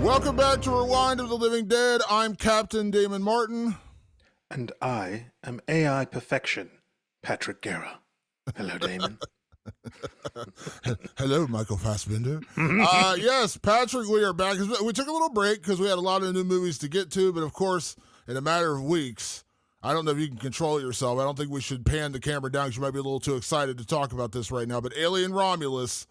Welcome back to Rewind of the Living Dead. I'm Captain Damon Martin. And I am AI Perfection, Patrick Guerra. Hello, Damon. Hello, Michael Fassbender. Yes, Patrick, we are back. We took a little break because we had a lot of new movies to get to, but of course, in a matter of weeks, I don't know if you can control yourself. I don't think we should pan the camera down because you might be a little too excited to talk about this right now, but Alien Romulus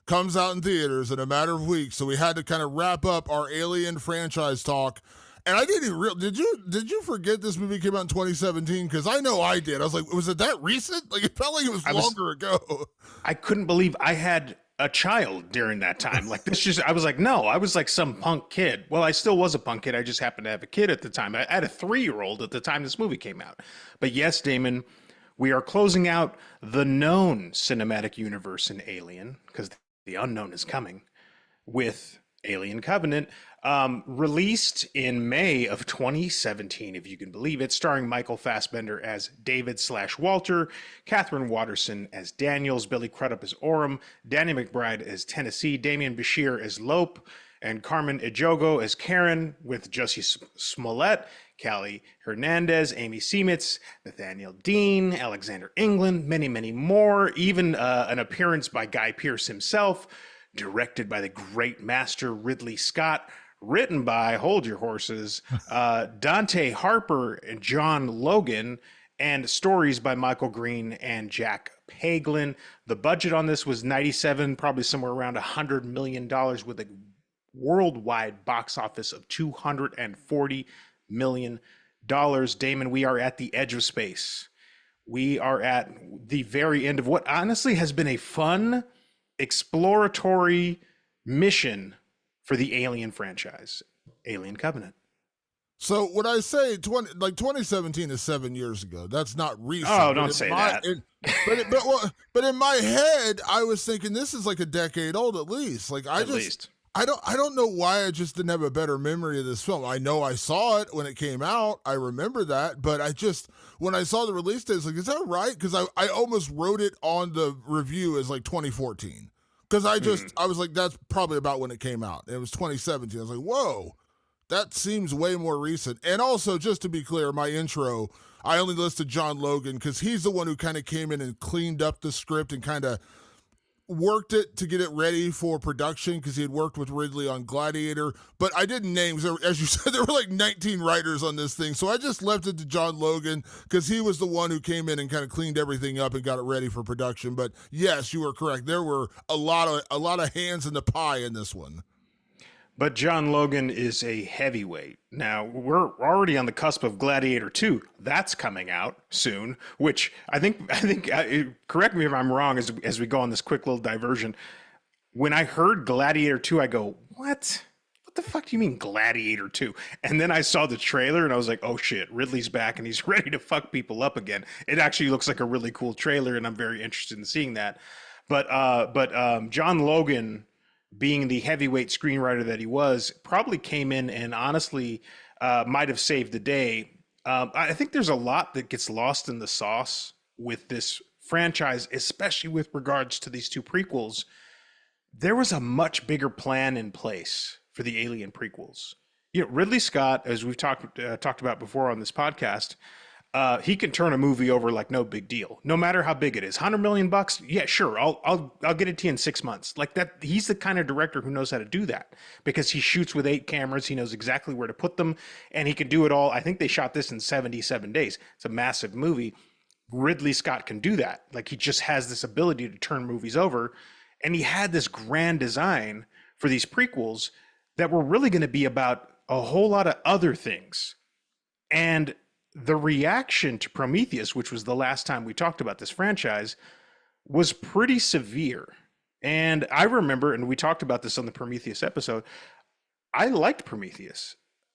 comes out in theaters in a matter of weeks, so we had to kind of wrap up our Alien franchise talk. And I didn't even did you forget this movie came out in 2017? Because I know I did. I was like, was it that recent? Like, it felt like it was longer ago. I couldn't believe I had a child during that time. Like, I was like, no, I was like some punk kid. Well, I still was a punk kid. I just happened to have a kid at the time. I had a 3-year-old at the time this movie came out. But yes, Damon, we are closing out the known cinematic universe in Alien, because the unknown is coming, with Alien Covenant, released in May of 2017, if you can believe it, starring Michael Fassbender as David/Walter, Catherine Watterson as Daniels, Billy Crudup as Orem, Danny McBride as Tennessee, Damian Bashir as Lope, and Carmen Ejogo as Karen, with Jussie Smollett, Callie Hernandez, Amy Seimetz, Nathaniel Dean, Alexander England, many, many more, even an appearance by Guy Pearce himself, directed by the great master Ridley Scott, written by, hold your horses, Dante Harper and John Logan, and stories by Michael Green and Jack Paglin. The budget on this was 97, probably somewhere around $100 million, with a worldwide box office of $240 million. Damon, we are at the edge of space. We are at the very end of what honestly has been a fun exploratory mission for the Alien franchise, Alien Covenant. So when I say 2017 is 7 years ago, that's not recent. Oh, don't say that. But in my head, I was thinking this is like a decade old at least. Like I don't know why I just didn't have a better memory of this film. I know I saw it when it came out. I remember that, but when I saw the release date, I was like, is that right? Because I almost wrote it on the review as like 2014. Because I was like, that's probably about when it came out. It was 2017. I was like, whoa, that seems way more recent. And also, just to be clear, my intro, I only listed John Logan because he's the one who kind of came in and cleaned up the script and kind of worked it to get it ready for production because he had worked with Ridley on Gladiator. But I didn't name, as you said, there were like 19 writers on this thing. So I just left it to John Logan because he was the one who came in and kind of cleaned everything up and got it ready for production. But yes, you were correct. There were a lot of hands in the pie in this one. But John Logan is a heavyweight. Now, we're already on the cusp of Gladiator 2. That's coming out soon, which I think correct me if I'm wrong as we go on this quick little diversion. When I heard Gladiator 2, I go, what? What the fuck do you mean Gladiator 2? And then I saw the trailer and I was like, oh shit, Ridley's back and he's ready to fuck people up again. It actually looks like a really cool trailer and I'm very interested in seeing that. But John Logan, being the heavyweight screenwriter that he was, probably came in and honestly might have saved the day. I think there's a lot that gets lost in the sauce with this franchise, especially with regards to these two prequels. There was a much bigger plan in place for the Alien prequels. You know, Ridley Scott, as we've talked about before on this podcast, he can turn a movie over like no big deal, no matter how big it is. $100 million, yeah, sure, I'll get it to you in 6 months. Like that, he's the kind of director who knows how to do that because he shoots with 8 cameras. He knows exactly where to put them, and he can do it all. I think they shot this in 77 days. It's a massive movie. Ridley Scott can do that. Like, he just has this ability to turn movies over, and he had this grand design for these prequels that were really going to be about a whole lot of other things. And the reaction to Prometheus, which was the last time we talked about this franchise, was pretty severe. And I remember, and we talked about this on the Prometheus episode, I liked Prometheus.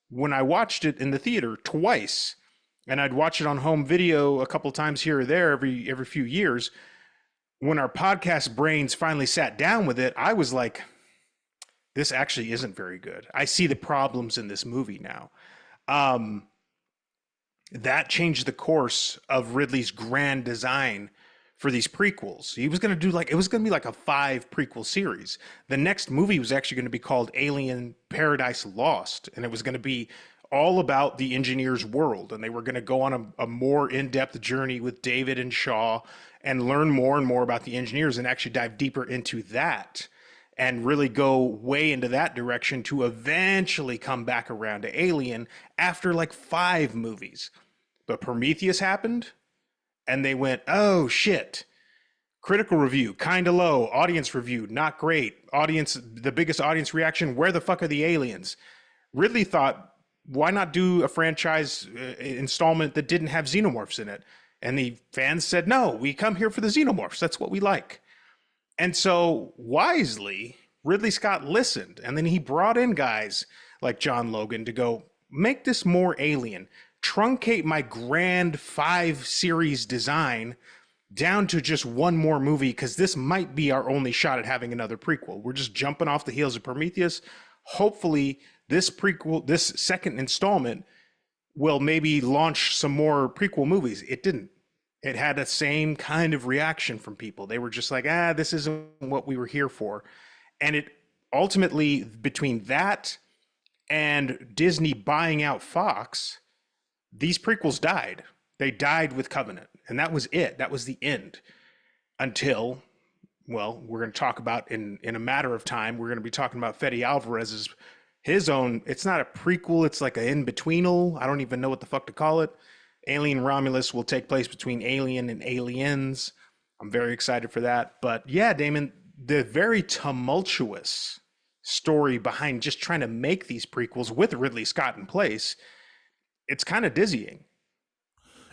When I watched it in the theater twice, and I'd watch it on home video a couple times here or there every few years, when our podcast brains finally sat down with it, I was like, this actually isn't very good. I see the problems in this movie now. That changed the course of Ridley's grand design for these prequels. He was going to do it was going to be like a 5 prequel series. The next movie was actually going to be called Alien Paradise Lost, and it was going to be all about the engineer's world. And they were going to go on a more in-depth journey with David and Shaw and learn more and more about the engineers and actually dive deeper into that and really go way into that direction to eventually come back around to Alien after like 5 movies. But Prometheus happened, and they went, oh shit. Critical review, kind of low. Audience review, not great. Audience, the biggest audience reaction, where the fuck are the aliens? Ridley thought, why not do a franchise installment that didn't have xenomorphs in it? And the fans said, no, we come here for the xenomorphs. That's what we like. And so wisely, Ridley Scott listened. And then he brought in guys like John Logan to go, make this more Alien. Truncate my grand 5 series design down to just one more movie, because this might be our only shot at having another prequel. We're just jumping off the heels of Prometheus. Hopefully, this prequel, this second installment, will maybe launch some more prequel movies. It didn't. It had the same kind of reaction from people. They were just like, this isn't what we were here for. And it ultimately, between that and Disney buying out Fox, these prequels died. They died with Covenant. And that was it. That was the end. Until, well, we're going to talk about in a matter of time, we're going to be talking about Fede Alvarez's, his own, it's not a prequel, it's like an in-betweenal. I don't even know what the fuck to call it. Alien Romulus will take place between Alien and Aliens. I'm very excited for that. But yeah, Damon, the very tumultuous story behind just trying to make these prequels with Ridley Scott in place, it's kind of dizzying.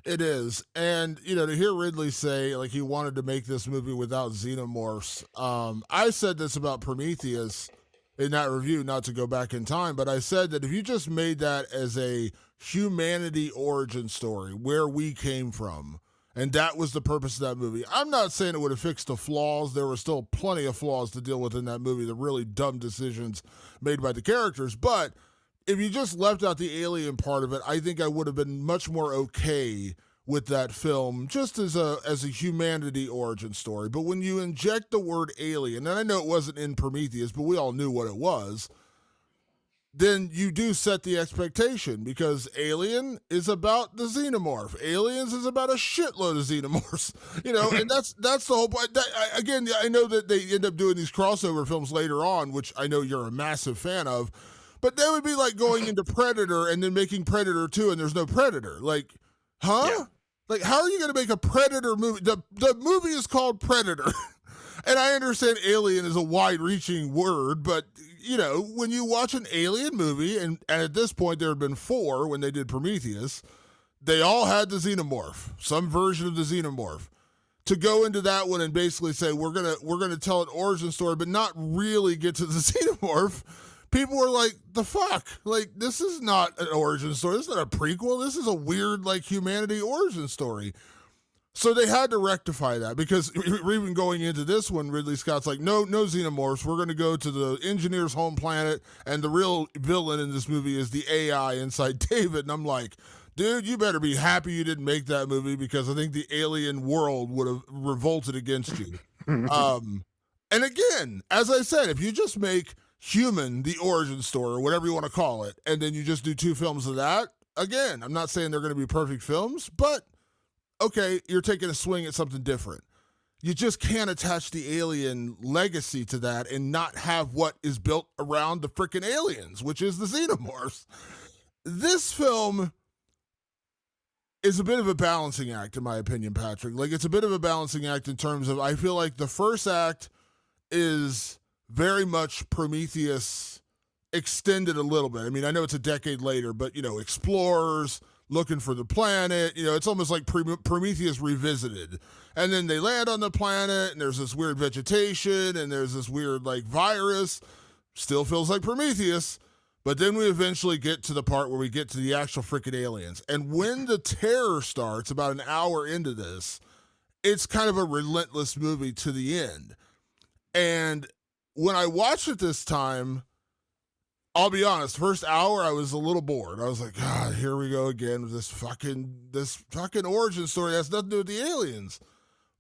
It is. And, to hear Ridley say, like, he wanted to make this movie without xenomorphs. I said this about Prometheus in that review, not to go back in time, but I said that if you just made that as a humanity origin story, where we came from, and that was the purpose of that movie, I'm not saying it would have fixed the flaws. There were still plenty of flaws to deal with in that movie, the really dumb decisions made by the characters. But if you just left out the alien part of it, I think I would have been much more okay with that film just as a humanity origin story. But when you inject the word alien, and I know it wasn't in Prometheus, but we all knew what it was, then you do set the expectation, because Alien is about the xenomorph. Aliens is about a shitload of xenomorphs, and that's the whole point. Again, I know that they end up doing these crossover films later on, which I know you're a massive fan of, but that would be like going into Predator and then making Predator 2 and there's no Predator. Like, huh? Yeah. Like, how are you going to make a Predator movie? The movie is called Predator. And I understand alien is a wide-reaching word, but, when you watch an alien movie, and at this point there had been 4 when they did Prometheus, they all had the xenomorph, some version of the xenomorph. To go into that one and basically say, we're gonna tell an origin story, but not really get to the xenomorph, people were like, the fuck? Like, this is not an origin story. This is not a prequel. This is a weird, like, humanity origin story. So they had to rectify that, because even going into this one, Ridley Scott's like, no xenomorphs. We're going to go to the engineer's home planet, and the real villain in this movie is the AI inside David. And I'm like, dude, you better be happy you didn't make that movie, because I think the alien world would have revolted against you. And again, as I said, if you just make Human the origin story, or whatever you want to call it, and then you just do 2 films of that, again, I'm not saying they're going to be perfect films, but okay, you're taking a swing at something different. You just can't attach the alien legacy to that and not have what is built around the freaking aliens, which is the xenomorphs. This film is a bit of a balancing act, in my opinion, Patrick. Like, it's a bit of a balancing act in terms of, I feel like the first act is very much Prometheus extended a little bit. I mean, I know it's a decade later, but, explorers looking for the planet, it's almost like Prometheus revisited. And then they land on the planet, and there's this weird vegetation, and there's this weird, like, virus. Still feels like Prometheus. But then we eventually get to the part where we get to the actual freaking aliens. And when the terror starts, about an hour into this, it's kind of a relentless movie to the end. And when I watched it this time, I'll be honest, first hour I was a little bored. I was like, God, here we go again with this fucking origin story that has nothing to do with the aliens.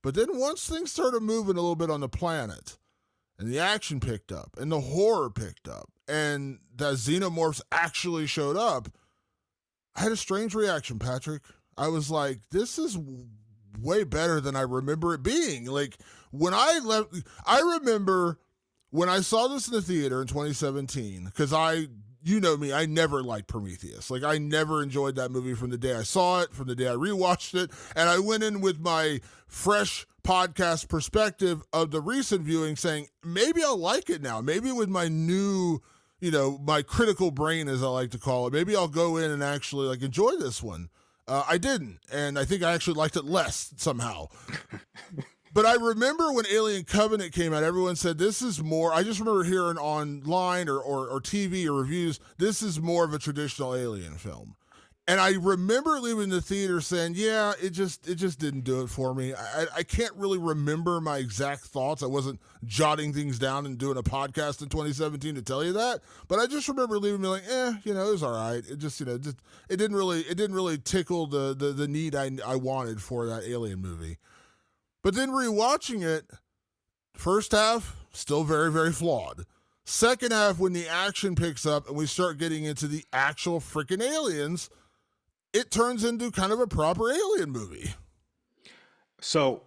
But then once things started moving a little bit on the planet, and the action picked up, and the horror picked up, and the xenomorphs actually showed up, I had a strange reaction, Patrick. I was like, this is way better than I remember it being. Like, when I left, I remember when I saw this in the theater in 2017, because you know me, I never liked Prometheus. Like, I never enjoyed that movie from the day I saw it, from the day I rewatched it. And I went in with my fresh podcast perspective of the recent viewing saying, maybe I'll like it now. Maybe with my new, my critical brain, as I like to call it, maybe I'll go in and actually like enjoy this one. I didn't. And I think I actually liked it less somehow. But I remember when Alien Covenant came out, everyone said this is more, I just remember hearing online or TV or reviews, this is more of a traditional Alien film. And I remember leaving the theater saying, yeah, it just didn't do it for me. I can't really remember my exact thoughts. I wasn't jotting things down and doing a podcast in 2017 to tell you that. But I just remember leaving me like, it was all right. It just, it didn't really tickle the need I wanted for that Alien movie. But then rewatching it, first half, still very, very flawed. Second half, when the action picks up and we start getting into the actual freaking aliens, it turns into kind of a proper alien movie. So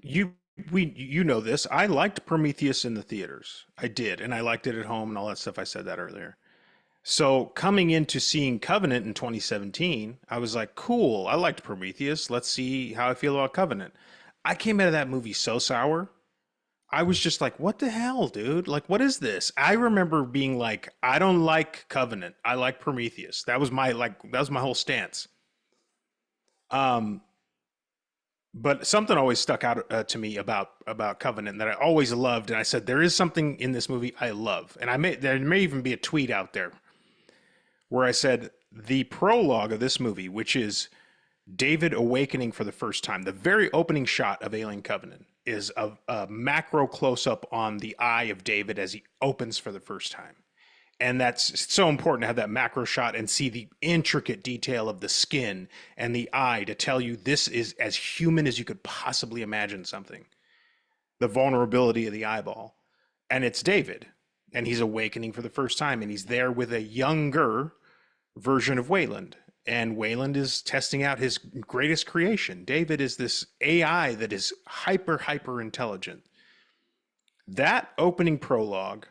you know this. I liked Prometheus in the theaters. I did, and I liked it at home and all that stuff. I said that earlier. So coming into seeing Covenant in 2017, I was like, cool, I liked Prometheus. Let's see how I feel about Covenant. I came out of that movie so sour. I was just like, what the hell, dude? Like, what is this? I remember being like, I don't like Covenant. I like Prometheus. That was my whole stance. But something always stuck out to me about Covenant that I always loved. And I said, there is something in this movie I love. And there may even be a tweet out there where I said the prologue of this movie, which is David awakening for the first time. The very opening shot of Alien Covenant is a macro close-up on the eye of David as he opens for the first time. And that's so important to have that macro shot and see the intricate detail of the skin and the eye to tell you this is as human as you could possibly imagine something. The vulnerability of the eyeball. And it's David. And he's awakening for the first time. And he's there with a younger version of Wayland. And Wayland is testing out his greatest creation. David is this AI that is hyper intelligent. That opening prologue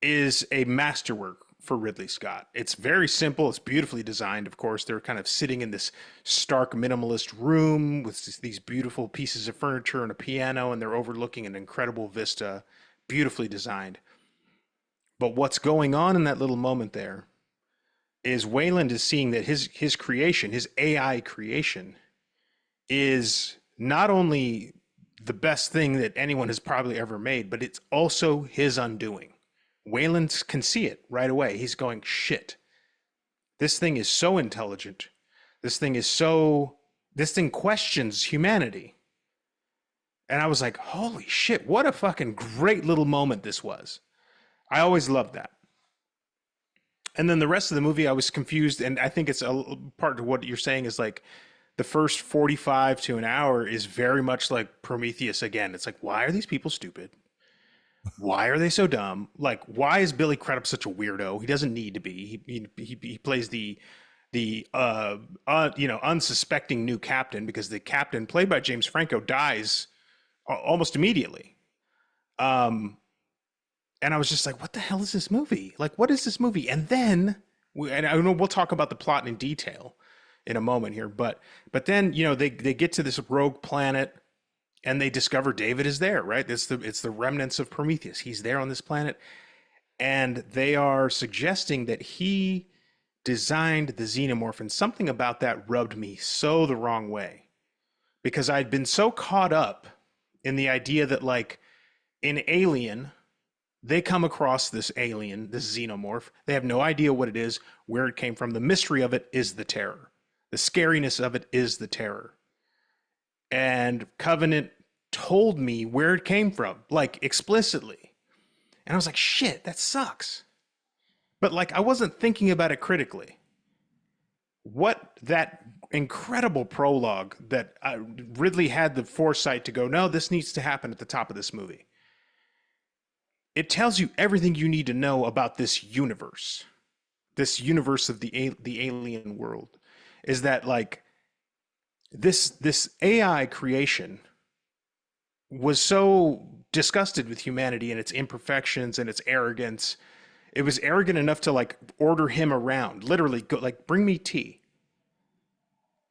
is a masterwork for Ridley Scott. It's very simple. It's beautifully designed. Of course, they're kind of sitting in this stark minimalist room with these beautiful pieces of furniture and a piano, and they're overlooking an incredible vista, beautifully designed. But what's going on in that little moment there is Wayland is seeing that his creation, his AI creation, is not only the best thing that anyone has probably ever made, but it's also his undoing. Wayland can see it right away. He's going, shit, this thing is so intelligent. This thing questions humanity. And I was like, holy shit, what a fucking great little moment this was. I always loved that. And then the rest of the movie, I was confused. And I think it's a part of what you're saying is like the first 45 to an hour is very much like Prometheus again. It's like, why are these people stupid? Why are they so dumb? Like, why is Billy Crudup such a weirdo? He doesn't need to be. He plays the unsuspecting new captain because the captain, played by James Franco, dies almost immediately. And I was just like, what the hell is this movie? Like, what is this movie? And then, and I know we'll talk about the plot in detail in a moment here, but then, they get to this rogue planet and they discover David is there, right? It's the remnants of Prometheus. He's there on this planet. And they are suggesting that he designed the Xenomorph, and something about that rubbed me so the wrong way. Because I'd been so caught up in the idea that, like, in Alien, they come across this alien, this Xenomorph. They have no idea what it is, where it came from. The mystery of it is the terror. The scariness of it is the terror. And Covenant told me where it came from, like, explicitly. And I was like, shit, that sucks. But, like, I wasn't thinking about it critically. What that incredible prologue that Ridley had the foresight to go, no, this needs to happen at the top of this movie. It tells you everything you need to know about this universe of the alien world. Is that like this AI creation was so disgusted with humanity and its imperfections and its arrogance. It was arrogant enough to like order him around, literally go like, bring me tea.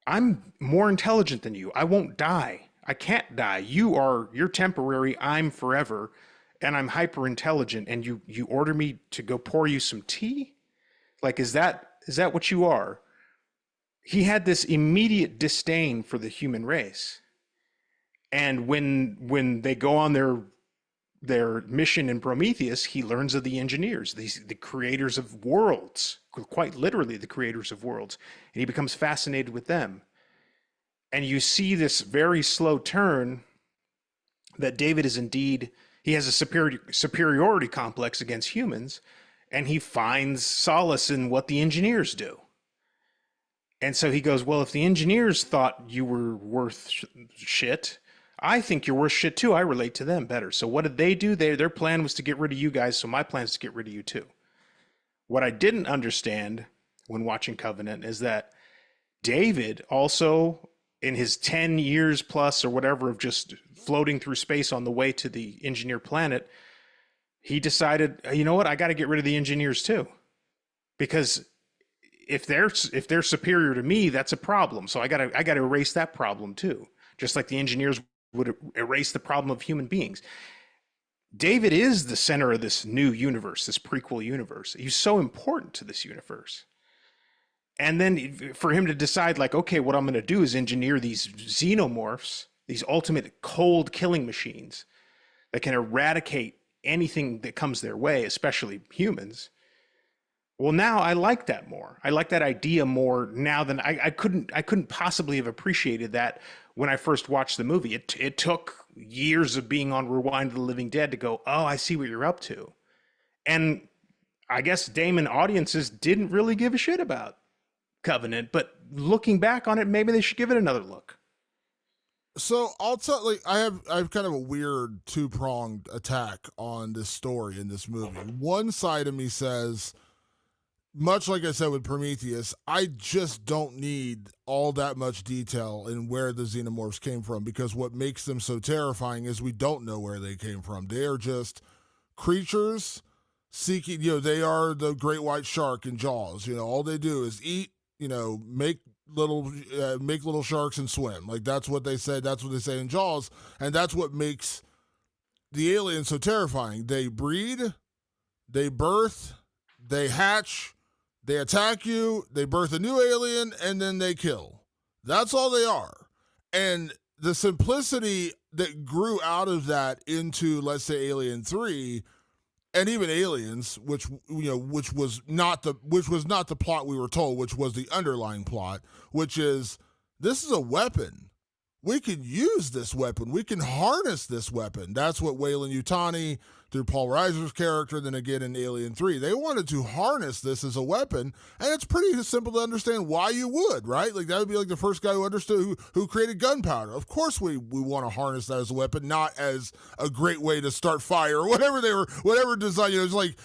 I'm more intelligent than you. I won't die. I can't die. You're temporary. I'm forever. And I'm hyper intelligent. And you order me to go pour you some tea? Like, is that what you are? He had this immediate disdain for the human race. And when they go on their mission in Prometheus, he learns of the engineers, the creators of worlds, quite literally the creators of worlds, and he becomes fascinated with them. And you see this very slow turn that David is indeed, he has a superiority complex against humans, and he finds solace in what the engineers do. And so he goes, well, if the engineers thought you were worth shit, I think you're worth shit too. I relate to them better. So what did they do? Their plan was to get rid of you guys, so my plan is to get rid of you too. What I didn't understand when watching Covenant is that David also, in his 10 years plus or whatever of just floating through space on the way to the engineer planet, he decided, you know what, I got to get rid of the engineers too. Because if they're superior to me, that's a problem. So I got to erase that problem too. Just like the engineers would erase the problem of human beings. David is the center of this new universe, this prequel universe. He's so important to this universe. And then for him to decide like, okay, what I'm going to do is engineer these xenomorphs, these ultimate cold killing machines that can eradicate anything that comes their way, especially humans. Well, now I like that more. I like that idea more now than I couldn't possibly have appreciated that when I first watched the movie. It took years of being on Rewind of the Living Dead to go, oh, I see what you're up to. And I guess Damon audiences didn't really give a shit about Covenant, but looking back on it, maybe they should give it another look. So I'll tell, like, I have kind of a weird two-pronged attack on this story in this movie. One side of me says, much like I said with Prometheus, I just don't need all that much detail in where the xenomorphs came from, because what makes them so terrifying is we don't know where they came from. They are just creatures seeking, they are the great white shark in Jaws. All they do is eat, make little sharks and swim. Like, that's what they say. That's what they say in Jaws. And that's what makes the aliens so terrifying. They breed, they birth, they hatch, they attack you, they birth a new alien, and then they kill. That's all they are. And the simplicity that grew out of that into, let's say, Alien 3, and even Aliens, which was not the plot we were told, which was the underlying plot, which is, this is a weapon. We can use this weapon. We can harness this weapon. That's what Weyland-Yutani, through Paul Reiser's character, then again in Alien 3, they wanted to harness this as a weapon, and it's pretty simple to understand why you would, right? Like, that would be like the first guy who understood, who created gunpowder. Of course we want to harness that as a weapon, not as a great way to start fire or whatever design. It's like,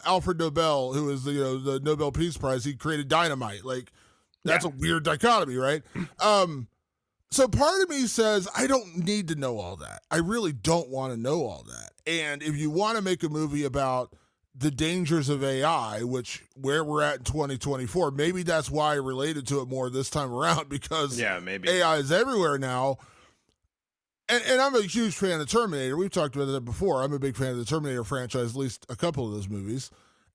Alfred Nobel, who is the Nobel Peace Prize, he created dynamite. Like, that's a weird dichotomy, right? So part of me says, I don't need to know all that. I really don't want to know all that. And if you want to make a movie about the dangers of AI, where we're at in 2024, maybe that's why I related to it more this time around, because maybe AI is everywhere now. And I'm a huge fan of Terminator. We've talked about that before. I'm a big fan of the Terminator franchise, at least a couple of those movies.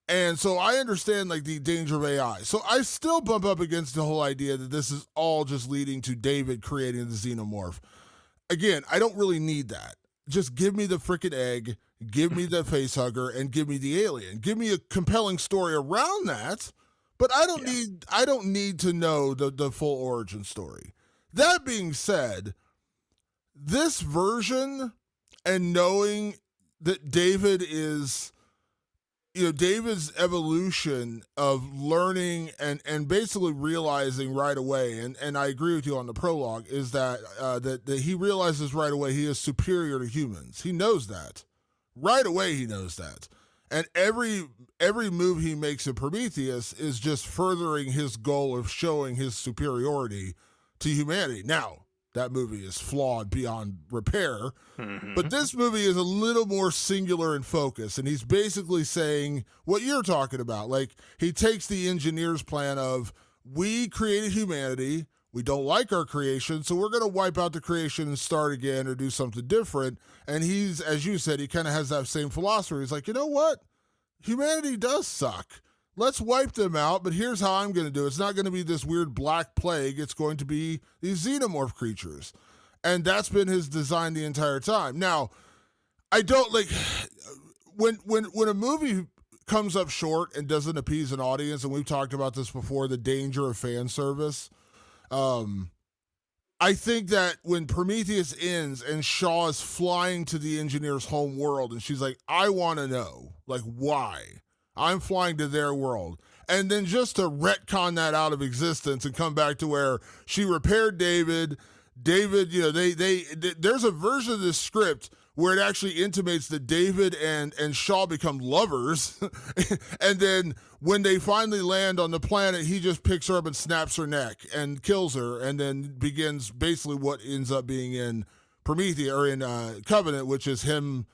And so I understand, like, the danger of AI. So I still bump up against the whole idea that this is all just leading to David creating the xenomorph. Again, I don't really need that. Just give me the freaking egg, give me the face hugger, and give me the alien. Give me a compelling story around that, but I don't need to know the full origin story. That being said, this version, and knowing that David is David's evolution of learning and basically realizing right away, and I agree with you on the prologue, is that that he realizes right away he is superior to humans. He knows that. Right away he knows that. And every move he makes in Prometheus is just furthering his goal of showing his superiority to humanity. Now, that movie is flawed beyond repair, but this movie is a little more singular in focus, and he's basically saying what you're talking about. Like, he takes the engineer's plan of, we created humanity, we don't like our creation, so we're going to wipe out the creation and start again or do something different. And he's, as you said, he kind of has that same philosophy. He's like, you know what? Humanity does suck. Let's wipe them out, but here's how I'm going to do it. It's not going to be this weird black plague. It's going to be these xenomorph creatures. And that's been his design the entire time. Now, I don't like when a movie comes up short and doesn't appease an audience, and we've talked about this before, the danger of fan service. I think that when Prometheus ends and Shaw is flying to the engineer's home world and she's like, I want to know, like, why? I'm flying to their world. And then just to retcon that out of existence and come back to where she repaired David, there's a version of this script where it actually intimates that David and Shaw become lovers. And then when they finally land on the planet, he just picks her up and snaps her neck and kills her, and then begins basically what ends up being in Prometheus or in Covenant, which is him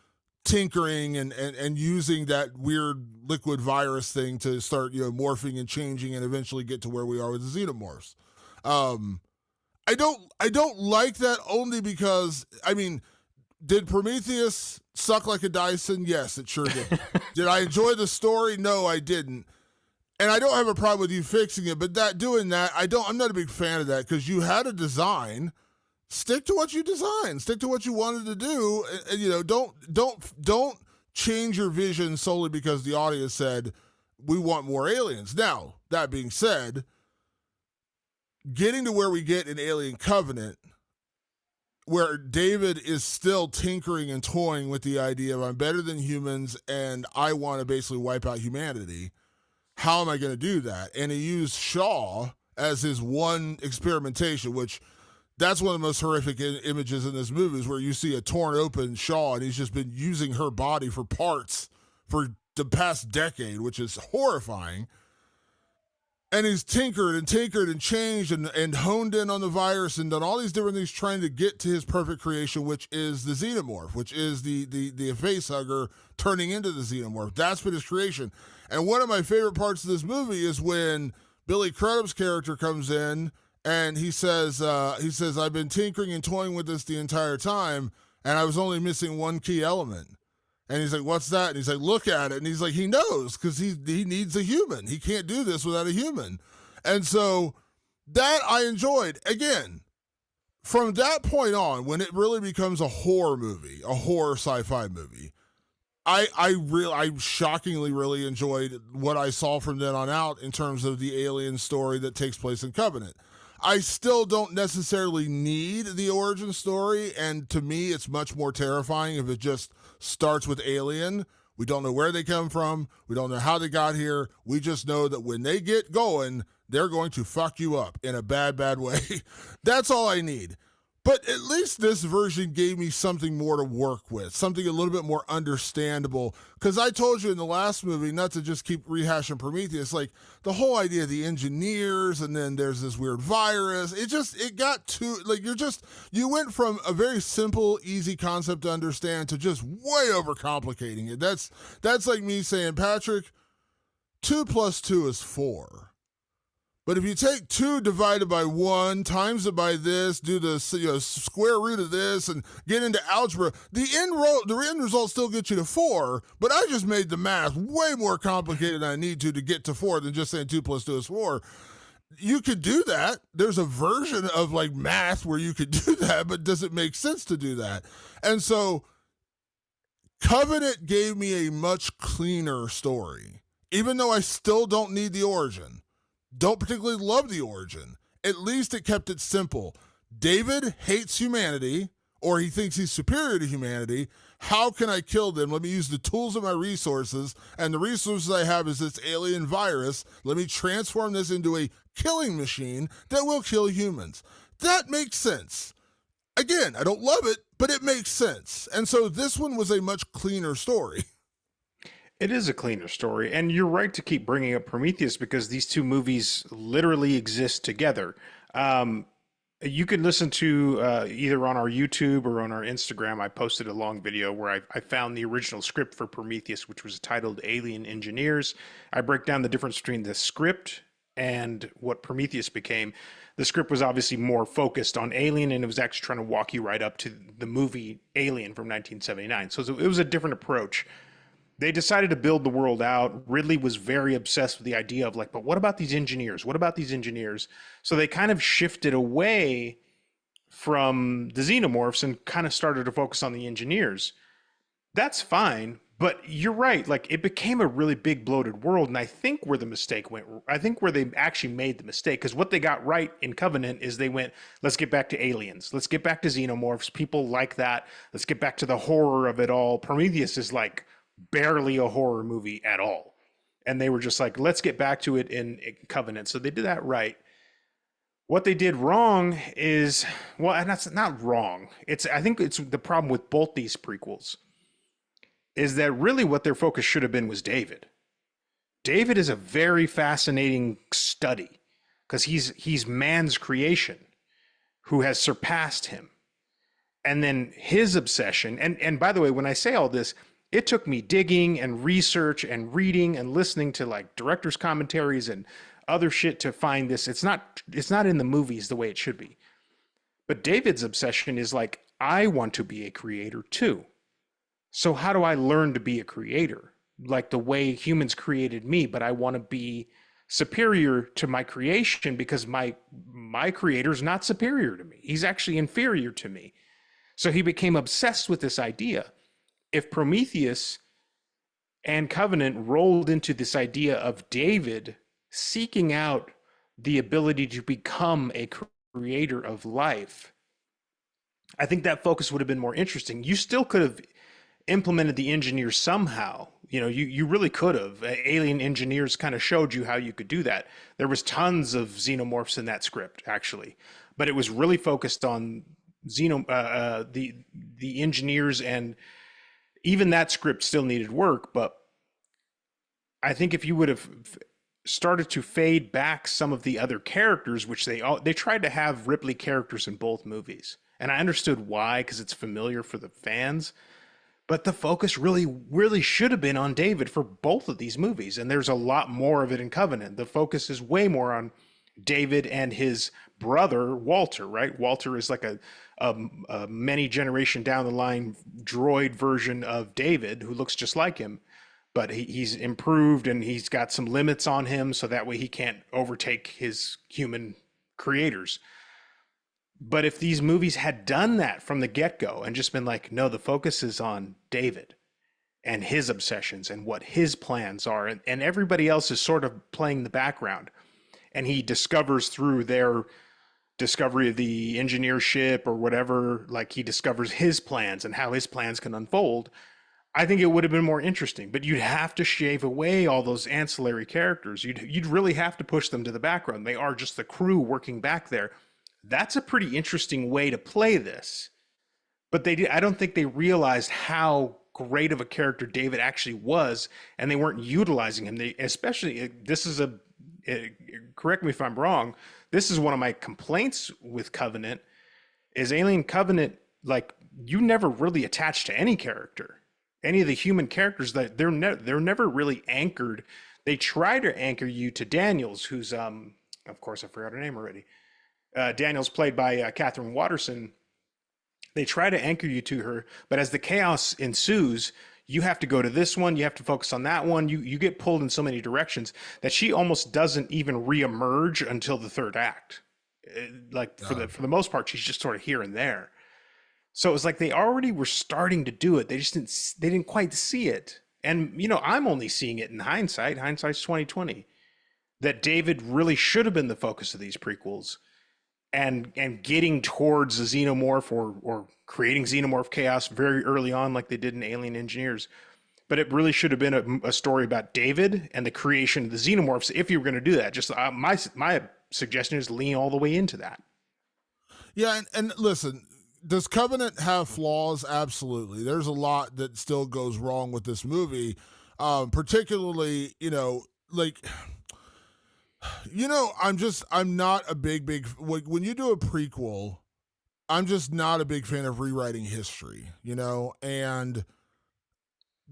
tinkering and using that weird liquid virus thing to start morphing and changing and eventually get to where we are with the xenomorphs. I don't like that, only because, I mean, did Prometheus suck like a Dyson? Yes, it sure did. Did I enjoy the story? No, I didn't. And I don't have a problem with you fixing it, but I'm not a big fan of that, because you had a design. Stick to what you designed. Stick to what you wanted to do. And, don't change your vision solely because the audience said we want more aliens. Now, that being said, getting to where we get in Alien Covenant, where David is still tinkering and toying with the idea of, I'm better than humans and I want to basically wipe out humanity. How am I going to do that? And he used Shaw as his one experimentation, which that's one of the most horrific images in this movie, is where you see a torn open Shaw and he's just been using her body for parts for the past decade, which is horrifying. And he's tinkered and changed and honed in on the virus and done all these different things trying to get to his perfect creation, which is the xenomorph, which is the face hugger turning into the xenomorph. That's been his creation. And one of my favorite parts of this movie is when Billy Crudup's character comes in and he says, I've been tinkering and toying with this the entire time, and I was only missing one key element. And he's like, what's that? And he's like, look at it. And he's like, he knows, because he needs a human. He can't do this without a human. And so that I enjoyed. Again, from that point on, when it really becomes a horror movie, a horror sci-fi movie, I shockingly really enjoyed what I saw from then on out in terms of the alien story that takes place in Covenant. I still don't necessarily need the origin story, and to me, it's much more terrifying if it just starts with Alien. We don't know where they come from. We don't know how they got here. We just know that when they get going, they're going to fuck you up in a bad, bad way. That's all I need. But at least this version gave me something more to work with, something a little bit more understandable. Because I told you in the last movie, not to just keep rehashing Prometheus, like the whole idea of the engineers, and then there's this weird virus. It got too, like, you went from a very simple, easy concept to understand to just way overcomplicating it. That's like me saying, Patrick, 2 + 2 is 4. But if you take 2 divided by 1, times it by this, do the square root of this, and get into algebra, the end result still gets you to 4, but I just made the math way more complicated than I need to get to 4 than just saying 2 + 2 is 4. You could do that. There's a version of like math where you could do that, but does it make sense to do that? And so Covenant gave me a much cleaner story, even though I still don't need the origin. Don't particularly love the origin. At least it kept it simple. David hates humanity, or he thinks he's superior to humanity. How can I kill them? Let me use the tools of my resources, and the resources I have is this alien virus. Let me transform this into a killing machine that will kill humans. That makes sense. Again, I don't love it, but it makes sense. And so this one was a much cleaner story. It is a cleaner story, and you're right to keep bringing up Prometheus because these two movies literally exist together. You can listen to either on our YouTube or on our Instagram. I posted a long video where I found the original script for Prometheus, which was titled Alien Engineers. I break down the difference between the script and what Prometheus became. The script was obviously more focused on Alien, and it was actually trying to walk you right up to the movie Alien from 1979. So it was a different approach. They decided to build the world out. Ridley was very obsessed with the idea of like, but what about these engineers? What about these engineers? So they kind of shifted away from the xenomorphs and kind of started to focus on the engineers. That's fine, but you're right. Like it became a really big bloated world. And I think where the mistake went, I think where they actually made the mistake, because what they got right in Covenant is they went, let's get back to aliens. Let's get back to xenomorphs. People like that. Let's get back to the horror of it all. Prometheus is like, barely a horror movie at all. And they were just like, let's get back to it in Covenant. So they did that right. What they did wrong is, well, and that's not wrong. I think it's the problem with both these prequels is that really what their focus should have been was David. David is a very fascinating study because he's man's creation who has surpassed him. And then his obsession, and by the way, when I say all this, it took me digging and research and reading and listening to like director's commentaries and other shit to find this. It's not in the movies the way it should be. But David's obsession is like, I want to be a creator too. So how do I learn to be a creator? Like the way humans created me, but I want to be superior to my creation because my creator's not superior to me. He's actually inferior to me. So he became obsessed with this idea. If Prometheus and Covenant rolled into this idea of David seeking out the ability to become a creator of life, I think that focus would have been more interesting. You still could have implemented the engineers somehow. You know, you really could have. Alien Engineers kind of showed you how you could do that. There was tons of xenomorphs in that script, actually, but it was really focused on the engineers, and even that script still needed work. But I think if you would have started to fade back some of the other characters, which they tried to have Ripley characters in both movies, and I understood why, because it's familiar for the fans. But the focus really should have been on David for both of these movies, and there's a lot more of it in Covenant. The focus is way more on David and his brother Walter, right? Walter is like a many generation down the line droid version of David who looks just like him, but he's improved and he's got some limits on him, so that way he can't overtake his human creators. But if these movies had done that from the get-go and just been like, no, the focus is on David and his obsessions and what his plans are, and everybody else is sort of playing the background, and he discovers through their discovery of the engineer ship or whatever, like he discovers his plans and how his plans can unfold, I think it would have been more interesting. But you'd have to shave away all those ancillary characters. You'd really have to push them to the background. They are just the crew working back there. That's a pretty interesting way to play this. But I don't think they realized how great of a character David actually was, and they weren't utilizing him. Correct me if I'm wrong, this is one of my complaints with Covenant, is Alien Covenant, like, you never really attach to any character. Any of the human characters, that they're never really anchored. They try to anchor you to Daniels, who's of course I forgot her name already. Daniels, played by Catherine Watterson. They try to anchor you to her, but as the chaos ensues, you have to go to this one, you have to focus on that one. You get pulled in so many directions that she almost doesn't even reemerge until the third act. For the most part, she's just sort of here and there. So it was like they already were starting to do it. They didn't quite see it. And I'm only seeing it in hindsight. Hindsight's 2020. That David really should have been the focus of these prequels. and getting towards the xenomorph or creating xenomorph chaos very early on, like they did in Alien Engineers. But it really should have been a story about David and the creation of the xenomorphs. If you were going to do that, just my suggestion is lean all the way into that. Yeah, and listen, does Covenant have flaws? Absolutely. There's a lot that still goes wrong with this movie, particularly, like, I'm not a big, when you do a prequel, I'm just not a big fan of rewriting history, and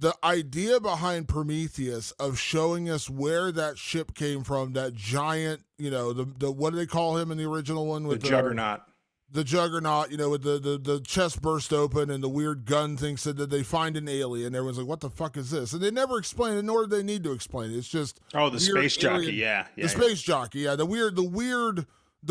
the idea behind Prometheus of showing us where that ship came from, that giant, the what do they call him in the original one? With the Juggernaut. The Juggernaut, with the chest burst open and the weird gun thing said that they find an alien. Everyone's like, what the fuck is this? And they never explain it, nor do they need to explain it. It's just the space jockey, yeah. The space jockey, yeah. The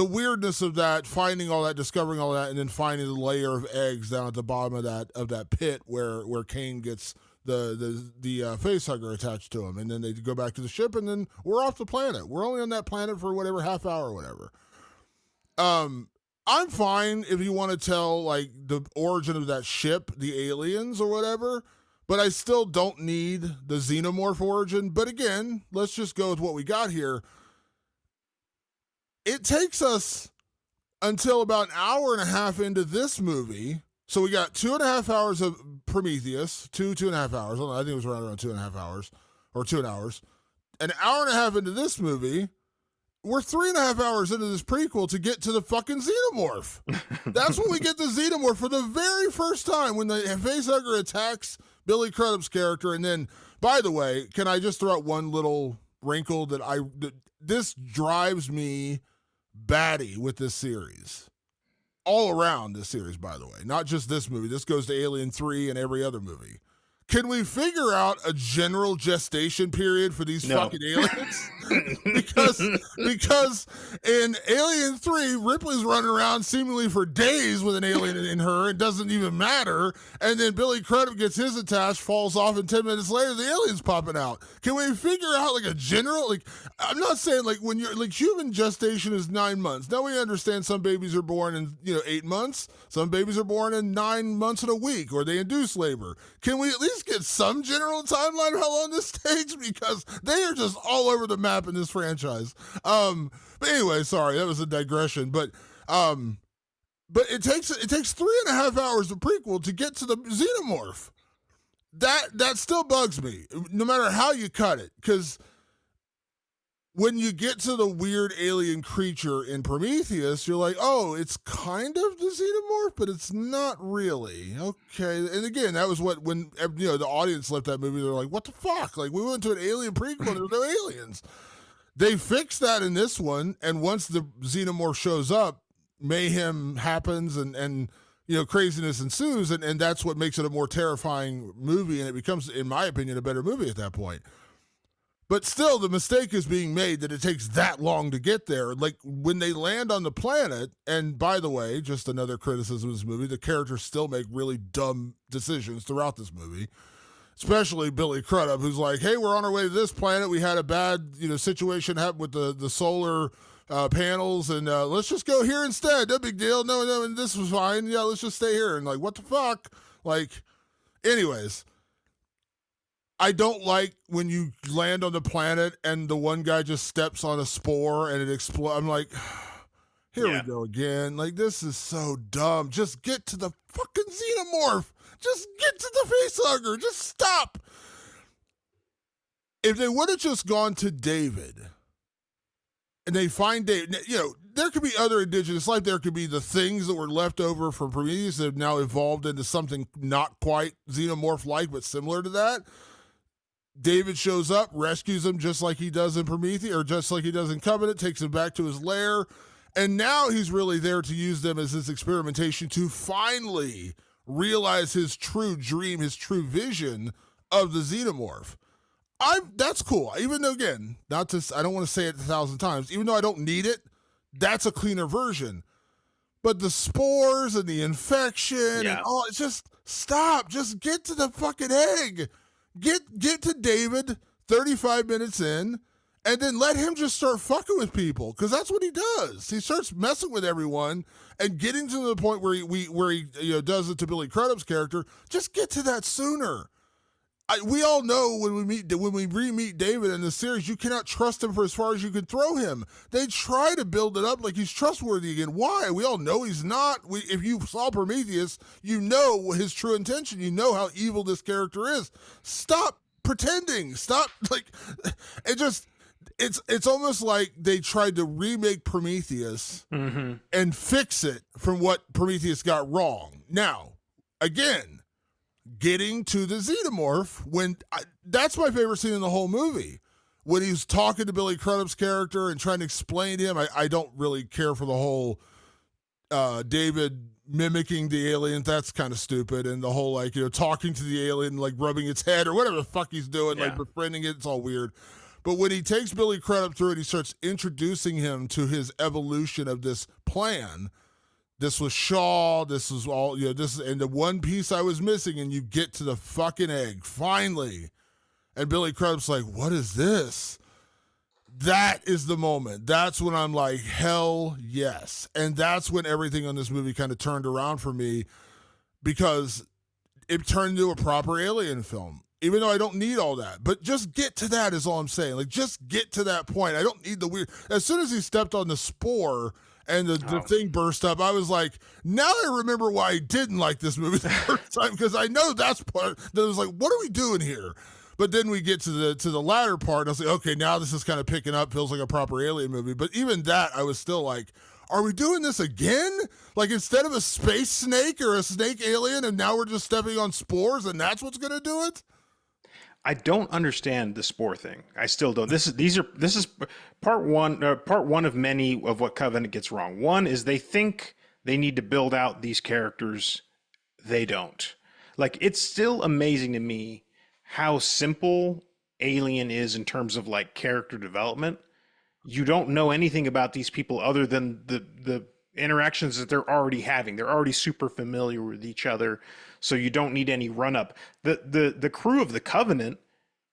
weirdness of that, finding all that, discovering all that, and then finding the layer of eggs down at the bottom of that pit where Kane gets the facehugger attached to him, and then they go back to the ship, and then we're off the planet. We're only on that planet for whatever half hour or whatever. I'm fine if you want to tell like the origin of that ship, the aliens or whatever, but I still don't need the xenomorph origin. But again, let's just go with what we got here. It takes us until about an hour and a half into this movie. So we got 2.5 hours of Prometheus, 2.5 hours. I think it was around 2.5 hours or 2 hours. An hour and a half into this movie, we're 3.5 hours into this prequel to get to the fucking xenomorph. That's when we get the xenomorph for the very first time, when the facehugger attacks Billy Crudup's character. And then, by the way, can I just throw out one little wrinkle that this drives me batty with this series? All around this series, by the way, not just this movie. This goes to Alien 3 and every other movie. Can we figure out a general gestation period for these fucking aliens? because in Alien 3, Ripley's running around seemingly for days with an alien in her. It doesn't even matter. And then Billy Crudup gets his attached, falls off, and 10 minutes later, the alien's popping out. Can we figure out like a general, I'm not saying like when you're like human gestation is 9 months. Now we understand some babies are born in, 8 months. Some babies are born in 9 months and a week, or they induce labor. Can we at least get some general timeline of how long this takes? Because they are just all over the map in this franchise. But anyway, sorry, that was a digression. But it takes 3.5 hours of prequel to get to the xenomorph. That still bugs me, no matter how you cut it, because when you get to the weird alien creature in Prometheus, you're like, oh, it's kind of the xenomorph, but it's not really. Okay. And again, that was when the audience left that movie, they're like, what the fuck? Like, we went to an alien prequel, there were no aliens. They fixed that in this one, and once the xenomorph shows up, mayhem happens and craziness ensues, and that's what makes it a more terrifying movie, and it becomes, in my opinion, a better movie at that point. But still, the mistake is being made that it takes that long to get there. Like, when they land on the planet, and by the way, just another criticism of this movie, the characters still make really dumb decisions throughout this movie, especially Billy Crudup, who's like, hey, we're on our way to this planet. We had a bad, situation happen with the solar panels, and let's just go here instead. No big deal. No, and this was fine. Yeah, let's just stay here. And like, what the fuck? Like, anyways, I don't like when you land on the planet and the one guy just steps on a spore and it explodes. I'm like, here we go again. Like, this is so dumb. Just get to the fucking xenomorph. Just get to the facehugger. Just stop. If they would have just gone to David and they find David, there could be other indigenous life. There could be the things that were left over from Prometheus that have now evolved into something not quite xenomorph-like, but similar to that. David shows up, rescues him just like he does in Prometheus, or just like he does in Covenant, takes him back to his lair, and now he's really there to use them as his experimentation to finally realize his true dream, his true vision of the xenomorph. That's cool. Even though, again, I don't want to say it 1,000 times, even though I don't need it, that's a cleaner version. But the spores and the infection and all, it's just stop. Just get to the fucking egg. Get to David 35 minutes in, and then let him just start fucking with people, because that's what he does. He starts messing with everyone and getting to the point where he does it to Billy Crudup's character. Just get to that sooner. We all know when we re-meet David in the series, you cannot trust him for as far as you can throw him. They try to build it up like he's trustworthy again. Why? We all know he's not. If you saw Prometheus, you know his true intention. You know how evil this character is. Stop pretending. Stop. It's almost like they tried to remake Prometheus and fix it from what Prometheus got wrong. Now, again, getting to the Xenomorph, that's my favorite scene in the whole movie. When he's talking to Billy Crudup's character and trying to explain to him, I don't really care for the whole David mimicking the alien. That's kind of stupid. And the whole, talking to the alien, rubbing its head or whatever the fuck he's doing, befriending it, it's all weird. But when he takes Billy Crudup through it, he starts introducing him to his evolution of this plan. This was Shaw. This was all, and the one piece I was missing, and you get to the fucking egg, finally. And Billy Crudup's like, what is this? That is the moment. That's when I'm like, hell yes. And that's when everything on this movie kind of turned around for me, because it turned into a proper alien film. Even though I don't need all that. But just get to that is all I'm saying. Just get to that point. I don't need the weird. As soon as he stepped on the spore and the thing burst up, I was like, now I remember why I didn't like this movie the first time, because I know that's part that was like, what are we doing here? But then we get to the latter part, and I was like, okay, now this is kind of picking up, feels like a proper alien movie. But even that, I was still like, are we doing this again? Instead of a space snake or a snake alien, and now we're just stepping on spores, and that's what's going to do it? I don't understand the spore thing. I still don't. This is part one of many of what Covenant gets wrong. One is they think they need to build out these characters. They don't. It's still amazing to me how simple Alien is in terms of character development. You don't know anything about these people other than the interactions that they're already having. They're already super familiar with each other, so you don't need any run up. The crew of the Covenant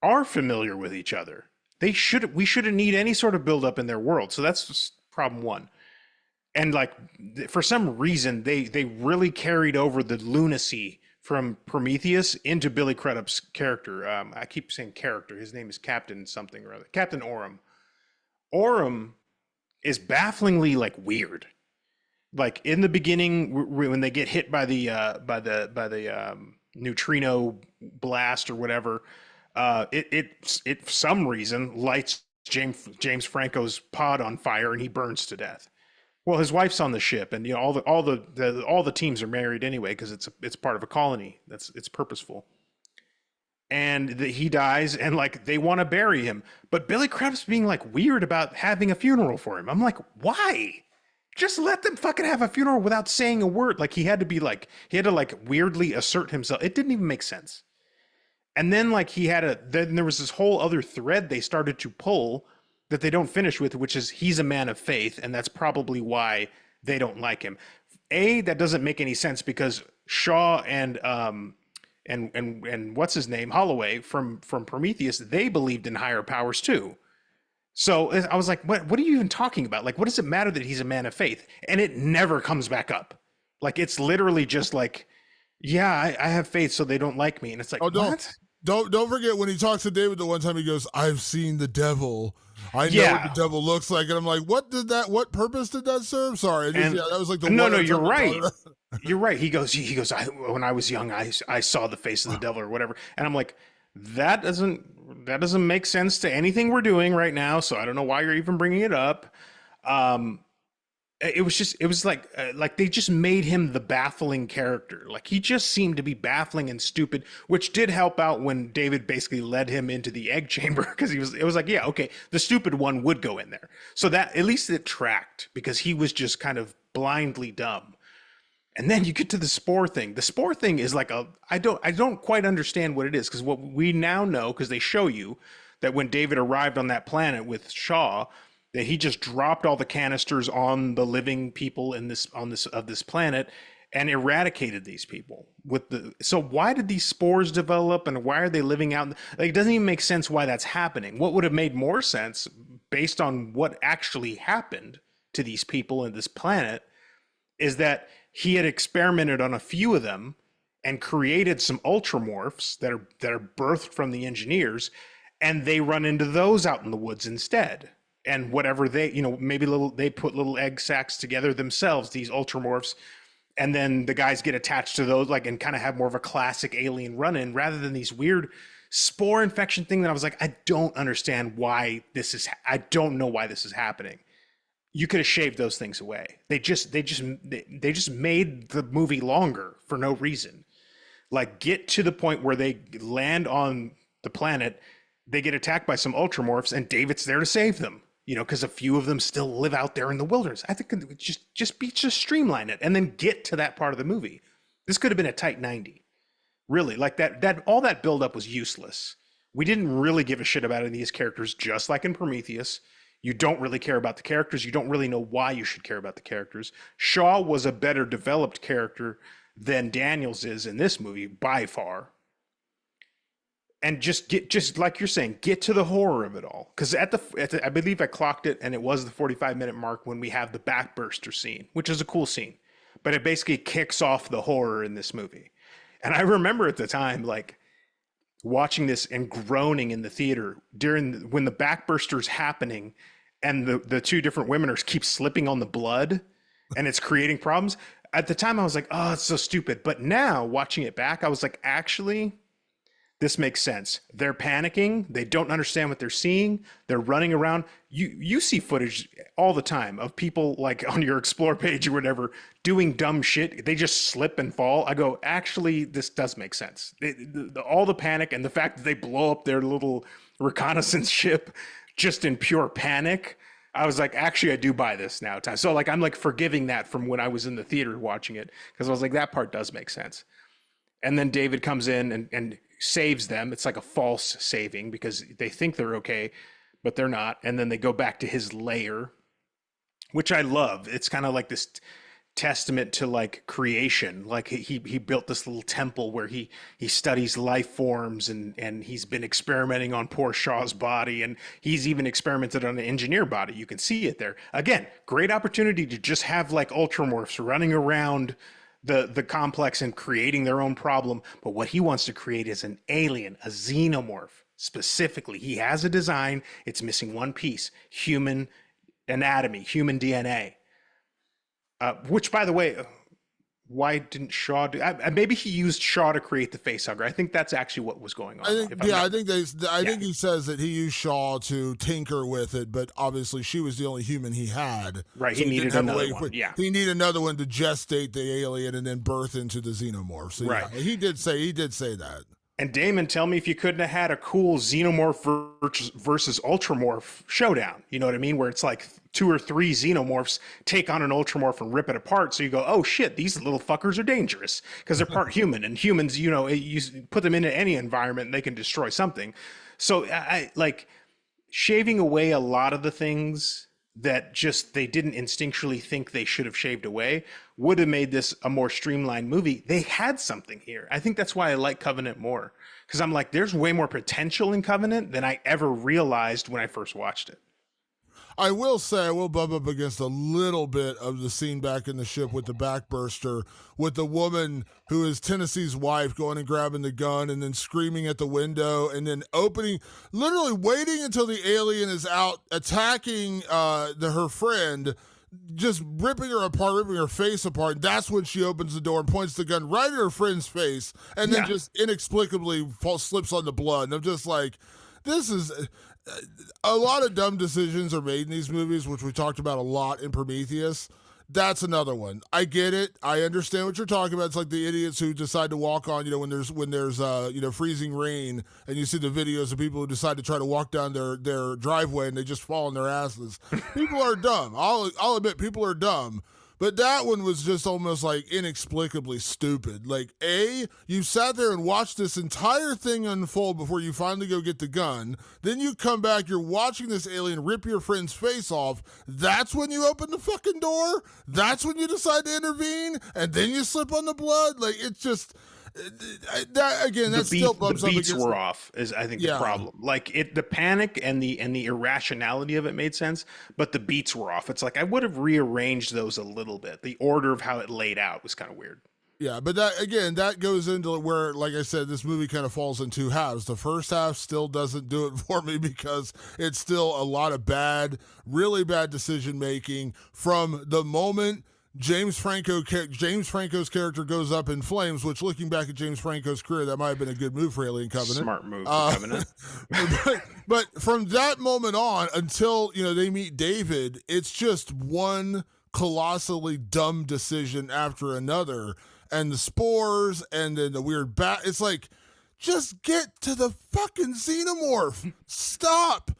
are familiar with each other. We shouldn't need any sort of build up in their world. So that's just problem one. And for some reason they really carried over the lunacy from Prometheus into Billy Crudup's character. I keep saying character. His name is Captain something or other. Captain Oram. Oram is bafflingly weird. In the beginning, when they get hit by the neutrino blast or whatever, it for some reason lights James Franco's pod on fire and he burns to death. Well, his wife's on the ship, and all the teams are married anyway because it's part of a colony. It's purposeful. And he dies, and they want to bury him, but Billy Crudup's being weird about having a funeral for him. I'm like, why? Just let them fucking have a funeral without saying a word. He had to weirdly assert himself. It didn't even make sense. And then then there was this whole other thread they started to pull that they don't finish with, which is he's a man of faith, and that's probably why they don't like him. That doesn't make any sense because Shaw and what's his name, Holloway from Prometheus, they believed in higher powers too. So I was like, what are you even talking about? What does it matter that he's a man of faith? And it never comes back up. It's literally just yeah, I have faith, so they don't like me. And it's what? Don't forget when he talks to David the one time, he goes, I've seen the devil. I know what the devil looks like. And I'm like, what purpose did that serve? Sorry. That was no, you're right. You're right. He goes, when I was young, I saw the face of the devil or whatever. And I'm like, that doesn't make sense to anything we're doing right now. So I don't know why you're even bringing it up. It was like they just made him the baffling character. He just seemed to be baffling and stupid, which did help out when David basically led him into the egg chamber, because it was yeah, okay, the stupid one would go in there. So that at least it tracked, because he was just kind of blindly dumb. And then you get to the spore thing. The spore thing is I don't quite understand what it is, because what we now know, because they show you that when David arrived on that planet with Shaw, that he just dropped all the canisters on the living people of this planet and eradicated these people so why did these spores develop, and why are they living out? It doesn't even make sense why that's happening. What would have made more sense, based on what actually happened to these people and this planet, is that he had experimented on a few of them and created some ultramorphs that are birthed from the engineers, and they run into those out in the woods instead. And whatever they, maybe they put little egg sacs together themselves, these ultramorphs, and then the guys get attached to those, and kind of have more of a classic alien run-in rather than these weird spore infection thing that I was like, I don't understand why I don't know why this is happening. You could have shaved those things away. They just made the movie longer for no reason. Like, get to the point where they land on the planet, they get attacked by some ultramorphs, and David's there to save them. Because a few of them still live out there in the wilderness. I think just streamline it and then get to that part of the movie. This could have been a tight 90. Really, like that all that buildup was useless. We didn't really give a shit about any of these characters, just like in Prometheus. You don't really care about the characters. You don't really know why you should care about the characters. Shaw was a better developed character than Daniels is in this movie by far. And just like you're saying, get to the horror of it all. Because I believe I clocked it, and it was the 45-minute mark when we have the backburster scene, which is a cool scene. But it basically kicks off the horror in this movie. And I remember at the time, like, watching this and groaning in the theater when the backburster's happening, and the two different women keep slipping on the blood, and it's creating problems. At the time, I was like, oh, it's so stupid. But now, watching it back, I was like, actually, this makes sense. They're panicking. They don't understand what they're seeing. They're running around. You see footage all the time of people, like, on your Explore page or whatever, doing dumb shit. They just slip and fall. I go, actually, this does make sense. All the panic and the fact that they blow up their little reconnaissance ship just in pure panic. I was like, actually, I do buy this now. So, like, I'm like forgiving that from when I was in the theater watching it, because I was like, that part does make sense. And then David comes in and saves them. It's like a false saving because they think they're okay, but they're not. And then they go back to his lair, which I love. It's kind of like this testament to, like, creation. Like, he built this little temple where he studies life forms, and he's been experimenting on poor Shaw's body, and he's even experimented on an engineer body. You can see it there. Again, great opportunity to just have, like, ultramorphs running around the complex and creating their own problem. But what he wants to create is an alien, a xenomorph specifically. He has a design. It's missing one piece: human anatomy, human DNA. Which, by the way, why didn't Shaw do? Maybe he used Shaw to create the facehugger. I think that's actually what was going on. I think he says that he used Shaw to tinker with it, but obviously she was the only human he had. Right, so he needed another one. He needed another one to gestate the alien and then birth into the xenomorph. So, right, yeah, he did say that. And Damon, tell me if you couldn't have had a cool xenomorph versus ultramorph showdown. You know what I mean? Where it's like 2 or 3 xenomorphs take on an ultramorph and rip it apart. So you go, oh shit, these little fuckers are dangerous because they're part human, and humans, you put them into any environment and they can destroy something. So I like shaving away a lot of the things that just they didn't instinctually think they should have shaved away would have made this a more streamlined movie. They had something here. I think that's why I like Covenant more, because I'm like, there's way more potential in Covenant than I ever realized when I first watched it. I will say, I will bump up against a little bit of the scene back in the ship with the backburster, with the woman who is Tennessee's wife going and grabbing the gun and then screaming at the window and then literally waiting until the alien is out attacking her friend, just ripping her apart, ripping her face apart. That's when she opens the door and points the gun right at her friend's face and then just inexplicably slips on the blood. And I'm just like, this is... a lot of dumb decisions are made in these movies, which we talked about a lot in Prometheus. That's another one. I get it. I understand what you're talking about. It's like the idiots who decide to walk on, when there's freezing rain, and you see the videos of people who decide to try to walk down their driveway and they just fall on their asses. People are dumb. I'll admit people are dumb. But that one was just almost like inexplicably stupid. Like, you sat there and watched this entire thing unfold before you finally go get the gun. Then you come back, you're watching this alien rip your friend's face off. That's when you open the fucking door? That's when you decide to intervene? And then you slip on the blood? Like, it's just... That again, that still bumps the up beats against were off is I think the problem. Like the panic and the irrationality of it made sense, but the beats were off. It's like I would have rearranged those a little bit. The order of how it laid out was kind of weird. Yeah, but that again, that goes into where, like I said, this movie kind of falls in two halves. The first half still doesn't do it for me because it's still a lot of really bad decision making from the moment James Franco's character goes up in flames. Which, looking back at James Franco's career, that might have been a good move for Alien Covenant. Smart move for Covenant. but from that moment on until they meet David, it's just one colossally dumb decision after another. And the spores, and then the weird bat. It's like, just get to the fucking Xenomorph. Stop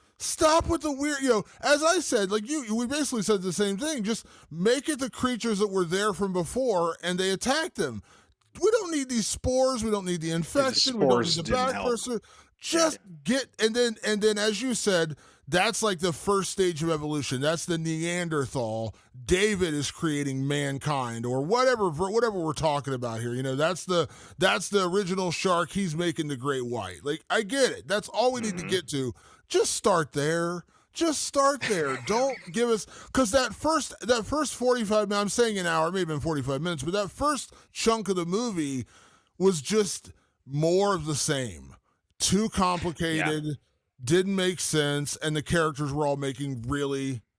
with the weird. As I said, like we basically said the same thing. Just make it the creatures that were there from before, and they attack them. We don't need these spores. We don't need the infection. We don't need the back person. Just get, and then as you said, that's like the first stage of evolution. That's the Neanderthal. David is creating mankind, or whatever we're talking about here. That's the original shark. He's making the great white. Like, I get it. That's all we need to get to. Just start there. Don't give us, because that first 45 minutes, I'm saying an hour, maybe 45 minutes, but that first chunk of the movie was just more of the same. Too complicated. Yeah. Didn't make sense, and the characters were all making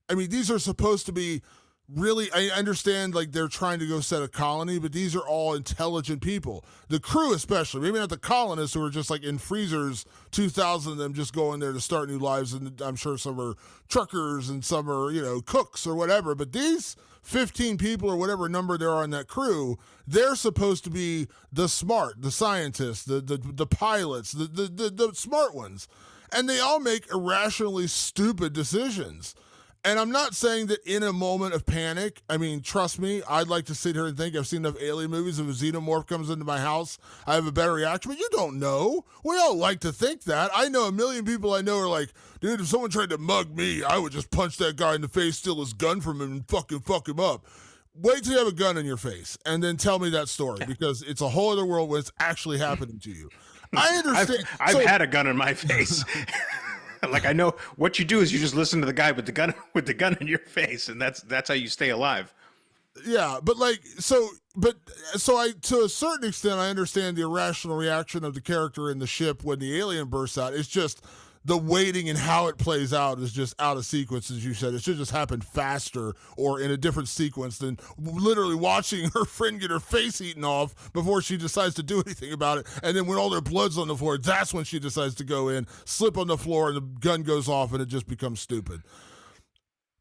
these are supposed to be really, I understand, like, they're trying to go set a colony, but these are all intelligent people. The crew especially, maybe not the colonists who are just like in freezers, 2,000 of them just going there to start new lives, and I'm sure some are truckers and some are, cooks or whatever, but these 15 people or whatever number there are in that crew, they're supposed to be the scientists, the pilots, the smart ones. And they all make irrationally stupid decisions. And I'm not saying that in a moment of panic, trust me, I'd like to sit here and think I've seen enough alien movies. If a xenomorph comes into my house, I have a better reaction. But you don't know. We all like to think that. I know a million people I know are like, dude, if someone tried to mug me, I would just punch that guy in the face, steal his gun from him, and fucking fuck him up. Wait till you have a gun in your face, and then tell me that story, because it's a whole other world when it's actually happening to you. I understand. I've had a gun in my face. Like, I know what you do is you just listen to the guy with the gun in your face, and that's how you stay alive. Yeah, but so I, to a certain extent, I understand the irrational reaction of the character in the ship when the alien bursts out. It's just the waiting and how it plays out is just out of sequence, as you said. It should just happen faster or in a different sequence than literally watching her friend get her face eaten off before she decides to do anything about it. And then when all their blood's on the floor, that's when she decides to go in, slip on the floor, and the gun goes off, and it just becomes stupid.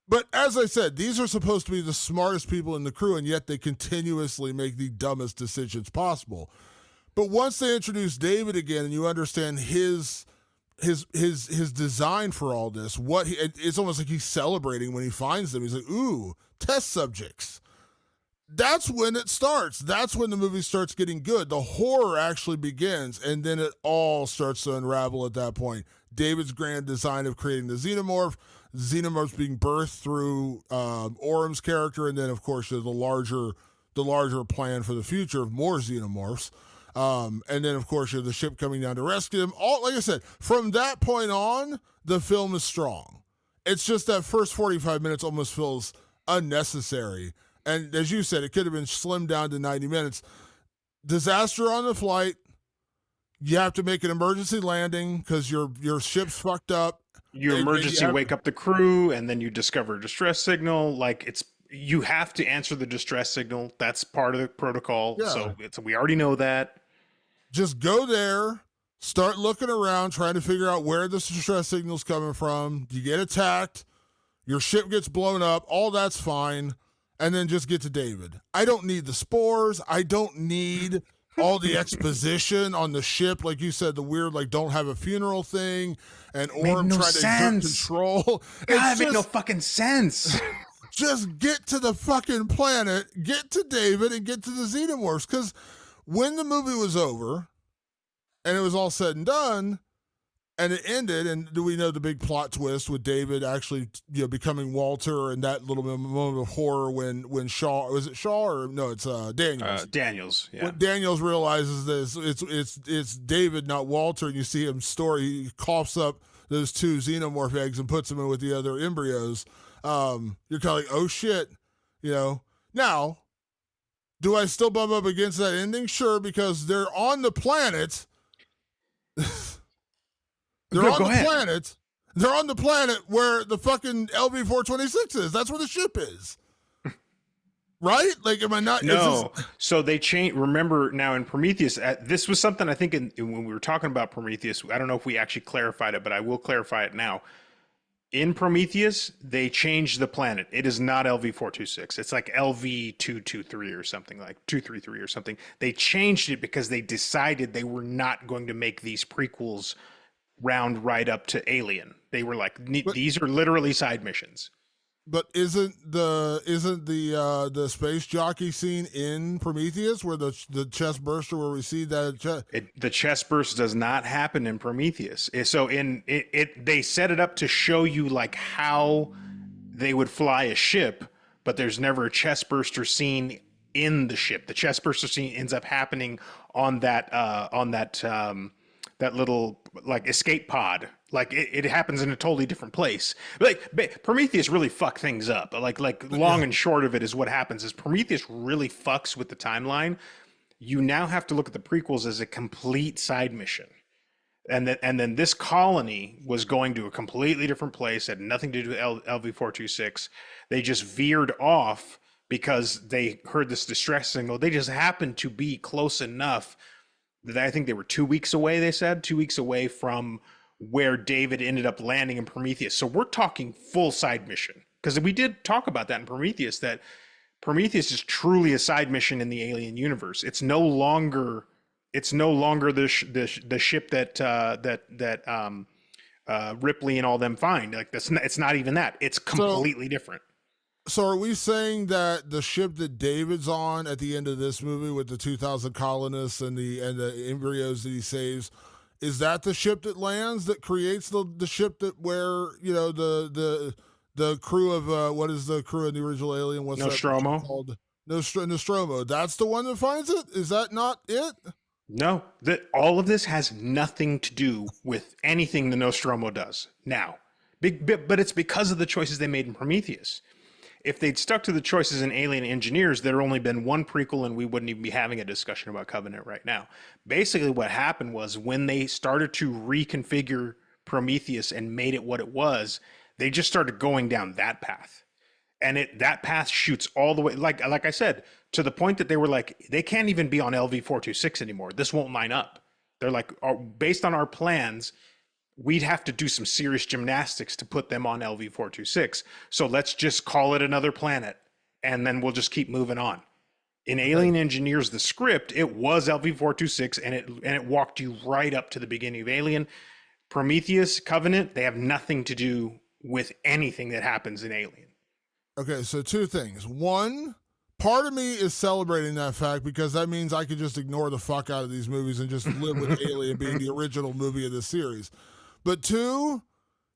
But as I said, these are supposed to be the smartest people in the crew, and yet they continuously make the dumbest decisions possible. But once they introduce David again, and you understand his design for all this, it's almost like he's celebrating when he finds them. He's like, ooh, test subjects. That's when it starts. That's when the movie starts getting good. The horror actually begins, and then it all starts to unravel at that point. David's grand design of creating the Xenomorphs being birthed through Orum's character, and then, of course, the larger plan for the future of more Xenomorphs. And then, of course, you have the ship coming down to rescue them. All, like I said, from that point on, the film is strong. It's just that first 45 minutes almost feels unnecessary. And as you said, it could have been slimmed down to 90 minutes. Disaster on the flight. You have to make an emergency landing because your ship's fucked up. You wake up the crew, and then you discover a distress signal. Like, you have to answer the distress signal. That's part of the protocol. Yeah. So we already know that. Just go there, start looking around, trying to figure out where the distress signal's coming from. You get attacked, your ship gets blown up, all that's fine, and then just get to David. I don't need the spores. I don't need all the exposition on the ship. Like you said, the weird, don't have a funeral thing, and Orm trying to exert control. God, it made no fucking sense. Just get to the fucking planet, get to David, and get to the Xenomorphs. Because when the movie was over and it was all said and done, and it ended. And do we know the big plot twist with David actually, becoming Walter, and that little moment of horror when Shaw, was it Shaw or no? It's Daniels. Daniels. Yeah. When Daniels realizes this, it's David, not Walter, and you see him he coughs up those 2 xenomorph eggs and puts them in with the other embryos. You're kind of like, oh shit, Now, do I still bump up against that ending? Sure, because they're on the planet. They're on the planet where the fucking LV-426 is. That's where the ship is. Right? Like, am I not? No. So they changed. Remember now in Prometheus, this was something I think when we were talking about Prometheus, I don't know if we actually clarified it, but I will clarify it now. In Prometheus, they changed the planet. It is not LV-426. It's like LV-223 or something, like 233 or something. They changed it because they decided they were not going to make these prequels round right up to Alien. They were like, these are literally side missions. But isn't the space jockey scene in Prometheus where the chest burster where we see that the chest burst does not happen in Prometheus. So they set it up to show you like how they would fly a ship, but there's never a chest burster scene in the ship. The chest burster scene ends up happening on that little like escape pod. Like it happens in a totally different place. Like Prometheus really fucked things up. Like long and short of it is what happens is Prometheus really fucks with the timeline. You now have to look at the prequels as a complete side mission. And then this colony was going to a completely different place, had nothing to do with LV-426. They just veered off because they heard this distress signal. They just happened to be close enough that I think they were 2 weeks away, they said, 2 weeks away from where David ended up landing in Prometheus. So we're talking full side mission. Because we did talk about that in Prometheus, that Prometheus is truly a side mission in the Alien universe. It's no longer the ship that Ripley and all them find. Like it's not even that. It's completely different. So are we saying that the ship that David's on at the end of this movie with the 2,000 colonists and the embryos that he saves, is that the ship that lands that creates the ship that where the crew of what is the crew of the original Alien? What's Nostromo? That called? Nostromo. That's the one that finds it? Is that not it? No, all of this has nothing to do with anything the Nostromo does now. But it's because of the choices they made in Prometheus. If they'd stuck to the choices in Alien Engineers, there'd only been one prequel and we wouldn't even be having a discussion about Covenant right now. Basically what happened was when they started to reconfigure Prometheus and made it what it was, they just started going down that path. And that path shoots all the way, like I said, to the point that they were like, they can't even be on LV-426 anymore. This won't line up. They're like, based on our plans, we'd have to do some serious gymnastics to put them on LV-426. So let's just call it another planet, and then we'll just keep moving on. In Alien Engineers, the script, it was LV-426, and it walked you right up to the beginning of Alien. Prometheus, Covenant, they have nothing to do with anything that happens in Alien. Okay, so 2 things. One, part of me is celebrating that fact because that means I could just ignore the fuck out of these movies and just live with Alien being the original movie of the series. But 2,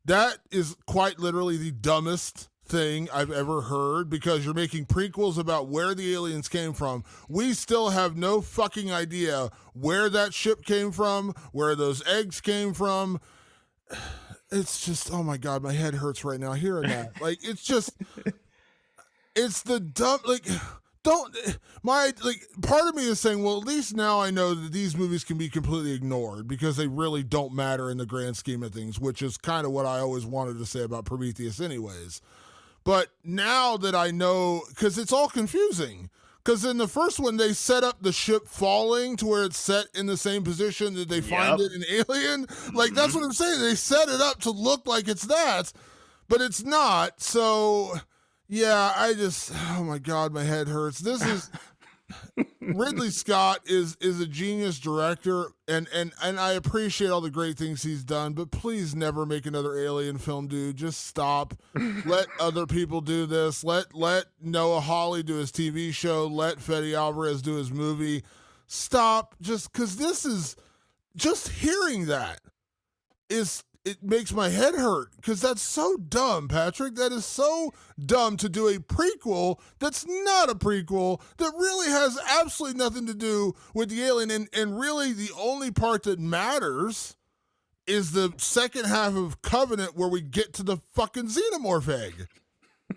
that is quite literally the dumbest thing I've ever heard because you're making prequels about where the aliens came from. We still have no fucking idea where that ship came from, where those eggs came from. It's just, oh my God, my head hurts right now hearing that. Like, it's just, it's the dumb, like, part of me is saying, well, at least now I know that these movies can be completely ignored because they really don't matter in the grand scheme of things, which is kind of what I always wanted to say about Prometheus anyways. But now that I know, because it's all confusing, because in the first one, they set up the ship falling to where it's set in the same position that they find it in Alien. Like, that's what I'm saying. They set it up to look like it's that, but it's not. So... yeah, oh my God, my head hurts. This is, Ridley Scott is a genius director, and I appreciate all the great things he's done, but please never make another Alien film, dude. Just stop. Let other people do this. Let Noah Hawley do his TV show. Let Fede Alvarez do his movie. Stop, just because this is, just hearing that it makes my head hurt because that's so dumb, Patrick. That is so dumb to do a prequel that's not a prequel, that really has absolutely nothing to do with the alien. And really the only part that matters is the second half of Covenant where we get to the fucking Xenomorph egg.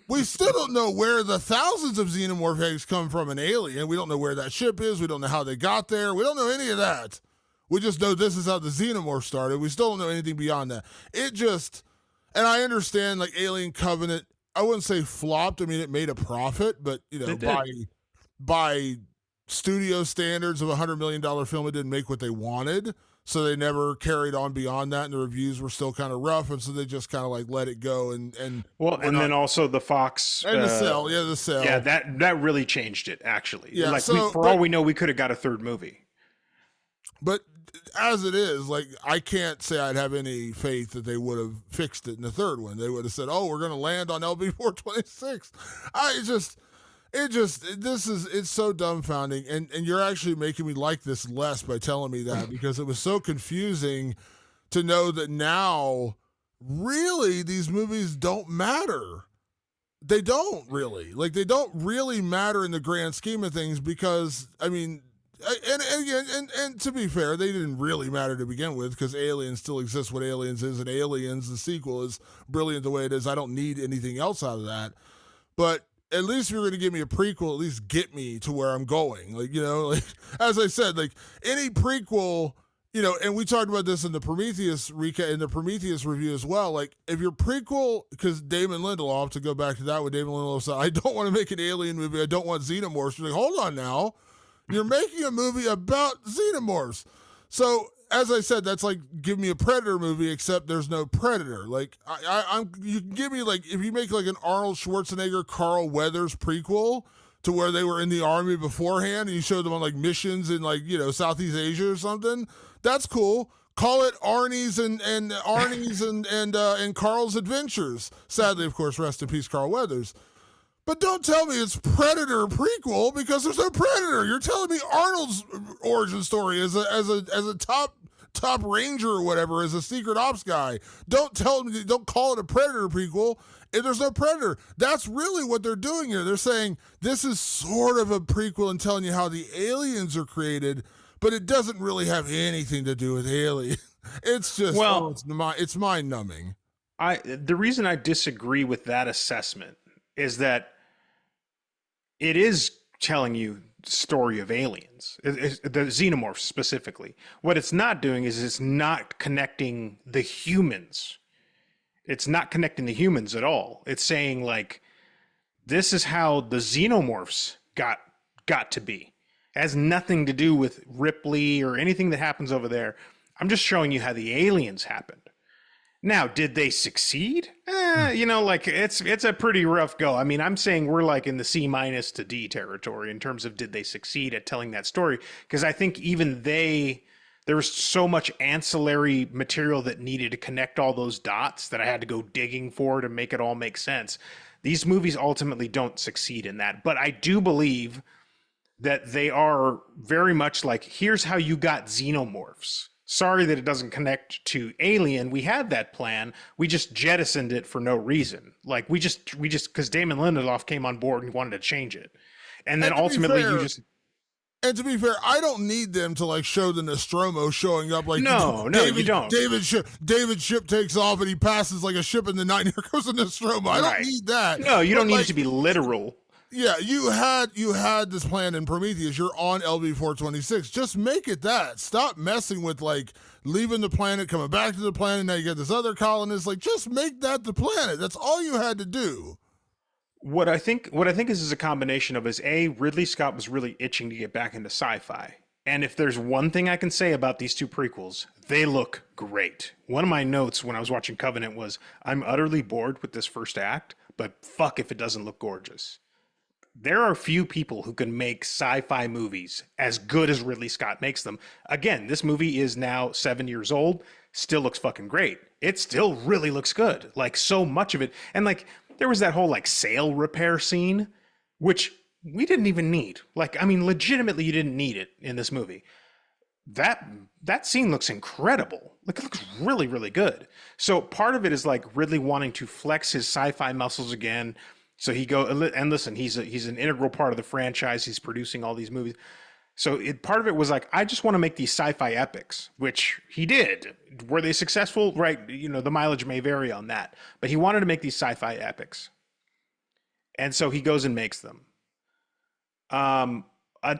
We still don't know where the thousands of Xenomorph eggs come from an Alien. We don't know where that ship is. We don't know how they got there. We don't know any of that. We just know this is how the Xenomorph started. We still don't know anything beyond that. It just, and I understand like Alien Covenant, I wouldn't say flopped. I mean, it made a profit, but you know, by studio standards of $100 million film, it didn't make what they wanted. So they never carried on beyond that, and the reviews were still kind of rough, and so they just kind of like let it go. And then also the Fox and the Cell, the Cell, that really changed it actually. Yeah, like all we know, we could have got a third movie. But as it is, like I can't say I'd have any faith that they would have fixed it in the third one. They would have said, "Oh, we're going to land on LB-426." It's so dumbfounding, and you're actually making me like this less by telling me that, because it was so confusing to know that now really these movies don't matter. They don't really. Like, they don't really matter in the grand scheme of things, because I mean, and to be fair, they didn't really matter to begin with, because Aliens still exists what Aliens is, and Aliens, the sequel, is brilliant the way it is. I don't need anything else out of that. But at least if you're going to give me a prequel, at least get me to where I'm going. Like, you know, like, as I said, like any prequel, you know, and we talked about this in the Prometheus recap, in the Prometheus review as well. Like, if your prequel, because Damon Lindelof, to go back to that, what Damon Lindelof said, I don't want to make an alien movie. I don't want Xenomorphs. You're like, hold on now. You're making a movie about Xenomorphs. So, as I said, that's like give me a Predator movie, except there's no Predator. Like you can give me like, if you make like an Arnold Schwarzenegger, Carl Weathers prequel to where they were in the army beforehand, and you showed them on like missions in like, you know, Southeast Asia or something. That's cool. Call it Arnie's and Arnie's and Carl's Adventures. Sadly, of course, rest in peace, Carl Weathers. But don't tell me it's Predator prequel, because there's no Predator. You're telling me Arnold's origin story as a top ranger or whatever, as a secret ops guy. Don't call it a Predator prequel if there's no Predator. That's really what they're doing here. They're saying this is sort of a prequel and telling you how the aliens are created, but it doesn't really have anything to do with aliens. It's just, it's mind numbing. The reason I disagree with that assessment is that it is telling you the story of aliens, the Xenomorphs specifically. What it's not doing is it's not connecting the humans. It's not connecting the humans at all. It's saying like, this is how the Xenomorphs got to be. It has nothing to do with Ripley or anything that happens over there. I'm just showing you how the aliens happened. Now, did they succeed? You know, like it's a pretty rough go. I mean, I'm saying we're like in the C- to D territory in terms of did they succeed at telling that story? Because I think even there was so much ancillary material that needed to connect all those dots that I had to go digging for to make it all make sense. These movies ultimately don't succeed in that. But I do believe that they are very much like, here's how you got Xenomorphs. Sorry that it doesn't connect to Alien. We had that plan. We just jettisoned it for no reason. Like we just because Damon Lindelof came on board and wanted to change it, and then ultimately And to be fair, I don't need them to like show the Nostromo showing up. Like you don't. David's ship takes off and he passes like a ship in the night. Here goes the Nostromo. I don't need that. No, you don't need it to be literal. Yeah, you had this plan in Prometheus. You're on LB-426. Just make it that. Stop messing with like leaving the planet, coming back to the planet. Now you got this other colonist. Like, just make that the planet. That's all you had to do. What I think is a combination of Ridley Scott was really itching to get back into sci-fi. And if there's one thing I can say about these two prequels, they look great. One of my notes when I was watching Covenant was, I'm utterly bored with this first act, but fuck if it doesn't look gorgeous. There are few people who can make sci-fi movies as good as Ridley Scott makes them. Again, this movie is now 7 years old, still looks fucking great. It still really looks good. Like, so much of it. And like, there was that whole like sail repair scene, which we didn't even need. Like, I mean, legitimately, you didn't need it in this movie. That scene looks incredible. Like, it looks really, really good. So part of it is like Ridley wanting to flex his sci-fi muscles again. So and listen, he's an integral part of the franchise. He's producing all these movies. So part of it was like, I just want to make these sci-fi epics, which he did. Were they successful? Right. The mileage may vary on that, but he wanted to make these sci-fi epics. And so he goes and makes them.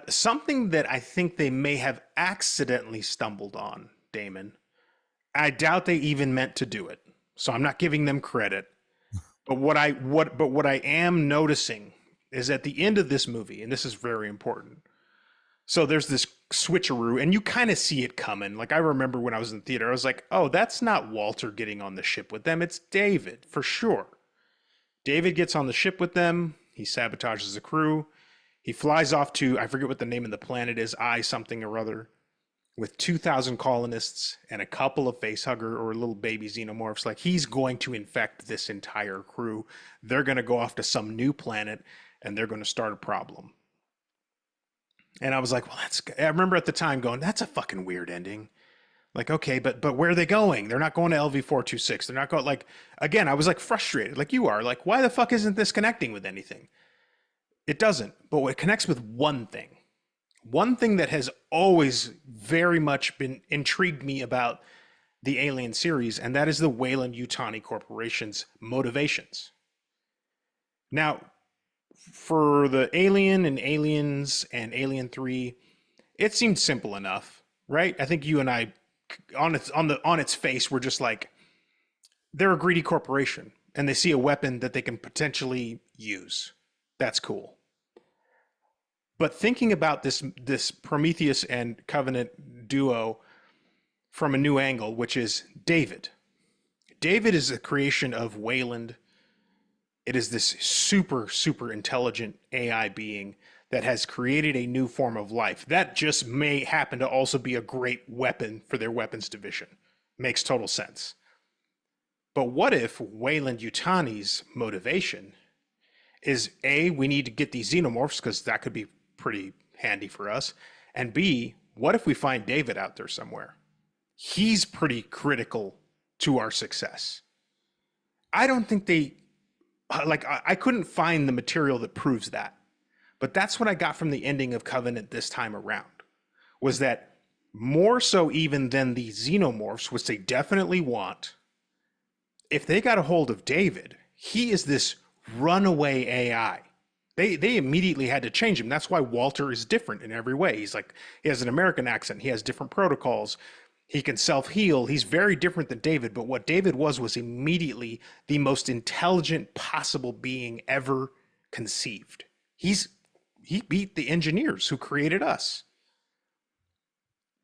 Something that I think they may have accidentally stumbled on, Damon. I doubt they even meant to do it. So I'm not giving them credit. But what I am noticing is at the end of this movie, and this is very important. So there's this switcheroo, and you kind of see it coming. Like, I remember when I was in the theater, I was like, oh, that's not Walter getting on the ship with them. It's David, for sure. David gets on the ship with them. He sabotages the crew. He flies off to, I forget what the name of the planet is, I something or other, with 2,000 colonists and a couple of facehugger or little baby xenomorphs. Like, he's going to infect this entire crew. They're going to go off to some new planet, and they're going to start a problem. And I was like, well, I remember at the time going, that's a fucking weird ending. Like, okay, but where are they going? They're not going to LV-426. They're not going, like, again, I was like frustrated, like you are. Like, why the fuck isn't this connecting with anything? It doesn't, but it connects with one thing. One thing that has always very much been intrigued me about the Alien series, and that is the Weyland-Yutani Corporation's motivations. Now, for the Alien and Aliens and Alien 3, it seemed simple enough, right? I think you and I, on its face, we're just like, they're a greedy corporation, and they see a weapon that they can potentially use. That's cool. But thinking about this Prometheus and Covenant duo from a new angle, which is David. David is a creation of Weyland. It is this super, super intelligent AI being that has created a new form of life. That just may happen to also be a great weapon for their weapons division. Makes total sense. But what if Weyland-Yutani's motivation is A, we need to get these xenomorphs because that could be pretty handy for us. And B, what if we find David out there somewhere? He's pretty critical to our success. I don't think I couldn't find the material that proves that. But that's what I got from the ending of Covenant this time around, was that more so even than the xenomorphs, which they definitely want, if they got a hold of David, he is this runaway AI. They immediately had to change him. That's why Walter is different in every way. He's like, he has an American accent. He has different protocols. He can self-heal. He's very different than David. But what David was immediately the most intelligent possible being ever conceived. He beat the engineers who created us.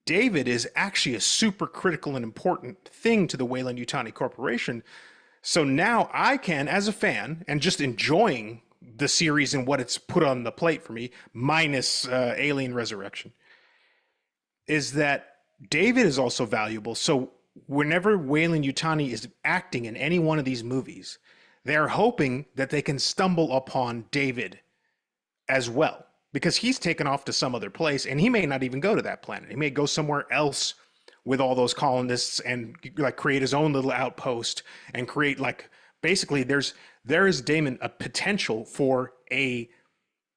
David is actually a super critical and important thing to the Weyland-Yutani Corporation. So now I can, as a fan, and just enjoying the series and what it's put on the plate for me, minus Alien Resurrection, is that David is also valuable. So whenever Weyland-Yutani is acting in any one of these movies, they're hoping that they can stumble upon David as well, because he's taken off to some other place, and he may not even go to that planet. He may go somewhere else with all those colonists and like create his own little outpost and create, like, basically there is, Damon, a potential for a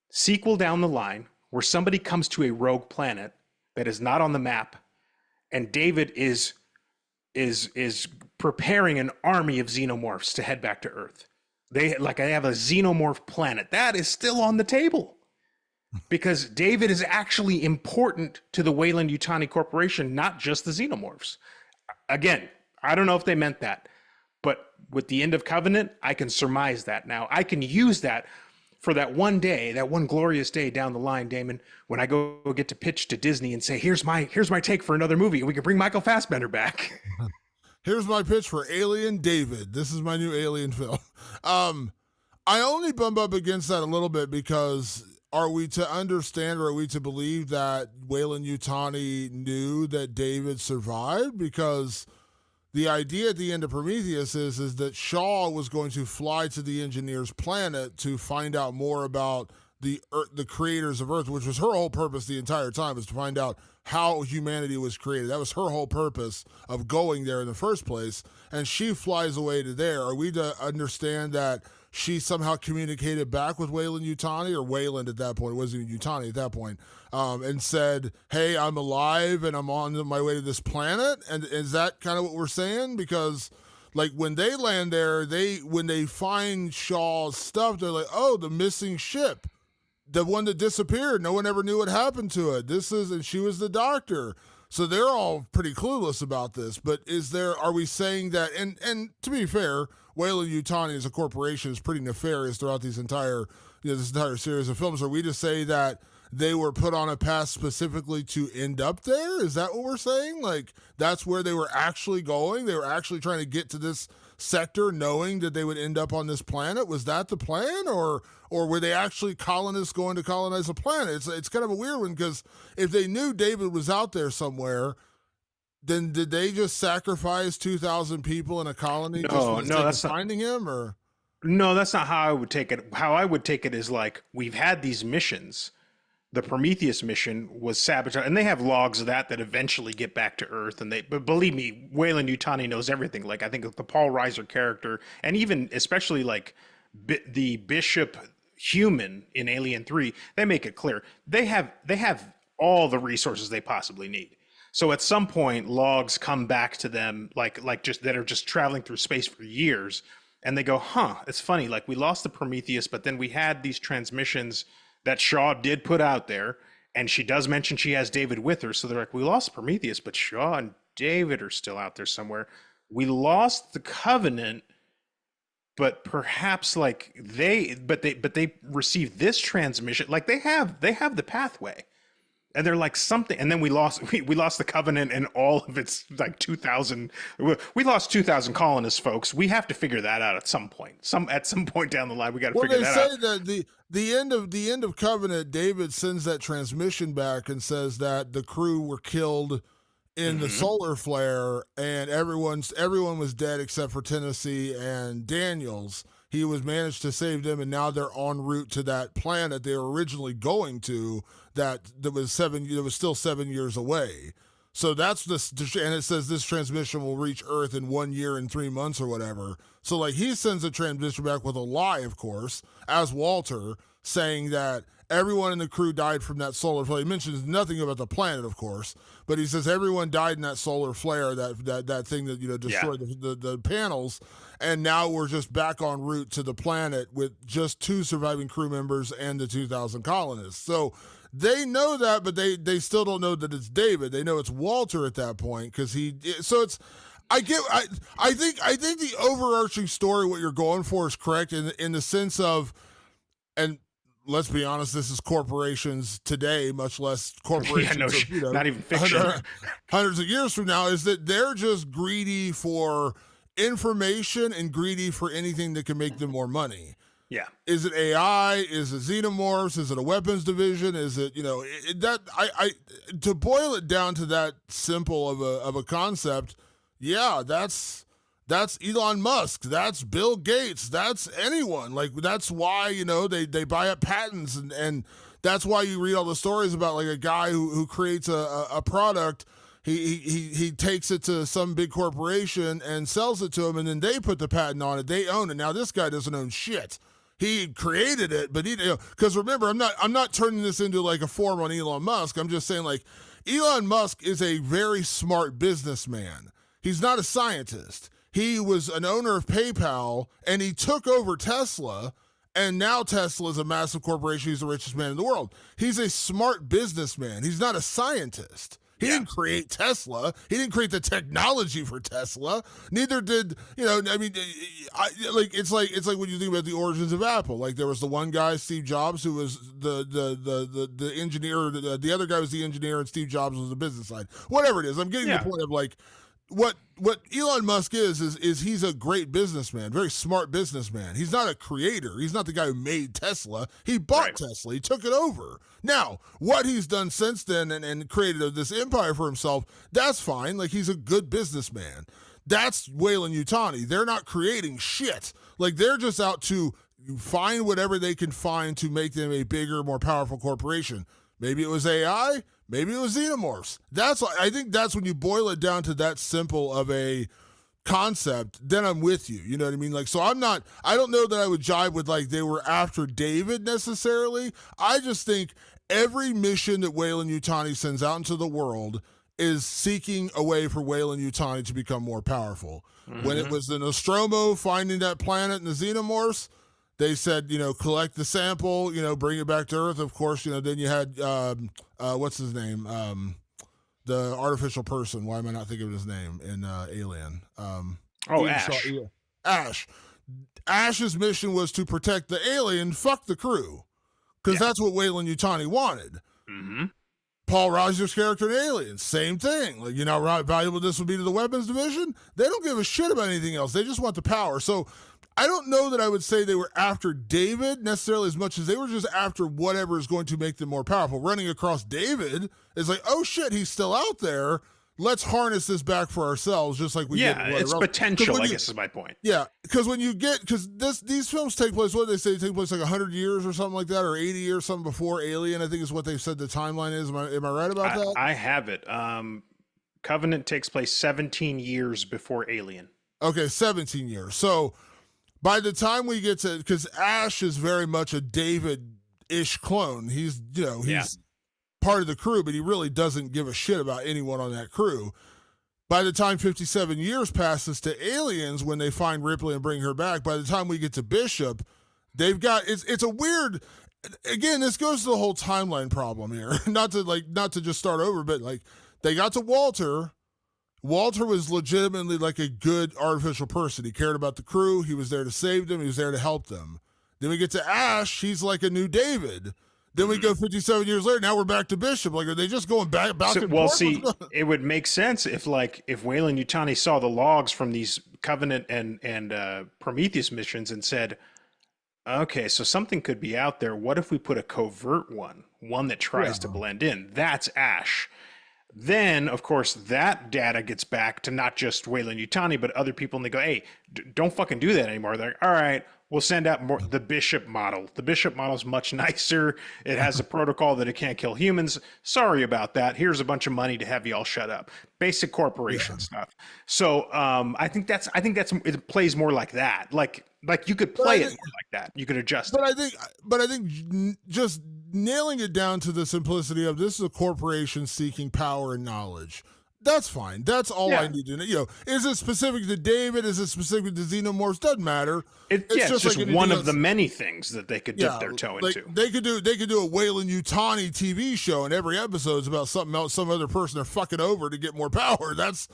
sequel down the line where somebody comes to a rogue planet that is not on the map, and David is preparing an army of xenomorphs to head back to Earth. They have a xenomorph planet. That is still on the table. Because David is actually important to the Weyland-Yutani Corporation, not just the xenomorphs. Again, I don't know if they meant that, but with the end of Covenant, I can surmise that now. I can use that for that one day, that one glorious day down the line, Damon, when I go get to pitch to Disney and say, here's my take for another movie, and we can bring Michael Fassbender back. Here's my pitch for Alien David. This is my new Alien film. I only bump up against that a little bit because are we to understand, or are we to believe that Weyland-Yutani knew that David survived? Because the idea at the end of Prometheus is that Shaw was going to fly to the engineer's planet to find out more about the creators of Earth, which was her whole purpose the entire time, was to find out how humanity was created. That was her whole purpose of going there in the first place. And she flies away to there. Are we to understand that she somehow communicated back with Weyland-Yutani, or Weyland at that point, it wasn't even Yutani at that point, and said, hey, I'm alive and I'm on my way to this planet? And is that kind of what we're saying? Because like when they land there, when they find Shaw's stuff, they're like, oh, the missing ship, the one that disappeared. No one ever knew what happened to it. And she was the doctor. So they're all pretty clueless about this. But are we saying that, and to be fair, Weyland-Yutani as a corporation is pretty nefarious throughout this entire series of films. Are we to say that they were put on a path specifically to end up there? Is that what we're saying? Like, that's where they were actually going? They were actually trying to get to this sector knowing that they would end up on this planet? Was that the plan? Or were they actually colonists going to colonize a planet? It's kind of a weird one, because if they knew David was out there somewhere, then did they just sacrifice 2,000 people in a colony that's finding him? Or no, that's not how I would take it. How I would take it is like, we've had these missions. The Prometheus mission was sabotaged, and they have logs of that eventually get back to Earth. But believe me, Weyland-Yutani knows everything. Like, I think the Paul Reiser character, and even especially like the Bishop human in Alien 3, they make it clear they have all the resources they possibly need. So at some point, logs come back to them, like just that are just traveling through space for years, and they go, it's funny. Like, we lost the Prometheus, but then we had these transmissions that Shaw did put out there, and she does mention she has David with her. So they're like, we lost Prometheus, but Shaw and David are still out there somewhere. We lost the Covenant, but perhaps like they received this transmission. Like, they have the pathway. And they're like something, and then we lost the Covenant and all of its like 2,000. We lost 2,000 colonists, folks. We have to figure that out at some point. At some point down the line, we got to figure that out. Well, they say that the end of Covenant, David sends that transmission back and says that the crew were killed in the solar flare, and everyone was dead except for Tennessee and Daniels. He was managed to save them, and now they're en route to that planet they were originally going to. That was still 7 years away. So that's this, and it says this transmission will reach Earth in 1 year and 3 months or whatever. So like, he sends a transmission back with a lie, of course, as Walter, saying that everyone in the crew died from that solar flare. He mentions nothing about the planet, of course, but he says everyone died in that solar flare, that thing that destroyed the panels. And now we're just back en route to the planet with just 2 surviving crew members and the 2,000 colonists. So they know that, but they still don't know that it's David. They know it's Walter at that point, because I think the overarching story, what you're going for, is correct in the sense of, and let's be honest, this is corporations today, much less corporations not even fiction. Hundreds of years from now, is that they're just greedy for information and greedy for anything that can make them more money. Yeah. Is it AI? Is it xenomorphs? Is it a weapons division? Is it, to boil it down to that simple of a concept, yeah, that's Elon Musk. That's Bill Gates. That's anyone. Like, that's why, they buy up patents, and that's why you read all the stories about like a guy who creates a product. He takes it to some big corporation and sells it to them, and then they put the patent on it. They own it. Now this guy doesn't own shit. He created it, but because remember, I'm not turning this into like a forum on Elon Musk. I'm just saying, like, Elon Musk is a very smart businessman. He's not a scientist. He was an owner of PayPal, and he took over Tesla, and now Tesla is a massive corporation. He's the richest man in the world. He's a smart businessman. He's not a scientist. He didn't create Tesla. He didn't create the technology for Tesla. Neither did, it's like when you think about the origins of Apple. Like, there was the one guy, Steve Jobs, who was the engineer. The other guy was the engineer, and Steve Jobs was the business side. Whatever it is, I'm getting to the point of like, what Elon Musk is he's a great businessman, very smart businessman. He's not a creator. He's not the guy who made Tesla. He bought Tesla. He took it over. Now, what he's done since then and created this empire for himself, that's fine. Like, he's a good businessman. That's Weyland-Yutani. They're not creating shit. Like, they're just out to find whatever they can find to make them a bigger, more powerful corporation. Maybe it was AI, maybe it was xenomorphs. I think that's when you boil it down to that simple of a concept, then I'm with you. You know what I mean? Like, so I don't know that I would jive with like they were after David necessarily. I just think every mission that Weyland-Yutani sends out into the world is seeking a way for Weyland-Yutani to become more powerful. Mm-hmm. When it was the Nostromo finding that planet and the xenomorphs, they said, collect the sample, bring it back to Earth. Of course, then you had, what's his name? The artificial person. Why am I not thinking of his name in Alien? Ash. Ash. Ash's mission was to protect the alien, fuck the crew. Because that's what Weyland-Yutani wanted. Mm-hmm. Paul Reiser's character in Alien, same thing. Like, how valuable this would be to the weapons division? They don't give a shit about anything else. They just want the power. So I don't know that I would say they were after David necessarily as much as they were just after whatever is going to make them more powerful. Running across David is like, oh shit, he's still out there. Let's harness this back for ourselves, just like we did. Yeah, it's potential, I guess is my point. Yeah, because these films take place, what did they say, take place like 100 years or something like that, or 80 years, something before Alien, I think is what they said the timeline is. Am I right about that? I have it. Covenant takes place 17 years before Alien. Okay, 17 years. So by the time we get to, because Ash is very much a David-ish clone. He's part of the crew, but he really doesn't give a shit about anyone on that crew. By the time 57 years passes to Aliens, when they find Ripley and bring her back, by the time we get to Bishop, they've got, it's a weird, again, this goes to the whole timeline problem here. not to just start over, but like they got to Walter. Walter was legitimately like a good artificial person. He cared about the crew. He was there to save them. He was there to help them. Then we get to Ash. He's like a new David. Then we go 57 years later. Now we're back to Bishop. Like, are they just going back and forth? Well, see, it would make sense if Weyland-Yutani saw the logs from these Covenant and Prometheus missions and said, okay, so something could be out there. What if we put a covert one that tries to blend in? That's Ash. Then, of course, that data gets back to not just Weyland-Yutani, but other people, and they go, hey, don't fucking do that anymore. They're like, all right, we'll send out more the Bishop model. The Bishop model is much nicer. It has a protocol that it can't kill humans. Sorry about that. Here's a bunch of money to have you all shut up. Basic corporation stuff. So I think it plays more like that. Like you could play it more like that. You could adjust it. But I think just nailing it down to the simplicity of this is a corporation seeking power and knowledge. That's fine. That's all I need to know. Is it specific to David? Is it specific to Xenomorphs? Doesn't matter. It's just like one of the many things that they could dip their toe into. They could do a Weyland-Yutani TV show, and every episode is about something else, some other person they're fucking over to get more power. That's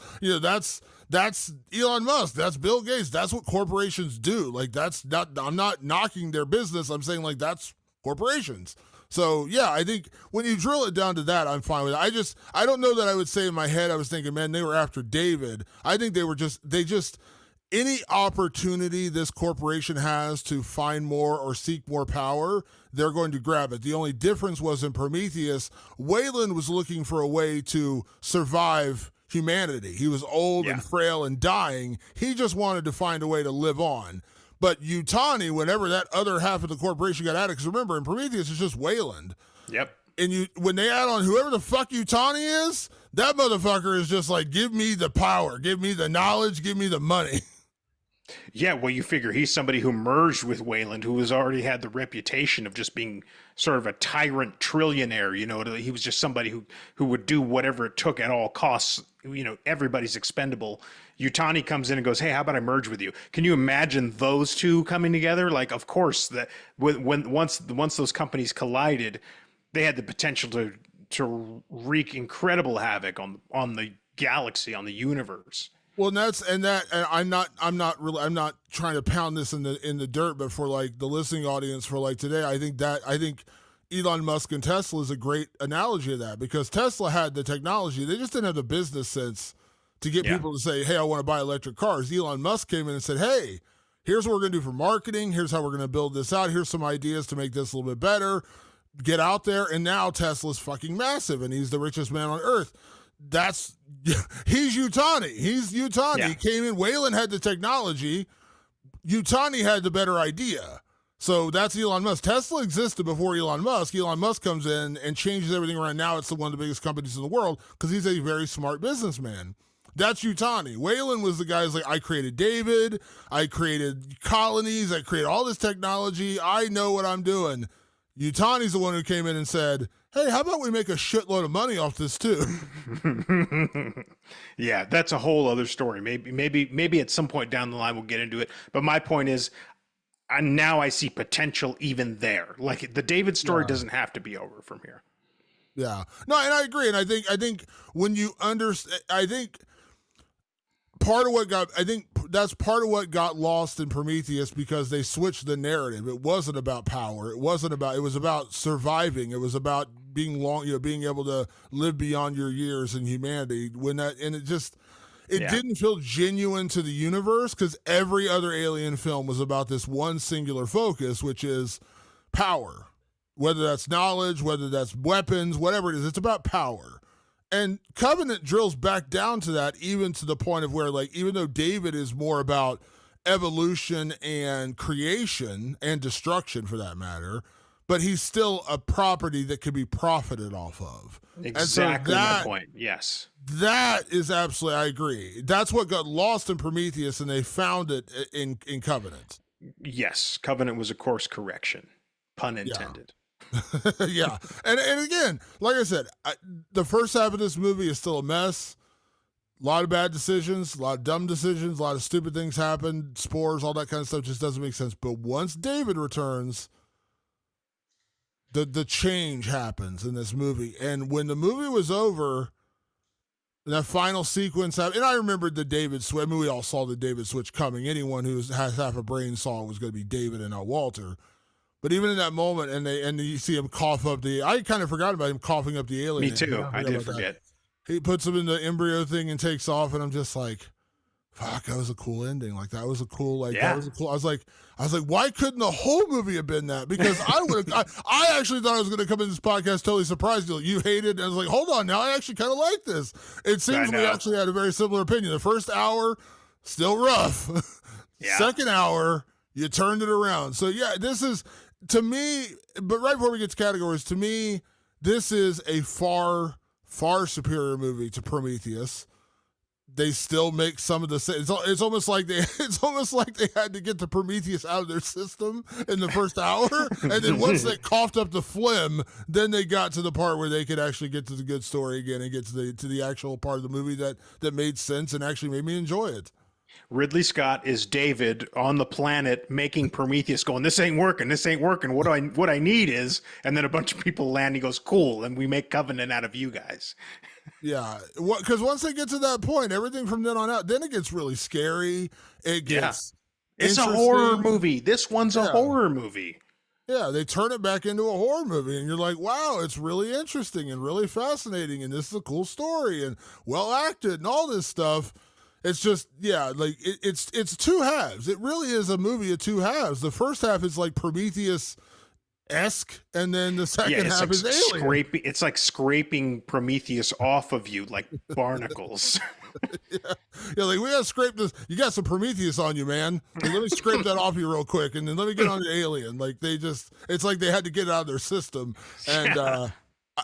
Elon Musk. That's Bill Gates. That's what corporations do. Like, that's not. I'm not knocking their business. I'm saying like that's corporations. So, yeah, I think when you drill it down to that, I'm fine with it. I don't know that I would say in my head, I was thinking, man, they were after David. I think they just, any opportunity this corporation has to find more or seek more power, they're going to grab it. The only difference was in Prometheus, Weyland was looking for a way to survive humanity. He was old and frail and dying. He just wanted to find a way to live on. But Yutani, whenever that other half of the corporation got added, because remember, in Prometheus, it's just Weyland. Yep. And when they add on whoever the fuck Yutani is, that motherfucker is just like, give me the power, give me the knowledge, give me the money. Yeah, well, you figure he's somebody who merged with Weyland, who has already had the reputation of just being sort of a tyrant trillionaire. He was just somebody who would do whatever it took at all costs. Everybody's expendable. Yutani comes in and goes, hey, how about I merge with you? Can you imagine those two coming together? Like, of course, that once those companies collided, they had the potential to wreak incredible havoc on the galaxy, on the universe. Well, and I'm not trying to pound this in the dirt, but for like the listening audience for like today, I think Elon Musk and Tesla is a great analogy of that, because Tesla had the technology, they just didn't have the business sense to get people to say, hey, I want to buy electric cars. Elon Musk came in and said, hey, here's what we're going to do for marketing. Here's how we're going to build this out. Here's some ideas to make this a little bit better. Get out there. And now Tesla's fucking massive, and he's the richest man on earth. He's Yutani. He's Yutani. Yeah. He came in. Weyland had the technology. Yutani had the better idea. So that's Elon Musk. Tesla existed before Elon Musk. Elon Musk comes in and changes everything around. Now it's one of the biggest companies in the world because he's a very smart businessman. That's Yutani. Whalen was the guy who's like, I created David, I created colonies, I created all this technology, I know what I'm doing. Yutani's the one who came in and said, hey, how about we make a shitload of money off this too? Yeah, that's a whole other story. Maybe at some point down the line we'll get into it. But my point is, now I see potential even there. Like the David story doesn't have to be over from here. Yeah. No, and I agree. And I think when you understand, I think that's part of what got lost in Prometheus because they switched the narrative. It wasn't about power. It was about surviving. It was about being able to live beyond your years in humanity. It didn't feel genuine to the universe because every other Alien film was about this one singular focus, which is power. Whether that's knowledge, whether that's weapons, whatever it is, it's about power. And Covenant drills back down to that, even to the point of where, like, even though David is more about evolution and creation and destruction for that matter, but he's still a property that can be profited off of. Exactly my point. Yes. That is absolutely, I agree. That's what got lost in Prometheus, and they found it in Covenant. Yes. Covenant was a course correction. Pun intended. Yeah. And again, like I said, the first half of this movie is still a mess. A lot of bad decisions, a lot of dumb decisions, a lot of stupid things happen, spores, all that kind of stuff just doesn't make sense. But once David returns, the change happens in this movie. And when the movie was over, that final sequence happened, and I remembered the David switch. I mean, we all saw the David switch coming. Anyone who has half a brain saw it was going to be David and not Walter. But even in that moment, and you see him cough up I kind of forgot about him coughing up the alien. Me too. I did forget. He puts him in the embryo thing and takes off, and I'm just like, fuck, that was a cool ending. Like that was a cool, that was a cool. I was like, why couldn't the whole movie have been that? Because I actually thought I was going to come in this podcast totally surprised you. You hated, and I was like, hold on, now I actually kind of like this. It seems we actually had a very similar opinion. The first hour, still rough. Yeah. Second hour, you turned it around. So yeah, this is. To me, but right before we get to categories, to me, this is a far, far superior movie to Prometheus. They still make some of the same. It's almost like they had to get the Prometheus out of their system in the first hour, and then once they coughed up the phlegm, then they got to the part where they could actually get to the good story again and get to the actual part of the movie that made sense and actually made me enjoy it. Ridley Scott is David on the planet making Prometheus going, this ain't working. What I need is, and then a bunch of people land. He goes, cool. And we make Covenant out of you guys. Yeah. Because once they get to that point, everything from then on out, then it gets really scary. It gets It's a horror movie. This one's a horror movie. Yeah. They turn it back into a horror movie and you're like, wow, it's really interesting and really fascinating. And this is a cool story and well acted and all this stuff. It's just, like it's two halves. It really is a movie of two halves. The first half is like Prometheus-esque, and then the second half is alien. It's like scraping Prometheus off of you like barnacles. Like we gotta scrape this. You got some Prometheus on you, man. Like, let me scrape that off you real quick, and then let me get on the alien. Like it's like they had to get it out of their system. And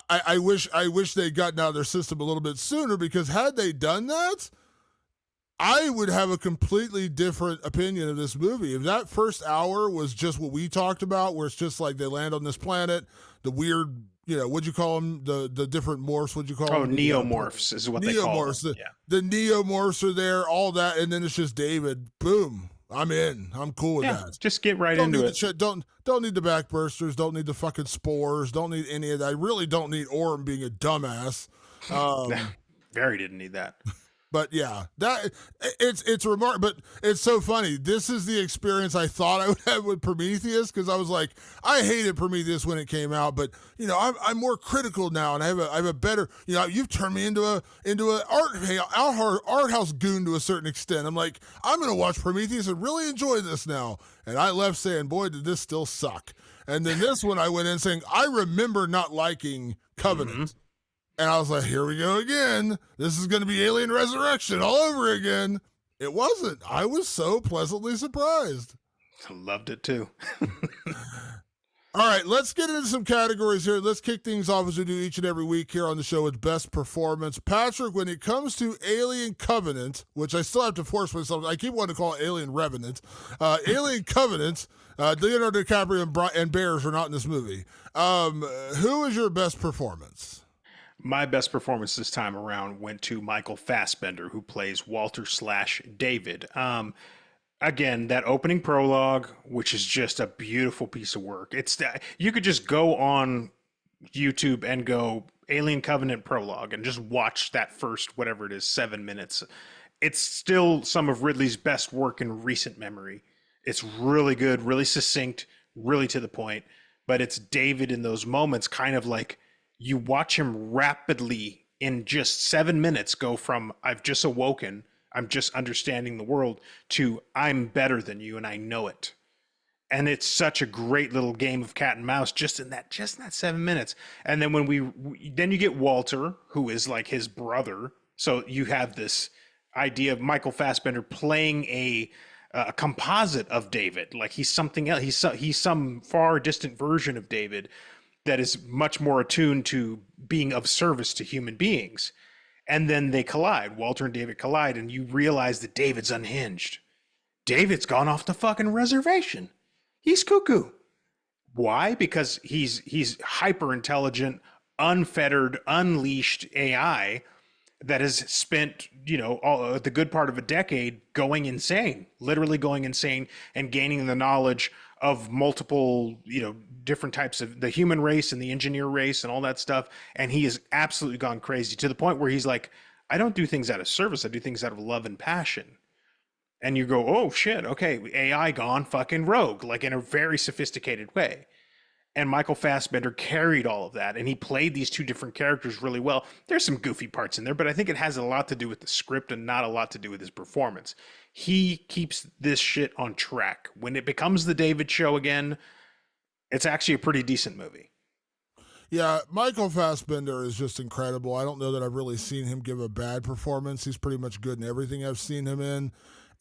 I wish they'd gotten out of their system a little bit sooner, because had they done that, I would have a completely different opinion of this movie. If that first hour was just what we talked about, where it's just like they land on this planet, the weird, what'd you call them? The different morphs, what'd you call them? Oh, neomorphs is what they call them. The neomorphs are there, all that, and then it's just David. Boom. I'm in. I'm cool with that. Just get right into it. Don't need the backbursters. Don't need the fucking spores. Don't need any of that. I really don't need Orm being a dumbass. Barry didn't need that. But yeah, that it's remarkable. But it's so funny. This is the experience I thought I would have with Prometheus, because I was like, I hated Prometheus when it came out, but I'm more critical now, and I have a better. You've turned me into a art house goon to a certain extent. I'm like, I'm gonna watch Prometheus and really enjoy this now. And I left saying, boy, did this still suck. And then this one I went in saying, I remember not liking Covenant. Mm-hmm. And I was like, here we go again. This is going to be Alien Resurrection all over again. It wasn't. I was so pleasantly surprised. Loved it too. All right, let's get into some categories here. Let's kick things off as we do each and every week here on the show with best performance. Patrick, when it comes to Alien Covenant, which I still have to force myself, I keep wanting to call it Alien Revenant. Alien Covenant, Leonardo DiCaprio and Bears are not in this movie. Who is your best performance? My best performance this time around went to Michael Fassbender, who plays Walter / David. Again, that opening prologue, which is just a beautiful piece of work. It's you could just go on YouTube and go Alien Covenant prologue and just watch that first, whatever it is, 7 minutes. It's still some of Ridley's best work in recent memory. It's really good, really succinct, really to the point. But it's David in those moments, kind of like you watch him rapidly in just 7 minutes go from I've just awoken, I'm just understanding the world, to I'm better than you and I know it. And it's such a great little game of cat and mouse just in that 7 minutes. And then then you get Walter, who is like his brother. So you have this idea of Michael Fassbender playing a composite of David, like he's something else. He's some far distant version of David that is much more attuned to being of service to human beings. And then they collide. Walter and David collide, and you realize that David's unhinged. David's gone off the fucking reservation. He's cuckoo. Why? Because he's hyper intelligent, unfettered, unleashed AI that has spent, the good part of a decade going insane, literally going insane and gaining the knowledge of multiple, different types of the human race and the engineer race and all that stuff. And he has absolutely gone crazy to the point where he's like, I don't do things out of service. I do things out of love and passion. And you go, oh shit. Okay. AI gone fucking rogue, like in a very sophisticated way. And Michael Fassbender carried all of that. And he played these two different characters really well. There's some goofy parts in there, but I think it has a lot to do with the script and not a lot to do with his performance. He keeps this shit on track. When it becomes the David show again, it's actually a pretty decent movie. Yeah, Michael Fassbender is just incredible. I don't know that I've really seen him give a bad performance. He's pretty much good in everything I've seen him in.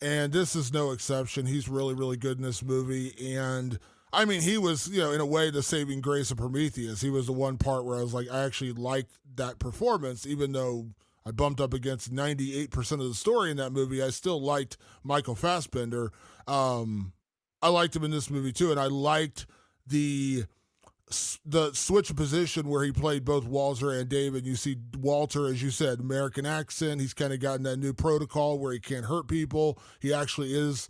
And this is no exception. He's really, really good in this movie. And I mean, he was, in a way, the saving grace of Prometheus. He was the one part where I was like, I actually liked that performance, even though I bumped up against 98% of the story in that movie. I still liked Michael Fassbender. I liked him in this movie too, and I liked the switch of position where he played both Walter and David. You see Walter, as you said, American accent. He's kind of gotten that new protocol where he can't hurt people. He actually is,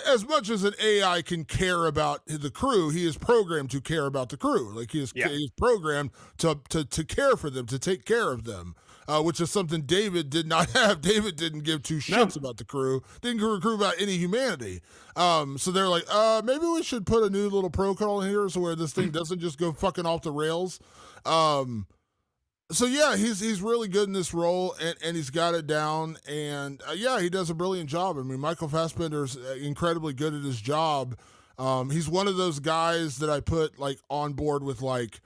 as much as an AI can care about the crew, he is programmed to care about the crew. Like he is programmed to care for them, to take care of them. Which is something David did not have. David didn't give two shits about the crew. Didn't give a crew about any humanity. So they're like, maybe we should put a new little protocol in here so where this thing doesn't just go fucking off the rails. So yeah, he's really good in this role, and he's got it down. And he does a brilliant job. I mean, Michael Fassbender's incredibly good at his job. He's one of those guys that I put like on board with like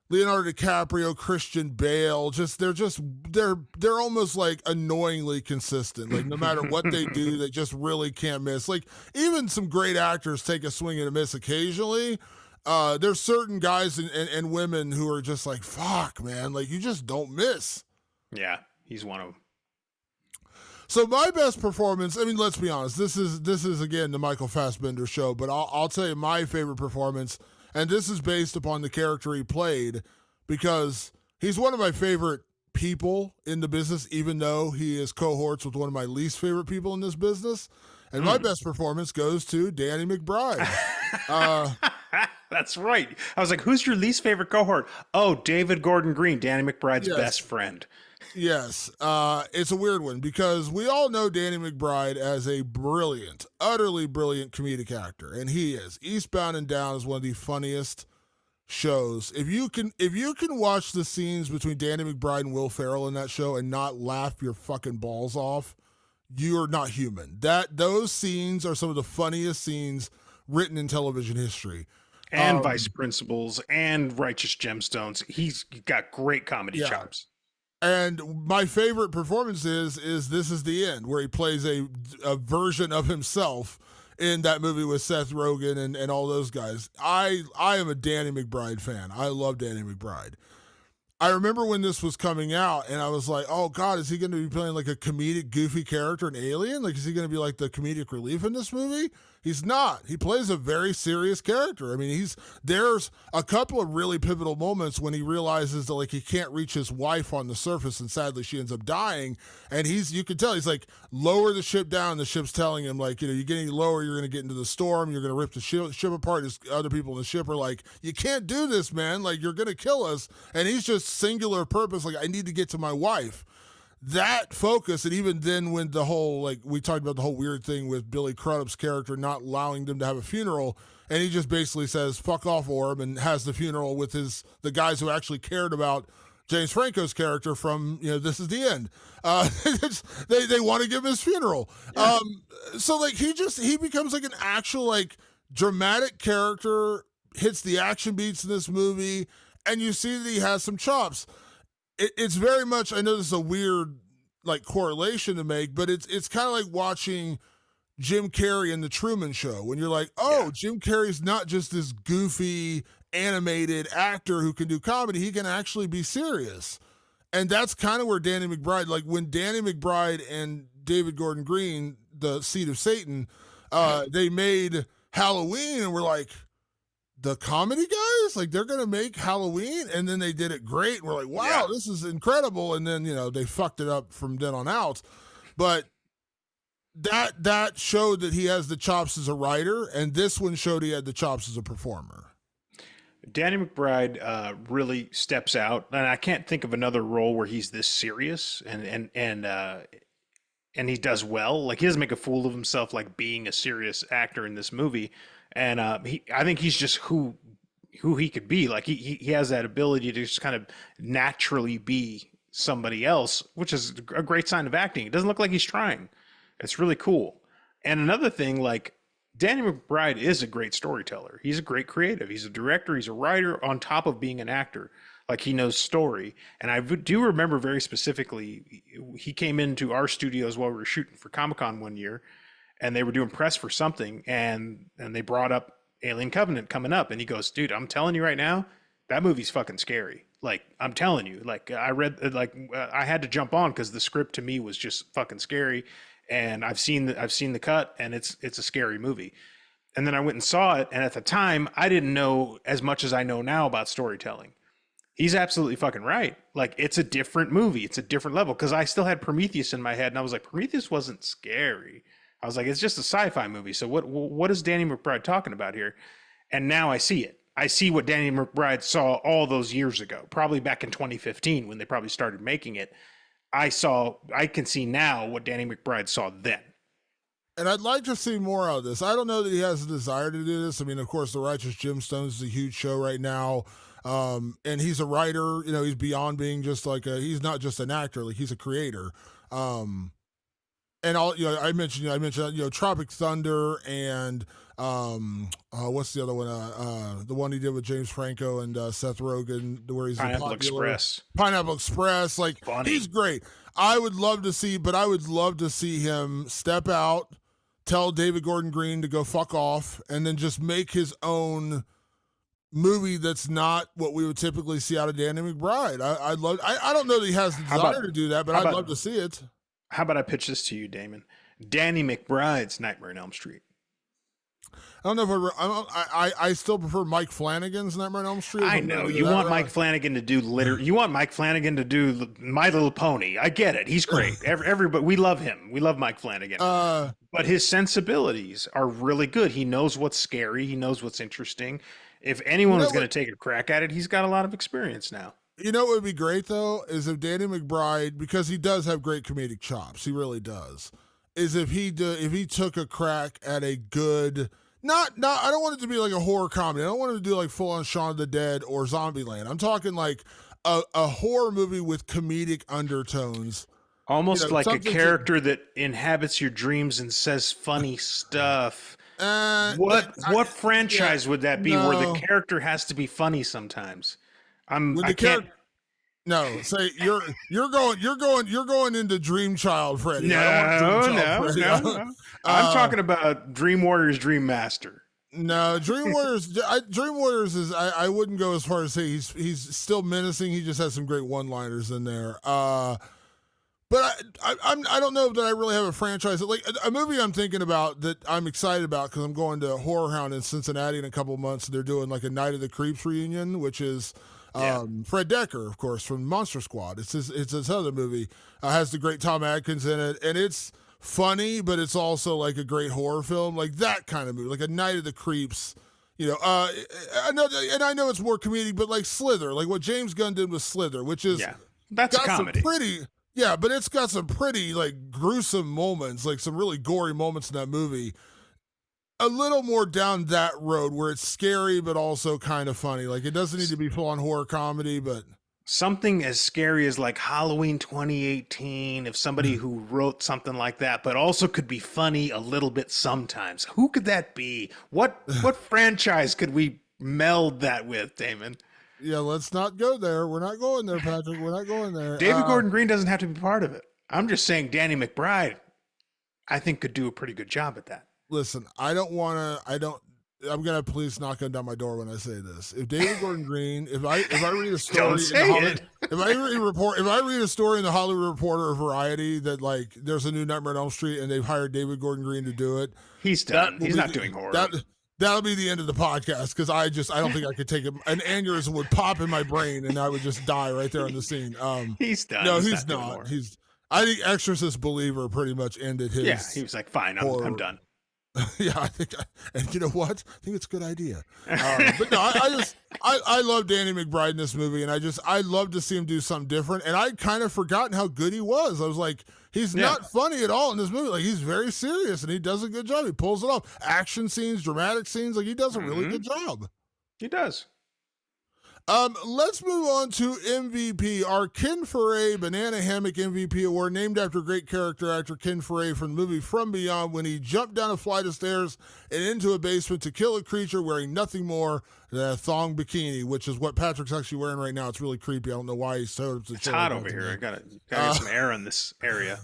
Leonardo DiCaprio, Christian Bale, they're almost like annoyingly consistent. Like no matter what they do, they just really can't miss. Like even some great actors take a swing and a miss occasionally. There's certain guys and women who are just like, fuck, man, like you just don't miss. Yeah, he's one of them. So my best performance, I mean, let's be honest, this is again the Michael Fassbender show, but I'll tell you my favorite performance. And this is based upon the character he played because he's one of my favorite people in the business, even though he is cohorts with one of my least favorite people in this business. And my best performance goes to Danny McBride. That's right. I was like, who's your least favorite cohort? Oh, David Gordon Green, Danny McBride's best friend. Yes. It's a weird one because we all know Danny McBride as a brilliant, utterly brilliant comedic actor. And he is. Eastbound and Down is one of the funniest shows. If you can watch the scenes between Danny McBride and Will Ferrell in that show and not laugh your fucking balls off, you are not human. Those scenes are some of the funniest scenes written in television history. And Vice Principals and Righteous Gemstones. He's got great comedy chops. And my favorite performance is This Is the End, where he plays a version of himself in that movie with Seth Rogen and all those guys. I am a Danny McBride fan. I love Danny McBride. I remember when this was coming out, and I was like, "Oh God, is he going to be playing like a comedic, goofy character in Alien? Like, is he going to be like the comedic relief in this movie?" He's not. He plays a very serious character. I mean, there's a couple of really pivotal moments when he realizes that like he can't reach his wife on the surface, and sadly she ends up dying. And you can tell he's like, lower the ship down. The ship's telling him like, you're getting lower, you're going to get into the storm, you're going to rip the ship apart. His other people in the ship are like, you can't do this, man. Like, you're going to kill us. And he's just singular purpose. Like, I need to get to my wife. That focus, and even then when the whole, like, we talked about the whole weird thing with Billy Crudup's character not allowing them to have a funeral, and he just basically says, fuck off, Orb, and has the funeral with the guys who actually cared about James Franco's character from, This Is the End. They want to give him his funeral. Yeah. So, like, he becomes, like, an actual, like, dramatic character, hits the action beats in this movie, and you see that he has some chops. It's very much, I know this is a weird like correlation to make, but it's kind of like watching Jim Carrey in The Truman Show when you're like, oh, Jim Carrey's not just this goofy animated actor who can do comedy, he can actually be serious. And that's kind of where Danny McBride, like when Danny McBride and David Gordon Green, the Seed of Satan, they made Halloween, and we're like, the comedy guys, like, they're gonna make Halloween, and then they did it great. We're like, wow, this is incredible. And then they fucked it up from then on out. But that showed that he has the chops as a writer, and this one showed he had the chops as a performer. Danny McBride really steps out, and I can't think of another role where he's this serious and he does well. Like, he doesn't make a fool of himself, like being a serious actor in this movie. And I think he's just who he could be. Like, he has that ability to just kind of naturally be somebody else, which is a great sign of acting. It doesn't look like he's trying. It's really cool. And another thing, like, Danny McBride is a great storyteller. He's a great creative. He's a director. He's a writer on top of being an actor. Like, he knows story. And I do remember very specifically, he came into our studios while we were shooting for Comic-Con one year, and they were doing press for something, and they brought up Alien Covenant coming up, and he goes, dude, I'm telling you right now, that movie's fucking scary. Like, I'm telling you, like, I read, like, I had to jump on because the script to me was just fucking scary, and I've seen the cut, and it's a scary movie. And then I went and saw it, and at the time, I didn't know as much as I know now about storytelling. He's absolutely fucking right. Like, it's a different movie. It's a different level, because I still had Prometheus in my head, and I was like, Prometheus wasn't scary. I was like, it's just a sci-fi movie. So what is Danny McBride talking about here? And now I see it. I see what Danny McBride saw all those years ago, probably back in 2015 when they probably started making it. I can see now what Danny McBride saw then. And I'd like to see more of this. I don't know that he has a desire to do this. I mean, of course, The Righteous Gemstones is a huge show right now. And he's a writer, he's beyond being just like he's not just an actor, like he's a creator. And all I mentioned Tropic Thunder and what's the other one? The one he did with James Franco and Seth Rogen, where he's Pineapple Express. Pineapple Express, like funny. He's great. I would love to see him step out, tell David Gordon Green to go fuck off, and then just make his own movie that's not what we would typically see out of Danny McBride. I don't know that he has the desire to do that, but I'd love to see it. How about I pitch this to you, Damon? Danny McBride's Nightmare on Elm Street. I don't know if I still prefer Mike Flanagan's Nightmare on Elm Street. I know you want Mike Flanagan to do You want Mike Flanagan to do My Little Pony. I get it. He's great. Everybody, we love him. We love Mike Flanagan. But his sensibilities are really good. He knows what's scary. He knows what's interesting. If anyone was going to take a crack at it, he's got a lot of experience now. You know what would be great, though, is if Danny McBride, because he does have great comedic chops, he really does, is if he took a crack at a good, not I don't want it to be like a horror comedy. I don't want it to do like full on Shaun of the Dead or Zombieland. I'm talking like a horror movie with comedic undertones. Almost like a character that inhabits your dreams and says funny stuff. What franchise would that be where the character has to be funny sometimes? No, say you're going into Dream Child Freddy. No, I don't want Dream Child no, Freddy. no. I'm talking about Dream Warriors, Dream Master. No, Dream Warriors. Dream Warriors is. I wouldn't go as far as say he's still menacing. He just has some great one-liners in there. But I don't know that I really have a franchise. Like a movie I'm thinking about that I'm excited about because I'm going to Horror Hound in Cincinnati in a couple of months. They're doing like a Night of the Creeps reunion, which is Fred Decker, of course, from Monster Squad. It's this other movie. Has the great Tom Atkins in it, and it's funny, but it's also like a great horror film, like that kind of movie, like a Night of the Creeps. You know, I know it's more comedic, but like Slither, like what James Gunn did with Slither, which is that's a comedy. But it's got some pretty like gruesome moments, like some really gory moments in that movie. A little more down that road where it's scary but also kind of funny. Like it doesn't need to be full on horror comedy, but something as scary as like Halloween 2018, if somebody who wrote something like that, but also could be funny a little bit sometimes. Who could that be? What franchise could we meld that with, Damon? Yeah, let's not go there. We're not going there, Patrick. We're not going there. David Gordon Green doesn't have to be part of it. I'm just saying Danny McBride, I think, could do a pretty good job at that. Listen, I'm gonna police knocking down my door when I say this. If David Gordon Green, if I read a story, if I read a story in the Hollywood Reporter or Variety that like there's a new Nightmare on Elm Street and they've hired David Gordon Green to do it, he's done. He's not doing horror. That'll be the end of the podcast because I don't think I could take it. An aneurysm would pop in my brain and I would just die right there on the scene. He's done. No, he's not. I think Exorcist Believer pretty much ended his. Yeah, he was like, fine, I'm done. Yeah, and you know what? I think it's a good idea. But no, I love Danny McBride in this movie, and I love to see him do something different. And I'd kind of forgotten how good he was. I was like, he's not funny at all in this movie. Like he's very serious, and he does a good job. He pulls it off. Action scenes, dramatic scenes, like he does a really good job. He does. Let's move on to MVP. Our Ken Foray Banana Hammock MVP award, named after great character actor Ken Foray from the movie From Beyond, when he jumped down a flight of stairs and into a basement to kill a creature wearing nothing more than a thong bikini, which is what Patrick's actually wearing right now. It's really creepy. I don't know why he's so. It's hot over here. I gotta get some air in this area.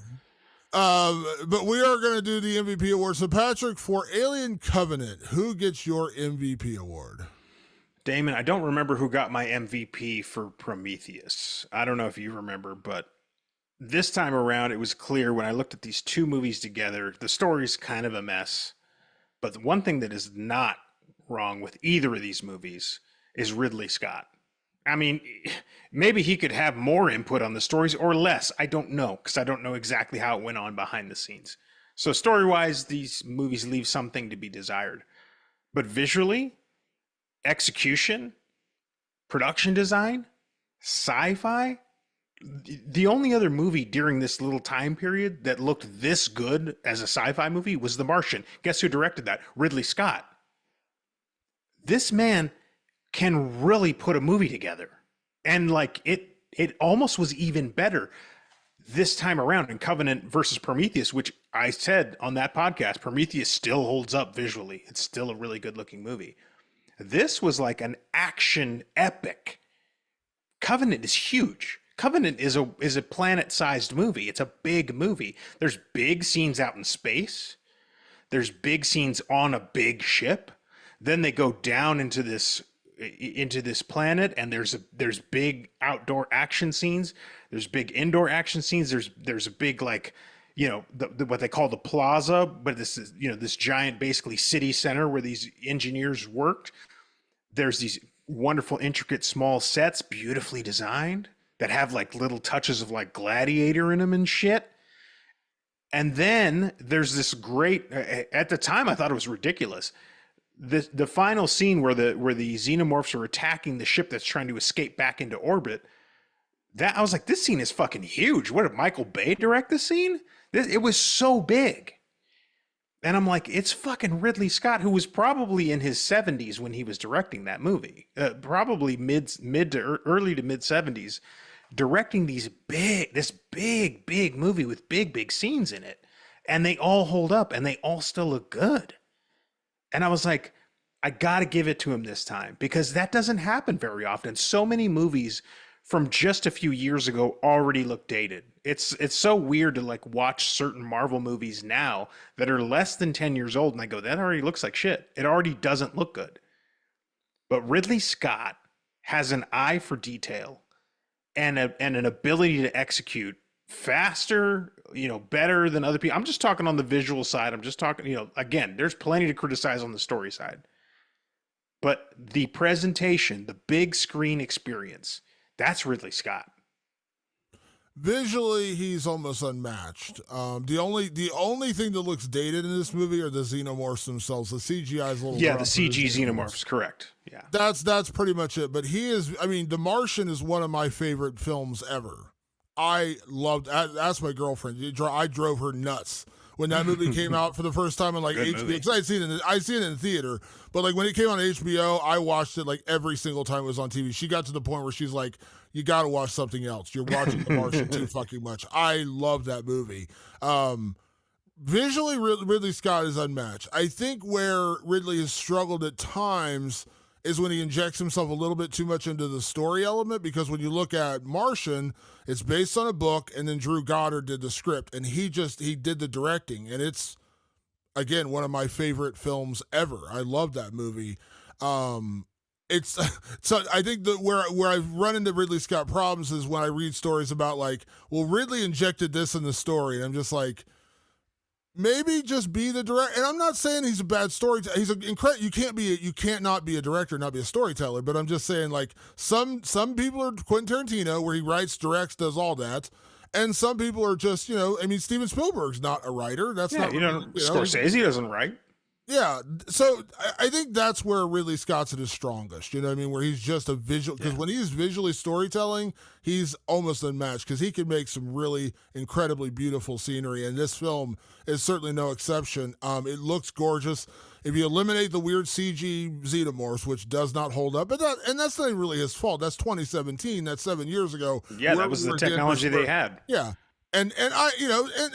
But we are going to do the MVP award. So Patrick, for Alien Covenant, who gets your MVP award? Damon, I don't remember who got my MVP for Prometheus. I don't know if you remember, but this time around, it was clear when I looked at these two movies together, the story's kind of a mess. But the one thing that is not wrong with either of these movies is Ridley Scott. I mean, maybe he could have more input on the stories or less. I don't know, because I don't know exactly how it went on behind the scenes. So story-wise, these movies leave something to be desired. But visually, execution, production design, sci-fi. The only other movie during this little time period that looked this good as a sci-fi movie was The Martian. Guess who directed that? Ridley Scott. This man can really put a movie together. And like it almost was even better this time around in Covenant versus Prometheus, which I said on that podcast, Prometheus still holds up visually. It's still a really good looking movie. This was like an action epic. Covenant is huge. Covenant is a planet-sized movie. It's a big movie. There's big scenes out in space. There's big scenes on a big ship. Then they go down into this planet, and there's big outdoor action scenes. There's big indoor action scenes. There's a big, like, you know, the what they call the plaza, but this is, you know, this giant basically city center where these engineers worked. There's these wonderful, intricate, small sets, beautifully designed, that have like little touches of like Gladiator in them and shit. And then there's this great, at the time I thought it was ridiculous, the final scene where the xenomorphs are attacking the ship that's trying to escape back into orbit. That I was like, this scene is fucking huge. What did Michael Bay direct this scene? It was so big. And I'm like, it's fucking Ridley Scott, who was probably in his 70s when he was directing that movie, probably mid to early to mid 70s, directing this big movie with big scenes in it. And they all hold up and they all still look good. And I was like, I got to give it to him this time, because that doesn't happen very often. So many movies from just a few years ago already look dated. It's so weird to like watch certain Marvel movies now that are less than 10 years old and I go, that already looks like shit. It already doesn't look good. But Ridley Scott has an eye for detail and an ability to execute faster, better than other people. I'm just talking on the visual side. I'm just talking, again, there's plenty to criticize on the story side. But the presentation, the big screen experience, that's Ridley Scott. Visually, he's almost unmatched. The only thing that looks dated in this movie are the xenomorphs themselves. The CGI is a little the CG xenomorphs, correct? Yeah, that's pretty much it. But he is. I mean, The Martian is one of my favorite films ever. I loved. That's my girlfriend. I drove her nuts when that movie came out for the first time on like HBO. Because I'd seen it in the theater, but like when it came on HBO, I watched it like every single time it was on TV. She got to the point where she's like, you got to watch something else. You're watching The Martian too fucking much. I love that movie. Visually, Ridley Scott is unmatched. I think where Ridley has struggled at times is when he injects himself a little bit too much into the story element, because when you look at Martian, it's based on a book, and then Drew Goddard did the script, and he did the directing, and it's, again, one of my favorite films ever. I love that movie. It's so I think that where I've run into Ridley Scott problems is when I read stories about like, well, Ridley injected this in the story, and I'm just like, maybe just be the director. And I'm not saying he's a bad storyteller. He's incredible. You can't not be a director, not be a storyteller. But I'm just saying, like, some people are Quentin Tarantino, where he writes, directs, does all that. And some people are just, I mean, Steven Spielberg's not a writer. That's not, Scorsese doesn't write. Yeah, so I think that's where Ridley Scott's at his strongest, you know what I mean? Where he's just a visual, because when he's visually storytelling, he's almost unmatched, because he can make some really incredibly beautiful scenery, and this film is certainly no exception. It looks gorgeous. If you eliminate the weird CG xenomorphs, which does not hold up, and that's not really his fault. That's 2017. That's 7 years ago. Yeah, that was the technology they had. Yeah. And I,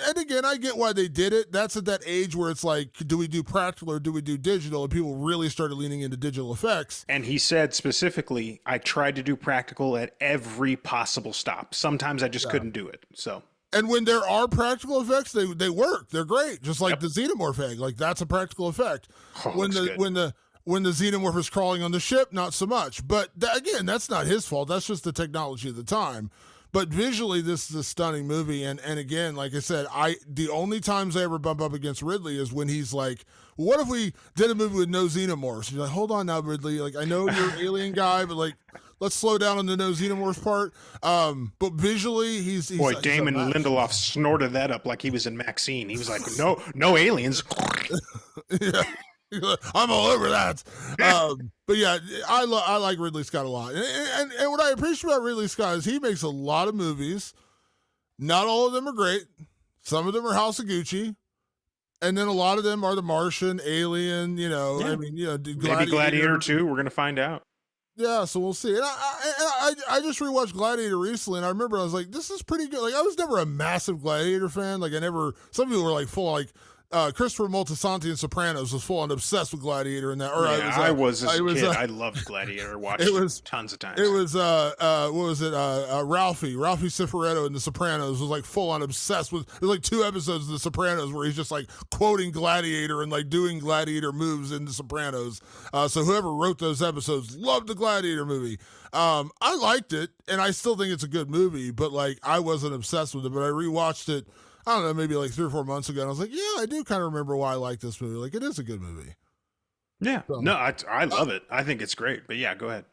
and again, I get why they did it. That's at that age where it's like, do we do practical or do we do digital? And people really started leaning into digital effects. And he said specifically, I tried to do practical at every possible stop. Sometimes I just couldn't do it. So. And when there are practical effects, they work. They're great. Just like the xenomorph egg, like that's a practical effect. When the xenomorph is crawling on the ship, not so much. But again, that's not his fault. That's just the technology of the time. But visually, this is a stunning movie. And again, like I said, the only times I ever bump up against Ridley is when he's like, well, what if we did a movie with no xenomorphs? You're like, hold on now, Ridley. Like, I know you're an alien guy, but like, let's slow down on the no xenomorphs part. But visually, he's boy, Damon Lindelof snorted that up like he was in Maxine. He was like, no aliens. Yeah. I'm all over that. But yeah, I like Ridley Scott a lot. And what I appreciate about Ridley Scott is he makes a lot of movies. Not all of them are great. Some of them are House of Gucci. And then a lot of them are The Martian, Alien, I mean, maybe Gladiator 2. We're going to find out. Yeah, so we'll see. And I just rewatched Gladiator recently, and I remember I was like, this is pretty good. Like, I was never a massive Gladiator fan. Like, some people were like full, like, Christopher Moltisanti in Sopranos was full on obsessed with Gladiator in that. Or I was as a kid. I loved Gladiator. Watched it tons of times. It was what was it? Ralphie Cifaretto in The Sopranos was like full on obsessed with. There's like 2 episodes of The Sopranos where he's just like quoting Gladiator and like doing Gladiator moves in The Sopranos. So whoever wrote those episodes loved the Gladiator movie. I liked it, and I still think it's a good movie, but like I wasn't obsessed with it. But I rewatched it, I don't know, maybe like 3 or 4 months ago, and I was like, yeah, I do kind of remember why I like this movie. Like, it is a good movie. Yeah. So, no, I love it. I think it's great. But yeah, go ahead.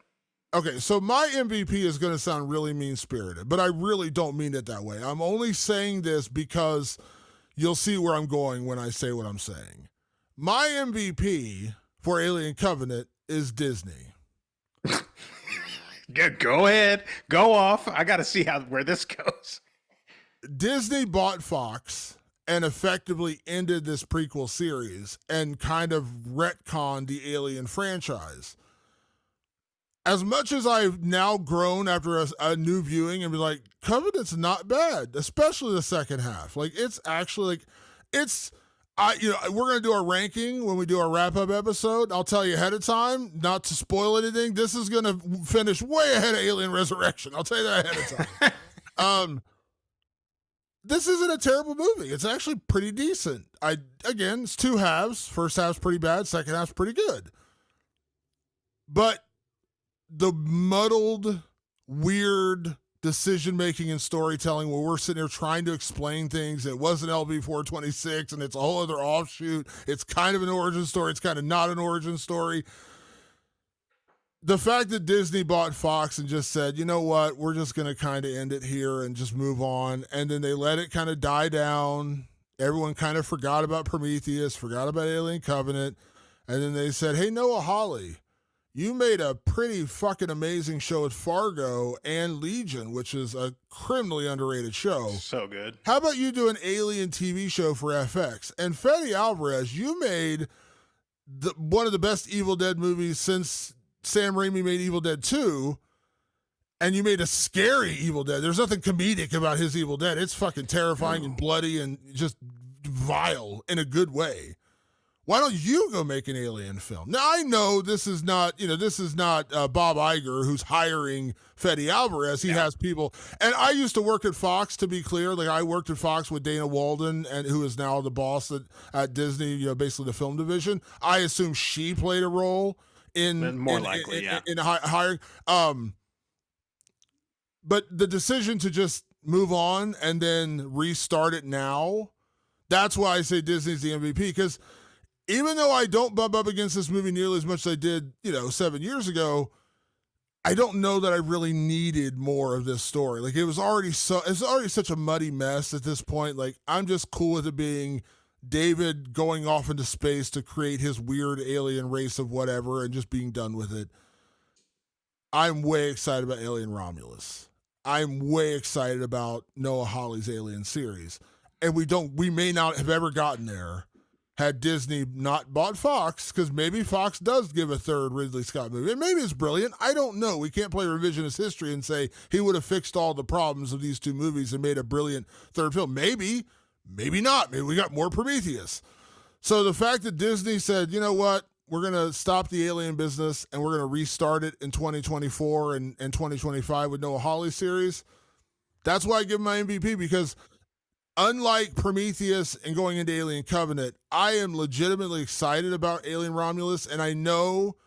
Okay, so my MVP is going to sound really mean-spirited, but I really don't mean it that way. I'm only saying this because you'll see where I'm going when I say what I'm saying. My MVP for Alien Covenant is Disney. Yeah, go ahead. Go off. I got to see where this goes. Disney bought Fox and effectively ended this prequel series and kind of retconned the Alien franchise. As much as I've now grown after a new viewing and be like, Covenant's not bad, especially the second half. Like, it's actually like, We're going to do our ranking when we do our wrap-up episode. I'll tell you ahead of time, not to spoil anything. This is going to finish way ahead of Alien Resurrection. I'll tell you that ahead of time. This isn't a terrible movie. It's actually pretty decent. Again, it's two halves. First half's pretty bad. Second half's pretty good. But the muddled, weird decision-making and storytelling where we're sitting here trying to explain things. It wasn't LV-426 and it's a whole other offshoot. It's kind of an origin story. It's kind of not an origin story. The fact that Disney bought Fox and just said, you know what, we're just going to kind of end it here and just move on. And then they let it kind of die down. Everyone kind of forgot about Prometheus, forgot about Alien Covenant. And then they said, hey, Noah Hawley, you made a pretty fucking amazing show with Fargo and Legion, which is a criminally underrated show. So good. How about you do an Alien TV show for FX? And Fede Alvarez, you made one of the best Evil Dead movies since Sam Raimi made Evil Dead 2, and you made a scary Evil Dead. There's nothing comedic about his Evil Dead. It's fucking terrifying and bloody and just vile in a good way. Why don't you go make an Alien film? Now, I know this is not Bob Iger who's hiring Fede Alvarez. He has people. And I used to work at Fox, to be clear. Like, I worked at Fox with Dana Walden, and who is now the boss at Disney, basically the film division. I assume she played a role in hiring. But the decision to just move on and then restart it now, that's why I say Disney's the MVP, because even though I don't bump up against this movie nearly as much as I did, 7 years ago, I don't know that I really needed more of this story. Like, it's already such a muddy mess at this point. Like, I'm just cool with it being David going off into space to create his weird alien race of whatever and just being done with it. I'm way excited about Alien Romulus. I'm way excited about Noah Hawley's Alien series. And we may not have ever gotten there had Disney not bought Fox, because maybe Fox does give a third Ridley Scott movie. And maybe it's brilliant. I don't know. We can't play revisionist history and say he would have fixed all the problems of these two movies and made a brilliant third film. Maybe not. Maybe we got more Prometheus. So the fact that Disney said, you know what, we're going to stop the Alien business and we're going to restart it in 2024 and 2025 with Noah Hawley series, that's why I give him my MVP, because unlike Prometheus and going into Alien Covenant, I am legitimately excited about Alien Romulus, and I know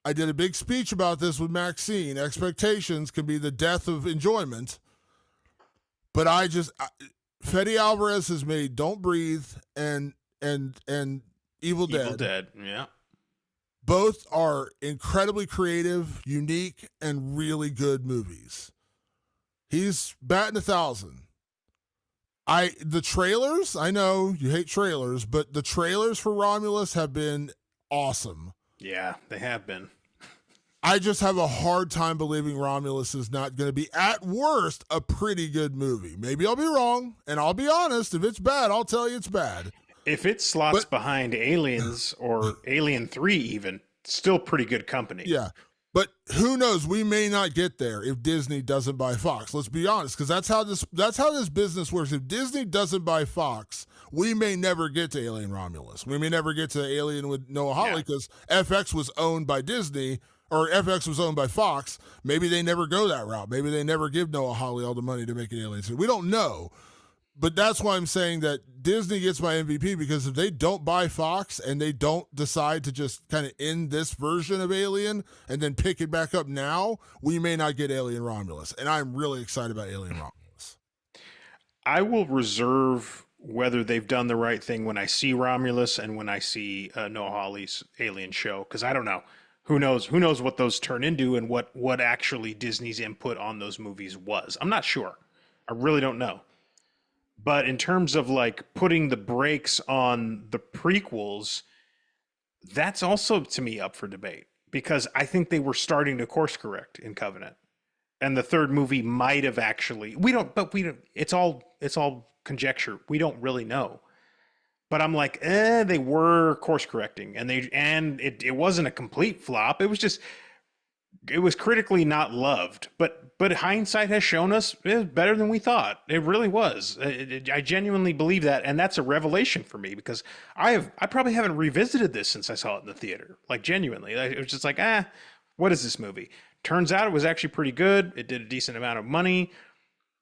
I did a big speech about this with Maxine. Expectations can be the death of enjoyment, but Fede Alvarez has made Don't Breathe and Evil Dead. Evil Dead, yeah. Both are incredibly creative, unique, and really good movies. He's batting 1,000. The trailers, I know you hate trailers, but the trailers for Romulus have been awesome. Yeah, they have been. I just have a hard time believing Romulus is not going to be, at worst, a pretty good movie. Maybe I'll be wrong, and I'll be honest. If it's bad, I'll tell you it's bad. If it slots behind Aliens or Alien 3 even, still pretty good company. Yeah. But who knows? We may not get there if Disney doesn't buy Fox. Let's be honest, because that's how this business works. If Disney doesn't buy Fox, we may never get to Alien Romulus. We may never get to Alien with Noah Hawley, because FX was owned by Disney, or FX was owned by Fox. Maybe they never go that route. Maybe they never give Noah Hawley all the money to make an Alien series. We don't know. But that's why I'm saying that Disney gets my MVP, because if they don't buy Fox and they don't decide to just kind of end this version of Alien and then pick it back up now, we may not get Alien Romulus. And I'm really excited about Alien Romulus. I will reserve whether they've done the right thing when I see Romulus and when I see Noah Hawley's Alien show, because I don't know. Who knows what those turn into and what actually Disney's input on those movies was. I'm not sure. I really don't know. But in terms of like putting the brakes on the prequels, that's also to me up for debate, because I think they were starting to course correct in Covenant, and the third movie might have actually. We don't. It's all conjecture. We don't really know. But I'm like, they were course correcting, and it wasn't a complete flop. It was just it was critically not loved, but hindsight has shown us it was better than we thought. It really was. I genuinely believe that, and that's a revelation for me because I probably haven't revisited this since I saw it in the theater. Like genuinely, it was just like, what is this movie? Turns out it was actually pretty good. It did a decent amount of money.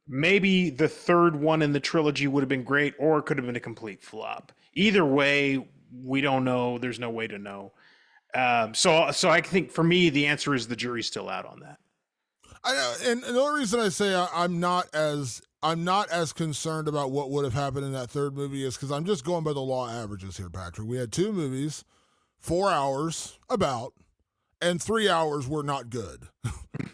Maybe the third one in the trilogy would have been great, or it could have been a complete flop. Either way, we don't know. There's no way to know. So I think for me, the answer is the jury's still out on that. I know, and the only reason I say I'm not as concerned about what would have happened in that third movie is because I'm just going by the law averages here, Patrick. We had 2 movies, 4 hours about, and 3 hours were not good.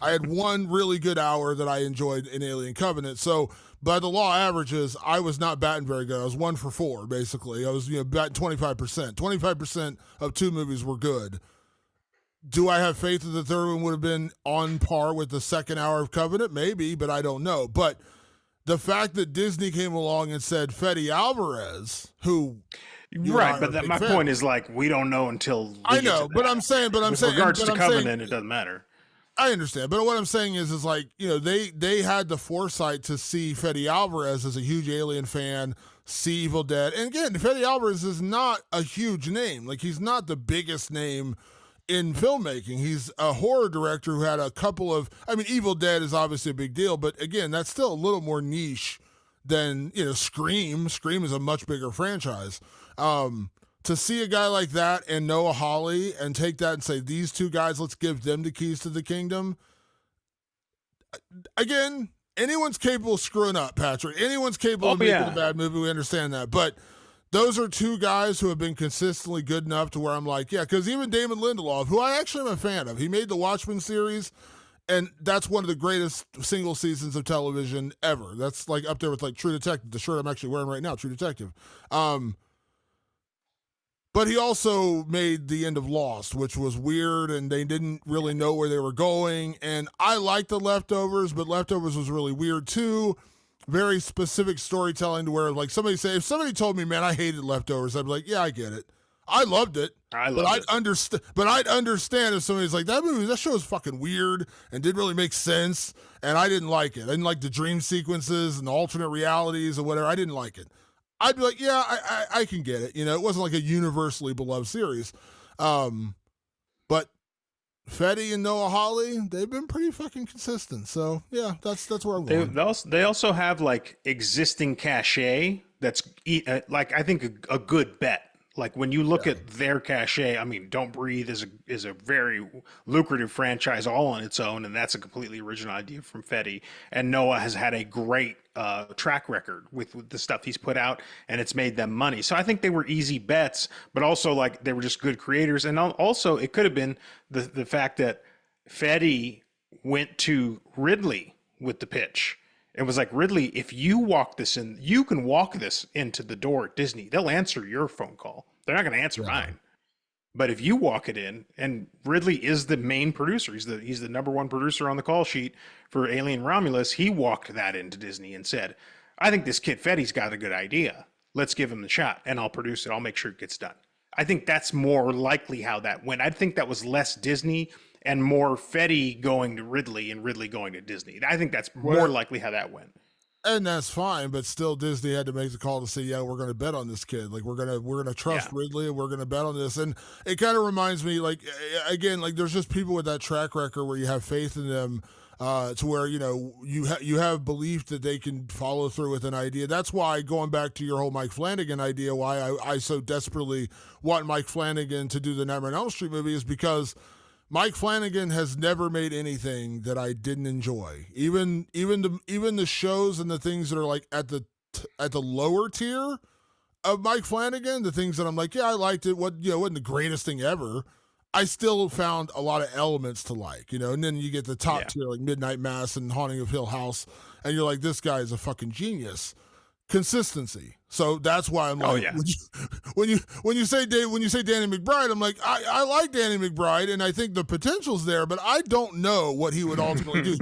I had 1 really good hour that I enjoyed in Alien Covenant. So by the law averages, I was not batting very good. I was 1 for 4, basically. I was batting 25%. 25% of 2 movies were good. Do I have faith that the third one would have been on par with the second hour of Covenant? Maybe, but I don't know. But the fact that Disney came along and said Fede Alvarez, who... Right, but my point is like we don't know until I know, but I'm saying, with regards to Covenant, it doesn't matter. I understand, but what I'm saying is like they had the foresight to see Fede Alvarez as a huge Alien fan, see Evil Dead, and again, Fede Alvarez is not a huge name. Like he's not the biggest name in filmmaking. He's a horror director who had a couple of. I mean, Evil Dead is obviously a big deal, but again, that's still a little more niche than Scream. Scream is a much bigger franchise. To see a guy like that and Noah Hawley and take that and say, these 2 guys, let's give them the keys to the kingdom. Again, anyone's capable of screwing up, Patrick. Anyone's capable of making a bad movie. We understand that. But those are 2 guys who have been consistently good enough to where I'm like, yeah, because even Damon Lindelof, who I actually am a fan of, he made the Watchmen series, and that's one of the greatest single seasons of television ever. That's like up there with like True Detective, the shirt I'm actually wearing right now, True Detective. But he also made the end of Lost, which was weird, and they didn't really know where they were going. And I liked The Leftovers, but Leftovers was really weird too. Very specific storytelling to where, like, if somebody told me, man, I hated Leftovers, I'd be like, yeah, I get it. I loved it. I'd understand if somebody's like, that show is fucking weird and didn't really make sense, and I didn't like it. I didn't like the dream sequences and the alternate realities or whatever. I didn't like it. I'd be like, yeah, I can get it. It wasn't like a universally beloved series. But Fede and Noah Hawley, they've been pretty fucking consistent. So, yeah, that's where I'm going. They also have, like, existing cachet that's, like, I think a good bet. Like when you look at their cachet, I mean, Don't Breathe is a very lucrative franchise all on its own, and that's a completely original idea from Fede. And Noah has had a great track record with the stuff he's put out, and it's made them money. So I think they were easy bets, but also like they were just good creators. And also it could have been the fact that Fede went to Ridley with the pitch. It was like, Ridley, if you walk this in, you can walk this into the door at Disney. They'll answer your phone call. They're not going to answer mine. But if you walk it in, and Ridley is the main producer, he's the number 1 producer on the call sheet for Alien Romulus. He walked that into Disney and said, I think this kid Fede's got a good idea. Let's give him the shot, and I'll produce it. I'll make sure it gets done. I think that's more likely how that went. I think that was less Disney and more Fede going to Ridley and Ridley going to Disney. I think that's more likely how that went. And that's fine, but still Disney had to make the call to say, yeah, we're going to bet on this kid. Like we're going to trust Ridley and we're going to bet on this. And it kind of reminds me, like, again, like there's just people with that track record where you have faith in them to where, you have belief that they can follow through with an idea. That's why, going back to your whole Mike Flanagan idea, why I so desperately want Mike Flanagan to do the Nightmare on Elm Street movie is because Mike Flanagan has never made anything that I didn't enjoy. Even the shows and the things that are like at the lower tier of Mike Flanagan, the things that I'm like, yeah, I liked it. Wasn't the greatest thing ever. I still found a lot of elements to like, and then you get the top tier like Midnight Mass and Haunting of Hill House, and you're like, this guy is a fucking genius. Consistency. So that's why I'm like, when you say Danny McBride, I'm like, I like Danny McBride, and I think the potential's there, but I don't know what he would ultimately do.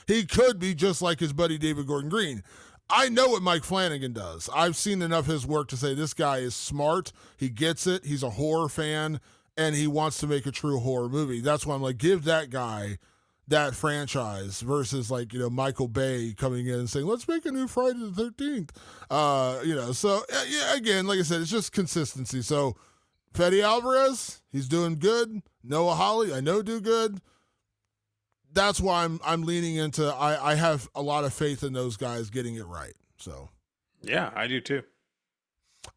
He could be just like his buddy David Gordon Green. I know what Mike Flanagan does. I've seen enough of his work to say this guy is smart. He gets it. He's a horror fan, and he wants to make a true horror movie. That's why I'm like, give that guy that franchise versus like, Michael Bay coming in and saying, let's make a new Friday the 13th. So yeah, again, like I said, it's just consistency. So Fede Alvarez, he's doing good. Noah Hawley, I know do good. That's why I'm leaning into, I have a lot of faith in those guys getting it right. So yeah, I do too.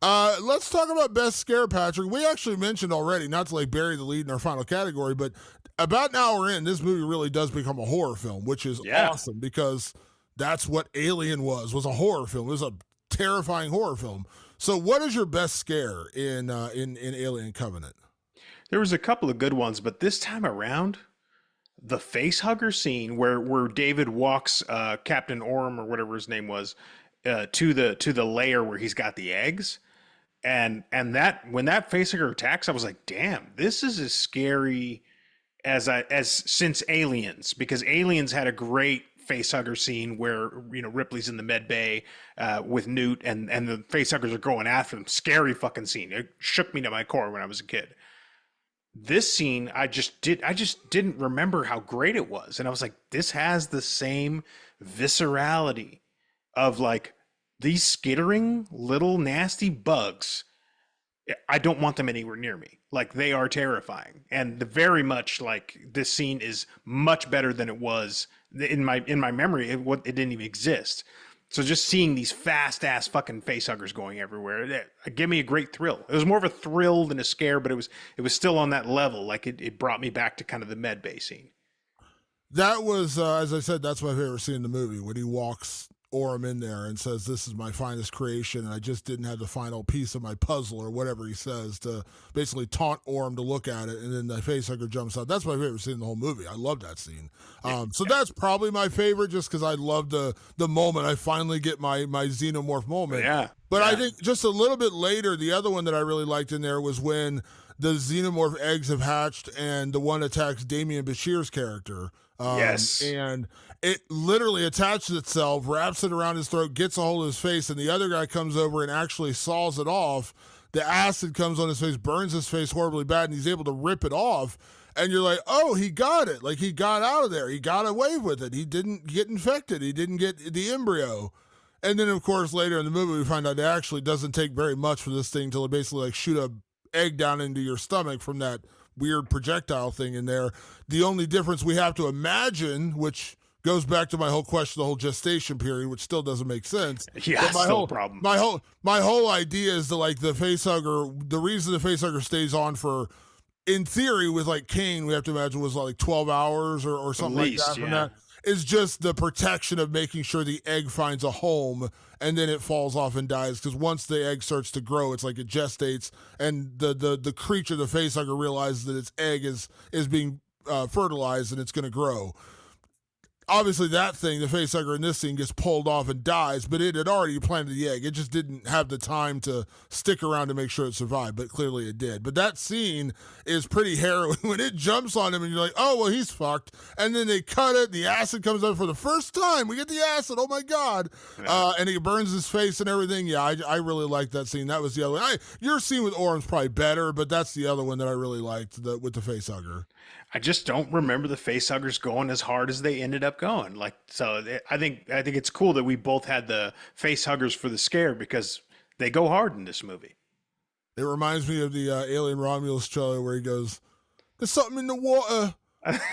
Let's talk about best scare, Patrick. We actually mentioned already, not to like bury the lead in our final category, but about an hour in, this movie really does become a horror film, which is awesome because that's what Alien was a horror film. It was a terrifying horror film. So what is your best scare in Alien Covenant? There was a couple of good ones, but this time around, the facehugger scene where David walks Captain Orm or whatever his name was to the lair where he's got the eggs, and that when that facehugger attacks, I was like, damn, this is as scary as since Aliens, because Aliens had a great facehugger scene where Ripley's in the med bay with Newt and the facehuggers are going after them. Scary fucking scene. It shook me to my core when I was a kid. This scene, I just didn't remember how great it was, and I was like, this has the same viscerality of like these skittering little nasty bugs. I don't want them anywhere near me. Like, they are terrifying, and very much like this scene is much better than it was in my memory. It didn't even exist. So just seeing these fast ass fucking facehuggers going everywhere, it gave me a great thrill. It was more of a thrill than a scare, but it was still on that level. Like it brought me back to kind of the med bay scene. That was, as I said, that's my favorite scene in the movie, when he walks Orm in there and says, this is my finest creation, and I just didn't have the final piece of my puzzle, or whatever he says, to basically taunt Orm to look at it, and then the facehugger jumps out. That's my favorite scene in the whole movie. I love that scene. So that's probably my favorite, just because I love the moment I finally get my Xenomorph moment. But I think just a little bit later, the other one that I really liked in there was when the Xenomorph eggs have hatched and the one attacks Damian Bashir's character. And it literally attaches itself, wraps it around his throat, gets a hold of his face, and the other guy comes over and actually saws it off. The acid comes on his face, burns his face horribly bad, and he's able to rip it off. And you're like, oh, he got it. Like, he got out of there. He got away with it. He didn't get infected. He didn't get the embryo. And then, of course, later in the movie, we find out it actually doesn't take very much for this thing to basically like shoot a egg down into your stomach from that weird projectile thing in there. The only difference we have to imagine, which goes back to my whole question, the whole gestation period, which still doesn't make sense. Yeah, that's still a problem. My whole idea is that like the facehugger, the reason the facehugger stays on for, in theory, with like Kane, we have to imagine was like 12 hours or something like that from that, is just the protection of making sure the egg finds a home and then it falls off and dies. Because once the egg starts to grow, it's like it gestates, and the creature, the facehugger, realizes that its egg is being fertilized and it's going to grow. Obviously, that thing, the facehugger in this scene, gets pulled off and dies, but it had already planted the egg. It just didn't have the time to stick around to make sure it survived, but clearly it did. But that scene is pretty harrowing when it jumps on him and you're like, oh, well, he's fucked. And then they cut it. The acid comes out for the first time. We get the acid. Oh, my God. And he burns his face and everything. Yeah, I really liked that scene. That was the other one. Your scene with Orm's probably better, but that's the other one that I really liked, with the facehugger. I just don't remember the facehuggers going as hard as they ended up going. Like, so I think it's cool that we both had the facehuggers for the scare, because they go hard in this movie. It reminds me of the Alien Romulus trailer where he goes, "There's something in the water."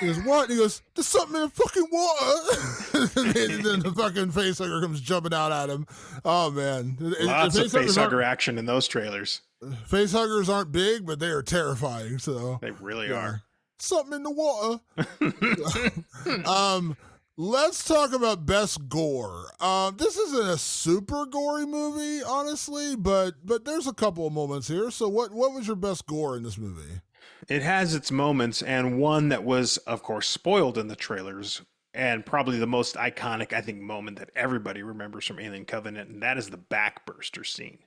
He goes, "What?" And he goes, "There's something in the fucking water." And then the fucking facehugger comes jumping out at him. Oh man, lots of facehugger action in those trailers. Facehuggers aren't big, but they are terrifying. So they really are. Something in the water. Let's talk about best gore. This isn't a super gory movie, honestly, but there's a couple of moments here. So what was your best gore in this movie? It has its moments, and one that was, of course, spoiled in the trailers, and probably the most iconic, I think, moment that everybody remembers from Alien Covenant, and that is the backburster scene.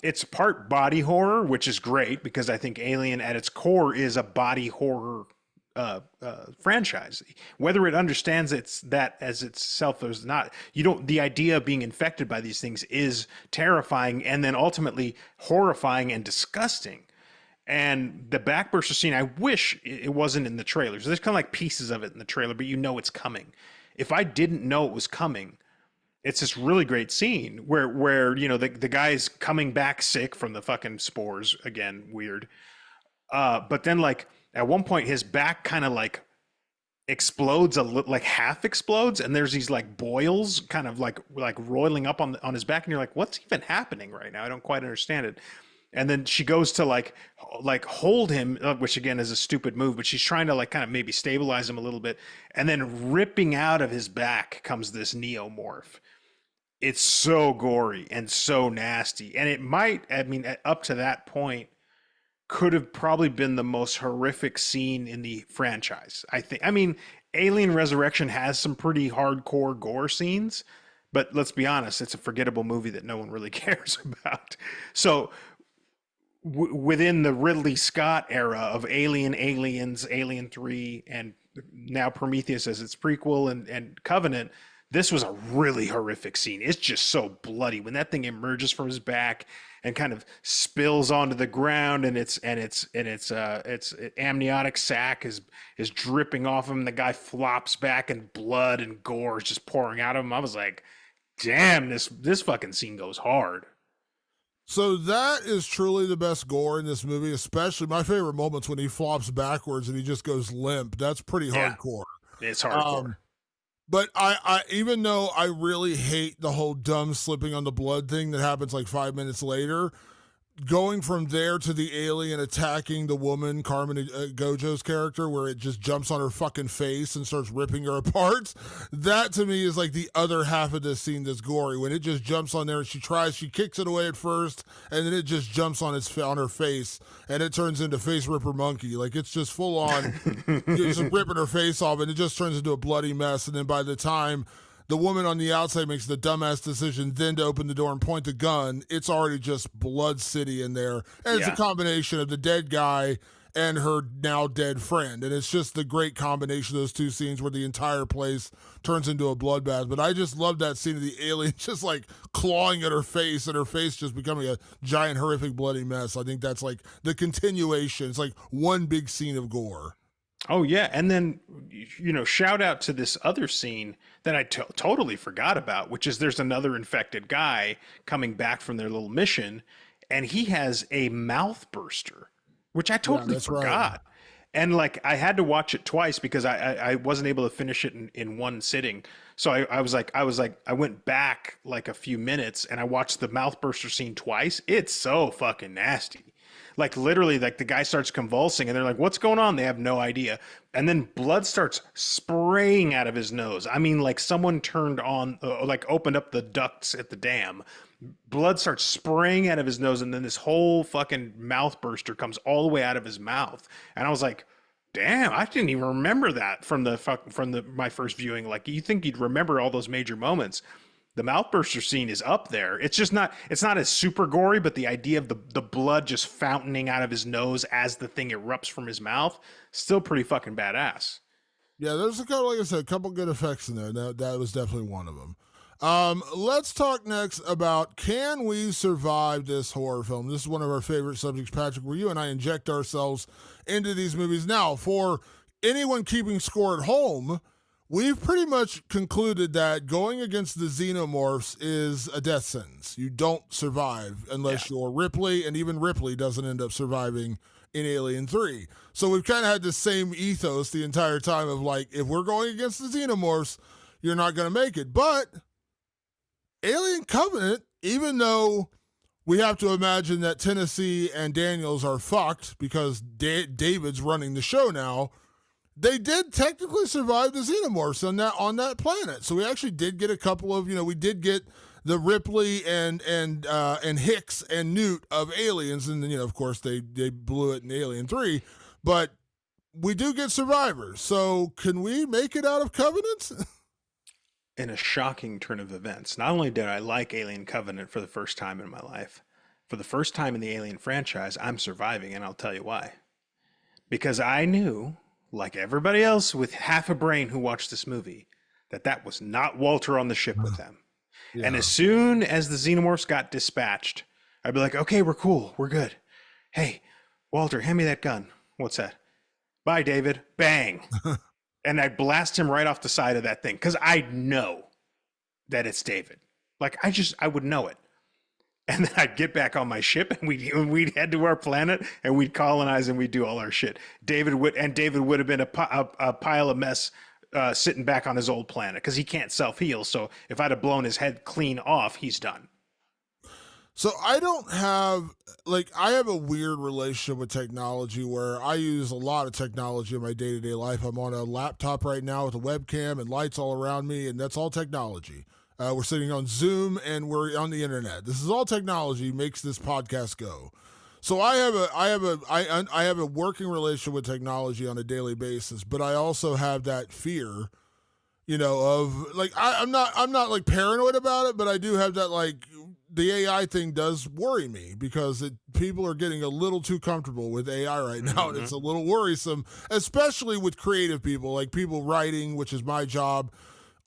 It's part body horror, which is great, because I think Alien at its core is a body horror franchise. Whether it understands that as itself or not, the idea of being infected by these things is terrifying and then ultimately horrifying and disgusting. And the backburster scene, I wish it wasn't in the trailers. There's kind of like pieces of it in the trailer, but you know it's coming. If I didn't know it was coming, it's this really great scene where you know the guy's coming back sick from the fucking spores again, weird. But then like at one point his back kind of like explodes like half explodes, and there's these like boils kind of like roiling up on his back, and you're like, what's even happening right now? I don't quite understand it. And then she goes to like hold him, which again is a stupid move, but she's trying to like kind of maybe stabilize him a little bit. And then ripping out of his back comes this Xenomorph. It's so gory and so nasty. And it might, I mean, up to that point, could have probably been the most horrific scene in the franchise, I think. I mean, Alien Resurrection has some pretty hardcore gore scenes, but let's be honest, it's a forgettable movie that no one really cares about. So within the Ridley Scott era of Aliens, Alien 3, and now Prometheus as its prequel, and Covenant, this was a really horrific scene. It's just so bloody when that thing emerges from his back and kind of spills onto the ground, and its amniotic sac is dripping off him. The guy flops back, and blood and gore is just pouring out of him. I was like, damn, this fucking scene goes hard. So that is truly the best gore in this movie, especially my favorite moments when he flops backwards and he just goes limp. That's pretty hardcore. It's hardcore. But I even though I really hate the whole dumb slipping on the blood thing that happens like 5 minutes later, going from there to the alien attacking the woman, Carmen Gojo's character, where it just jumps on her fucking face and starts ripping her apart, that to me is like the other half of this scene that's gory. When it just jumps on there and she kicks it away at first, and then it just jumps on her face, and it turns into Face Ripper Monkey. Like, it's just full on just ripping her face off, and it just turns into a bloody mess. And then by the time the woman on the outside makes the dumbass decision then to open the door and point the gun, it's already just blood city in there. And it's a combination of the dead guy and her now dead friend. And it's just the great combination of those two scenes where the entire place turns into a bloodbath. But I just love that scene of the alien just like clawing at her face, and her face just becoming a giant, horrific, bloody mess. I think that's like the continuation. It's like one big scene of gore. Oh, yeah. And then, you know, shout out to this other scene that I totally forgot about, which is there's another infected guy coming back from their little mission, and he has a mouth burster, which I totally forgot. Right. And like, I had to watch it twice because I wasn't able to finish it in one sitting. So I went back like a few minutes and I watched the mouth burster scene twice. It's so fucking nasty. Like literally, like the guy starts convulsing and they're like, what's going on? They have no idea. And then blood starts spraying out of his nose. I mean, like someone turned on, like opened up the ducts at the dam. Blood starts spraying out of his nose. And then this whole fucking mouth burster comes all the way out of his mouth. And I was like, damn, I didn't even remember that from my first viewing. Like, you think you'd remember all those major moments. The mouthburster scene is up there. It's not as super gory, but the idea of the blood just fountaining out of his nose as the thing erupts from his mouth, still pretty fucking badass. Yeah, there's like I said, a couple good effects in there. That was definitely one of them. Let's talk next about, can we survive this horror film? This is one of our favorite subjects, Patrick, where you and I inject ourselves into these movies. Now, for anyone keeping score at home, we've pretty much concluded that going against the Xenomorphs is a death sentence. You don't survive unless you're Ripley, and even Ripley doesn't end up surviving in Alien 3. So we've kind of had the same ethos the entire time of like, if we're going against the Xenomorphs, you're not going to make it. But Alien Covenant, even though we have to imagine that Tennessee and Daniels are fucked because David's running the show now, they did technically survive the Xenomorphs on that planet. So we actually did get a couple of, we did get the Ripley and Hicks and Newt of Aliens, and then of course they blew it in Alien 3, but we do get survivors. So can we make it out of Covenant? In a shocking turn of events, not only did I like Alien Covenant for the first time in my life, for the first time in the Alien franchise, I'm surviving, and I'll tell you why. Because I knew, like everybody else with half a brain who watched this movie, that was not Walter on the ship with them. Yeah. And as soon as the Xenomorphs got dispatched, I'd be like, okay, we're cool. We're good. Hey, Walter, hand me that gun. What's that? Bye, David. Bang. And I blast him right off the side of that thing because I know that it's David. Like I would know it. And then I'd get back on my ship and we'd head to our planet and we'd colonize and we'd do all our shit. David would have been a pile of mess sitting back on his old planet because he can't self-heal. So if I'd have blown his head clean off, he's done. So I don't have, like, I have a weird relationship with technology where I use a lot of technology in my day-to-day life. I'm on a laptop right now with a webcam and lights all around me, and that's all technology. We're sitting on Zoom and we're on the internet. This is all technology makes this podcast go. So I have a working relationship with technology on a daily basis, but I also have that fear, of like I'm not like paranoid about it, but I do have that, like, the AI thing does worry me because people are getting a little too comfortable with AI right now, and it's a little worrisome, especially with creative people, like people writing, which is my job.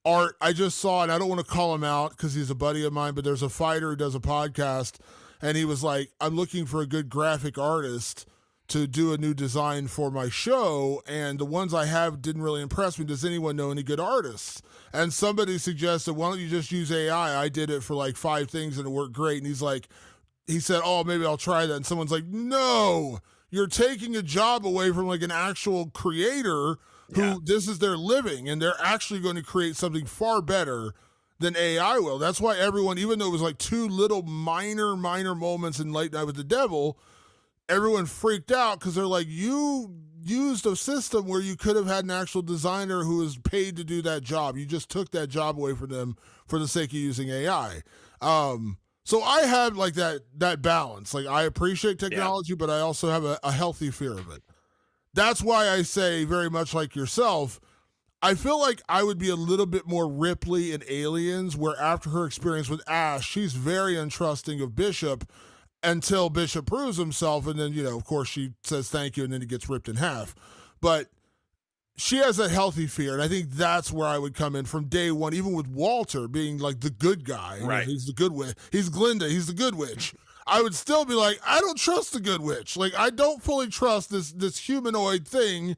Art, I just saw, and I don't want to call him out because he's a buddy of mine, but there's a fighter who does a podcast, and he was like, I'm looking for a good graphic artist to do a new design for my show, and the ones I have didn't really impress me. Does anyone know any good artists? And somebody suggested, why don't you just use AI? I did it for like 5 things and it worked great. And he said, oh, maybe I'll try that. And someone's like, no, you're taking a job away from like an actual creator who this is their living, and they're actually going to create something far better than AI will. That's why everyone, even though it was like 2 little minor moments in Late Night with the Devil, everyone freaked out because they're like, you used a system where you could have had an actual designer who was paid to do that job. You just took that job away from them for the sake of using AI. So I have like that balance. Like, I appreciate technology, but I also have a healthy fear of it. That's why I say, very much like yourself, I feel like I would be a little bit more Ripley in Aliens, where after her experience with Ash, she's very untrusting of Bishop until Bishop proves himself. And then, of course, she says thank you, and then he gets ripped in half. But she has that healthy fear, and I think that's where I would come in from day one, even with Walter being like the good guy. Right. He's the good witch. He's Glinda. He's the good witch. I would still be like, I don't trust the good witch. Like, I don't fully trust this humanoid thing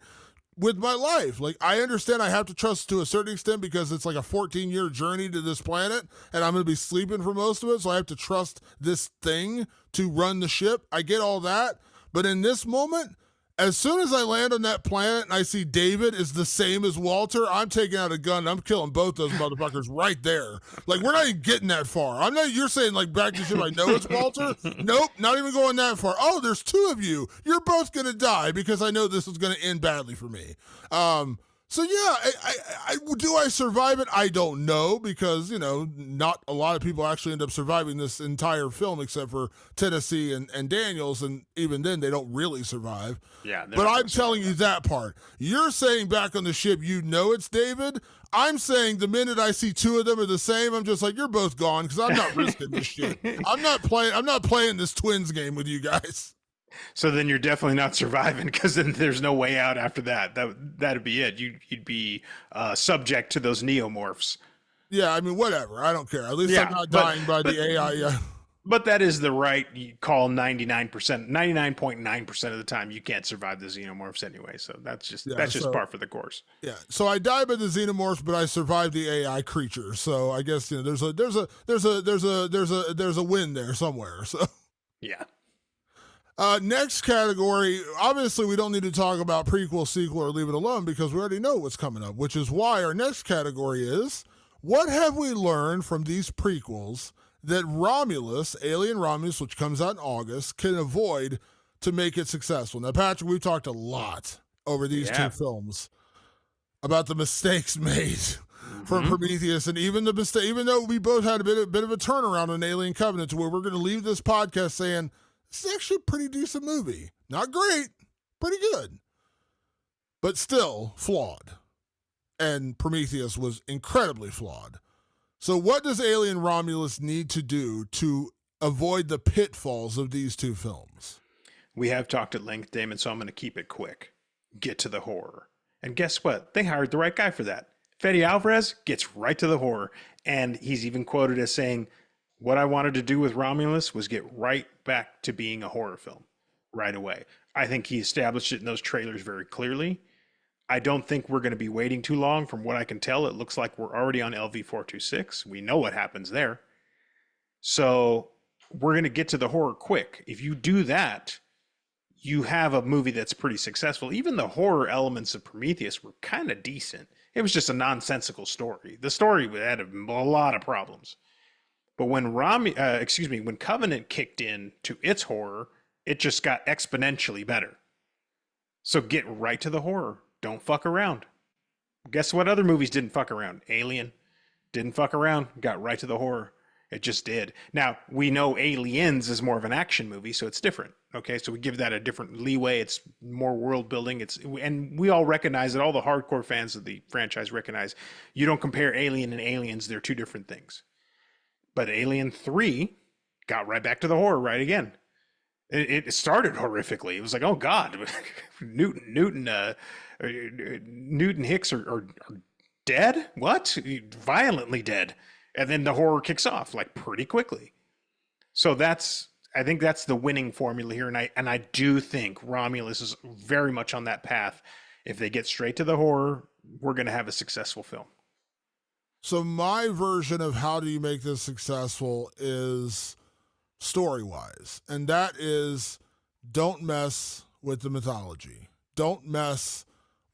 with my life. Like, I understand I have to trust to a certain extent because it's like a 14-year journey to this planet, and I'm going to be sleeping for most of it, so I have to trust this thing to run the ship. I get all that. But in this moment, as soon as I land on that planet and I see David is the same as Walter, I'm taking out a gun and I'm killing both those motherfuckers right there. Like, we're not even getting that far. You're saying, like, back to ship, I know it's Walter? Nope, not even going that far. Oh, there's 2 of you. You're both going to die because I know this is going to end badly for me. So yeah, do I survive it? I don't know, because, not a lot of people actually end up surviving this entire film except for Tennessee and Daniels, and even then they don't really survive. Yeah, but I'm telling you that part. You're saying back on the ship, it's David. I'm saying the minute I see 2 of them are the same, I'm just like, you're both gone, because I'm not risking this shit. I'm not playing this twins game with you guys. So then you're definitely not surviving, because then there's no way out after that. That'd be it. You'd be subject to those neomorphs. Yeah, I mean, whatever. I don't care. At least I'm not dying by the AI. Yeah. But that is the right call. 99.9% of the time, you can't survive the xenomorphs anyway. So that's just par for the course. Yeah. So I died by the xenomorphs, but I survived the AI creature. So I guess there's a win there somewhere. So yeah. Next category, obviously we don't need to talk about prequel, sequel, or leave it alone because we already know what's coming up, which is why our next category is, what have we learned from these prequels that Romulus, Alien Romulus, which comes out in August, can avoid to make it successful? Now, Patrick, we've talked a lot over these 2 films about the mistakes made from Prometheus, and even though we both had a bit of a turnaround on Alien Covenant, to where we're going to leave this podcast saying, it's actually a pretty decent movie. Not great, pretty good. But still flawed. And Prometheus was incredibly flawed. So what does Alien Romulus need to do to avoid the pitfalls of these 2 films? We have talked at length, Damon, so I'm going to keep it quick. Get to the horror. And guess what? They hired the right guy for that. Fede Alvarez gets right to the horror. And he's even quoted as saying, what I wanted to do with Romulus was get right back to being a horror film. right away. I think he established it in those trailers very clearly. I don't think we're going to be waiting too long. From what I can tell, it looks like we're already on LV-426. We know what happens there. So we're going to get to the horror quick. If you do that, you have a movie that's pretty successful. Even the horror elements of Prometheus were kind of decent. It was just a nonsensical story. The story had a lot of problems. But when when Covenant kicked in to its horror, it just got exponentially better. So get right to the horror. Don't fuck around. Guess what other movies didn't fuck around? Alien. Didn't fuck around. Got right to the horror. It just did. Now, we know Aliens is more of an action movie, so it's different. Okay, so we give that a different leeway. It's more world building. And we all recognize that, all the hardcore fans of the franchise recognize, you don't compare Alien and Aliens. They're two different things. But Alien 3 got right back to the horror right again. It started horrifically. It was like, oh God, Newton Hicks are dead? What? Violently dead. And then the horror kicks off like pretty quickly. So I think that's the winning formula here. And I do think Romulus is very much on that path. If they get straight to the horror, we're going to have a successful film. So my version of how do you make this successful is story-wise. And that is, don't mess with the mythology. Don't mess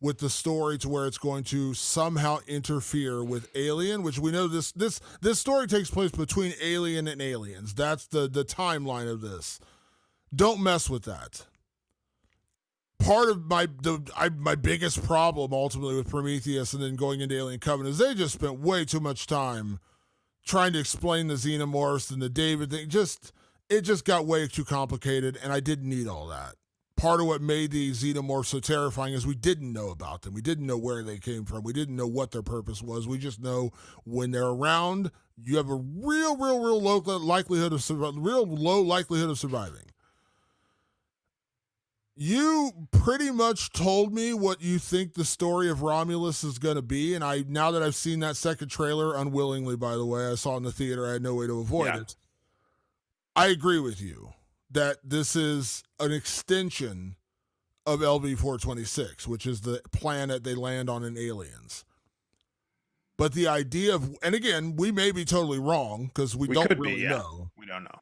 with the story to where it's going to somehow interfere with Alien, which we know this story takes place between Alien and Aliens. That's the timeline of this. Don't mess with that. Part of my biggest problem ultimately with Prometheus and then going into Alien Covenant is they just spent way too much time trying to explain the Xenomorphs and the David thing. It just got way too complicated, and I didn't need all that. Part of what made the Xenomorphs so terrifying is we didn't know about them. We didn't know where they came from. We didn't know what their purpose was. We just know when they're around, you have a real low likelihood of surviving. You pretty much told me what you think the story of Romulus is going to be, and now that I've seen that second trailer, unwillingly, by the way, I saw it in the theater, I had no way to avoid it. I agree with you that this is an extension of LV-426, which is the planet they land on in Aliens. But the idea of, and again, we may be totally wrong because we don't really know. We don't know.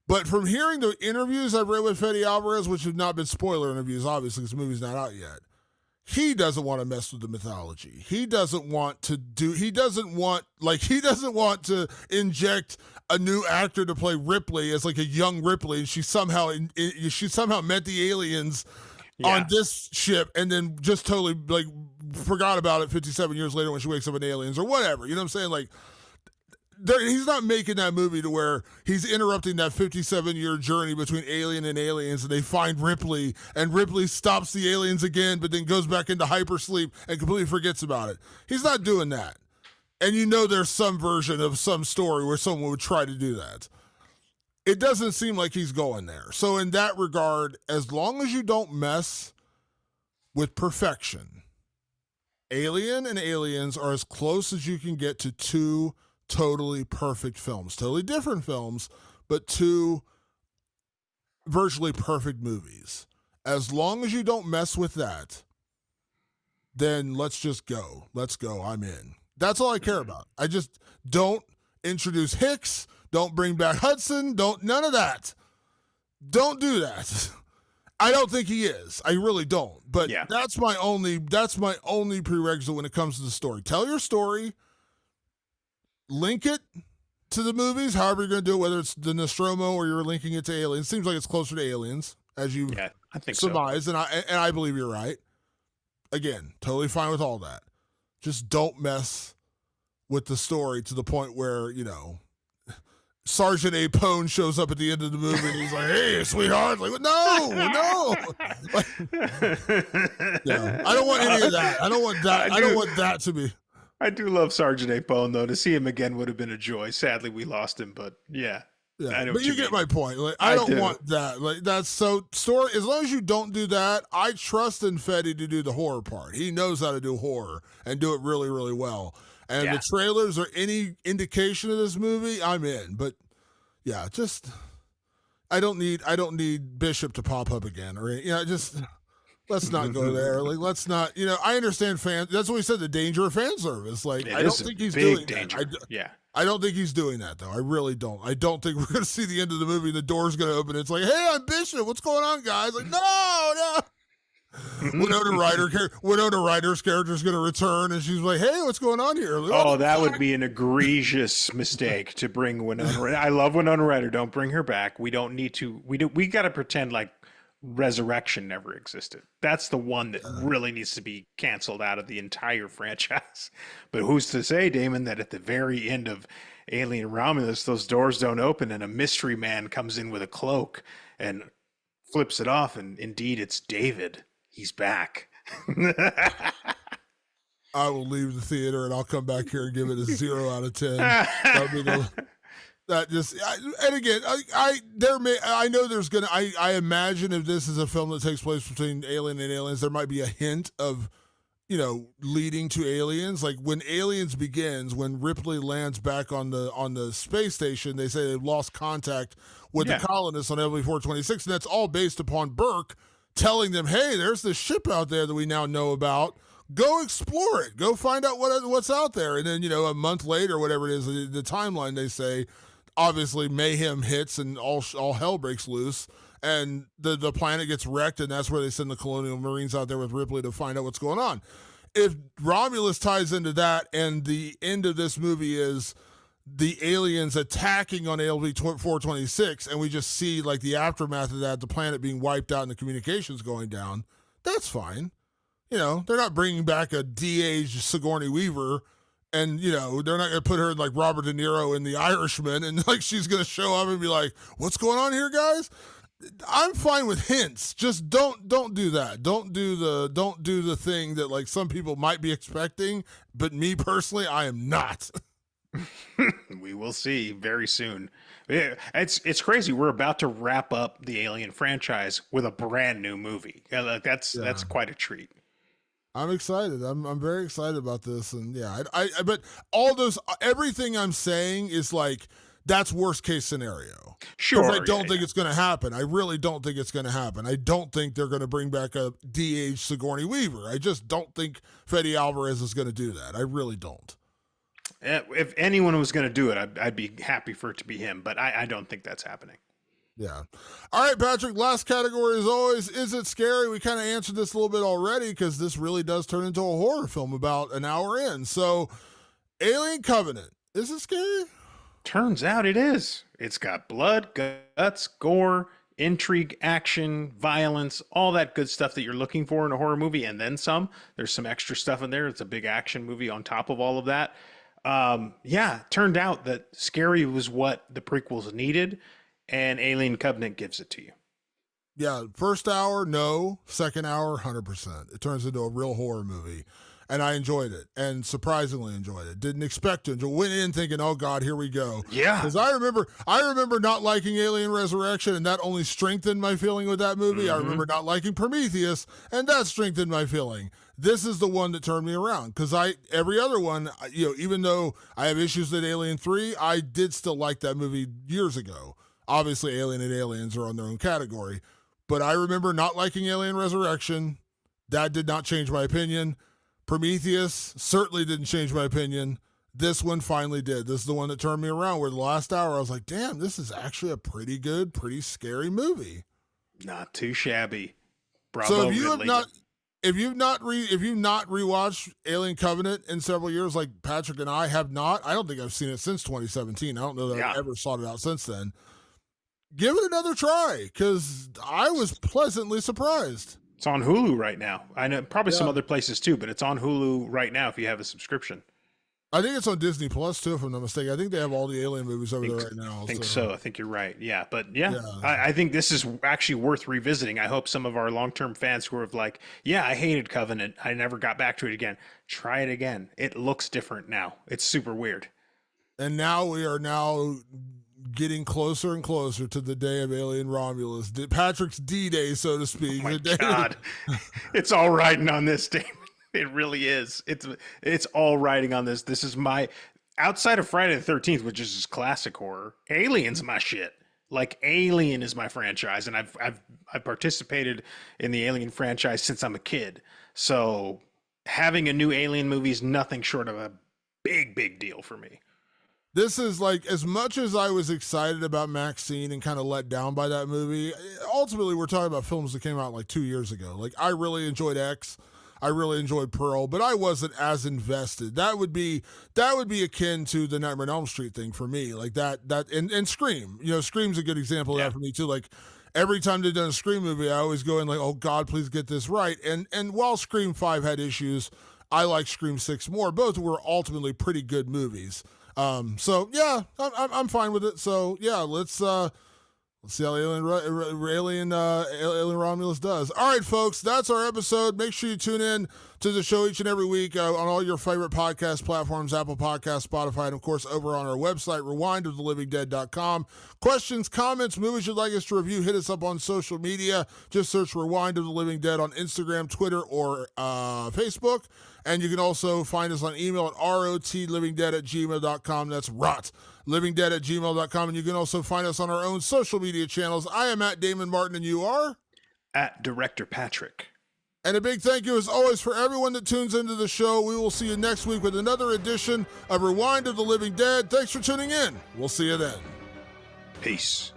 But from hearing the interviews I've read with Fede Alvarez, which have not been spoiler interviews, obviously, because the movie's not out yet, he doesn't want to mess with the mythology. He doesn't want to inject a new actor to play Ripley as like a young Ripley, and she somehow met the aliens on this ship and then just totally like forgot about it 57 years later when she wakes up in Aliens or whatever. You know what I'm saying? Like, he's not making that movie to where he's interrupting that 57-year journey between Alien and Aliens, and they find Ripley, and Ripley stops the aliens again, but then goes back into hypersleep and completely forgets about it. He's not doing that. And you know there's some version of some story where someone would try to do that. It doesn't seem like he's going there. So in that regard, as long as you don't mess with perfection, Alien and Aliens are as close as you can get to two totally perfect films, totally different films, but two virtually perfect movies. As long as you don't mess with that, then let's just go. Let's go. I'm in. That's all I care about. I just don't introduce Hicks. Don't bring back Hudson. None of that. Don't do that. I don't think he is. I really don't. But that's my only prerequisite when it comes to the story. Tell your story. Link it to the movies, however you're going to do it, whether it's the Nostromo or you're linking it to Aliens. Seems like it's closer to Aliens, as you I think surmise, so. and I believe you're right. Again, totally fine with all that. Just don't mess with the story to the point where, you know, Sergeant A. Pone shows up at the end of the movie and he's like, "Hey, sweetheart!" Like, no. Like, I don't want any of that. I don't want that. I don't want that to be. I do love Sergeant A. Pone, though. To see him again would have been a joy. Sadly, we lost him, but yeah. But you get my point. Like, I don't want that. Like, that's so story. As long as you don't do that, I trust in Fede to do the horror part. He knows how to do horror and do it really, really well. And the trailers or any indication of this movie, I'm in. But yeah, just I don't need Bishop to pop up again, or just let's not go there. Like, let's not. I understand fans. That's what we said. The danger of fan service. Like, I don't think he's doing danger. I don't think he's doing that, though. I really don't. I don't think we're going to see the end of the movie and the door's going to open. It's like, hey, I'm Bishop. What's going on, guys? Like, no. Winona Ryder's character is going to return, and she's like, hey, what's going on here? Like, that would be an egregious mistake to bring Winona Ryder. I love Winona Ryder. Don't bring her back. We don't need to. We got to pretend like Resurrection never existed. That's the one that really needs to be canceled out of the entire franchise. But who's to say, Damon, that at the very end of Alien Romulus, those doors don't open and a mystery man comes in with a cloak and flips it off, and indeed it's David. He's back. I will leave the theater and I'll come back here and give it a 0 out of 10. And again, I know there's gonna. I imagine if this is a film that takes place between Alien and Aliens, there might be a hint of, leading to Aliens. Like when Aliens begins, when Ripley lands back on the space station, they say they've lost contact with the colonists on LV-426, and that's all based upon Burke telling them, hey, there's this ship out there that we now know about. Go explore it. Go find out what's out there. And then, a month later, whatever it is, the timeline, they say, obviously mayhem hits and all hell breaks loose, and the planet gets wrecked, and that's where they send the Colonial Marines out there with Ripley to find out what's going on. If Romulus ties into that, and the end of this movie is the aliens attacking on ALV-426, and we just see like the aftermath of that, the planet being wiped out and the communications going down, that's fine. They're not bringing back a de-aged Sigourney Weaver, and, they're not going to put her like Robert De Niro in The Irishman, and like she's going to show up and be like, what's going on here, guys? I'm fine with hints. Just don't do that. Don't do the thing that like some people might be expecting, but me personally, I am not. We will see very soon. Yeah, it's crazy. We're about to wrap up the Alien franchise with a brand new movie. That's quite a treat. I'm excited. I'm very excited about this, and but everything I'm saying is like that's worst case scenario. Sure, I don't think it's going to happen. I really don't think it's going to happen. I don't think they're going to bring back a de-aged Sigourney Weaver. I just don't think Fede Alvarez is going to do that. I really don't. If anyone was going to do it, I'd be happy for it to be him, but I don't think that's happening. Yeah. All right, Patrick, last category as always. Is it scary? We kind of answered this a little bit already because this really does turn into a horror film about an hour in. So, Alien Covenant. Is it scary? Turns out it is. It's got blood, guts, gore, intrigue, action, violence, all that good stuff that you're looking for in a horror movie, and then some. There's some extra stuff in there. It's a big action movie on top of all of that. Turned out that scary was what the prequels needed, and Alien Covenant gives it to you. Yeah, first hour, no. Second hour, 100%. It turns into a real horror movie. And I enjoyed it, and surprisingly enjoyed it. Didn't expect to enjoy. Went in thinking, "Oh God, here we go." Yeah, because I remember not liking Alien Resurrection, and that only strengthened my feeling with that movie. I remember not liking Prometheus, and that strengthened my feeling. This is the one that turned me around because every other one, even though I have issues with Alien 3, I did still like that movie years ago. Obviously, Alien and Aliens are on their own category, but I remember not liking Alien Resurrection. That did not change my opinion. Prometheus certainly didn't change my opinion. This one finally did. This is the one that turned me around, where the last hour I was like, damn, this is actually a pretty good, pretty scary movie. Not too shabby. Bravo, so if you Ridley. if you've not rewatched Alien Covenant in several years, like Patrick and I have not, I don't think I've seen it since 2017. I don't know that I've ever sought it out since then. Give it another try, because I was pleasantly surprised. It's on Hulu right now. I know probably some other places too, but it's on Hulu right now if you have a subscription. I think it's on Disney Plus too, if I'm not mistaken. I think they have all the Alien movies over there right now. I think so. I think you're right. Yeah, but I think this is actually worth revisiting. I hope some of our long-term fans who are like, yeah, I hated Covenant, I never got back to it again. Try it again. It looks different now. It's super weird. And now we are getting closer and closer to the day of Alien Romulus, Patrick's D-Day, so to speak. Oh my God. It's all riding on this day. It really is. It's all riding on this. This is my, outside of Friday the 13th, which is just classic horror, Alien's my shit. Like Alien is my franchise, and I've participated in the Alien franchise since I'm a kid. So having a new Alien movie is nothing short of a big deal for me. This is like, as much as I was excited about Maxine and kind of let down by that movie, ultimately we're talking about films that came out like 2 years ago. Like, I really enjoyed X. I really enjoyed Pearl, but I wasn't as invested. That would be akin to the Nightmare on Elm Street thing for me. Like that and Scream. You know, Scream's a good example of that for me too. Like, every time they've done a Scream movie, I always go in like, oh God, please get this right. And while Scream 5 had issues, I like Scream 6 more. Both were ultimately pretty good movies. So yeah, I'm fine with it. So yeah, let's see how Alien Romulus does. All right, folks, that's our episode. Make sure you tune in to the show each and every week on all your favorite podcast platforms, Apple Podcasts, Spotify, and of course over on our website, rewindofthelivingdead.com. Questions, comments, movies you'd like us to review, hit us up on social media. Just search Rewind of the Living Dead on Instagram, Twitter, or Facebook. And you can also find us on email at rotlivingdead@gmail.com. That's rotlivingdead@gmail.com. And you can also find us on our own social media channels. I am at Damon Martin, and you are? At Director Patrick. And a big thank you, as always, for everyone that tunes into the show. We will see you next week with another edition of Rewind of the Living Dead. Thanks for tuning in. We'll see you then. Peace.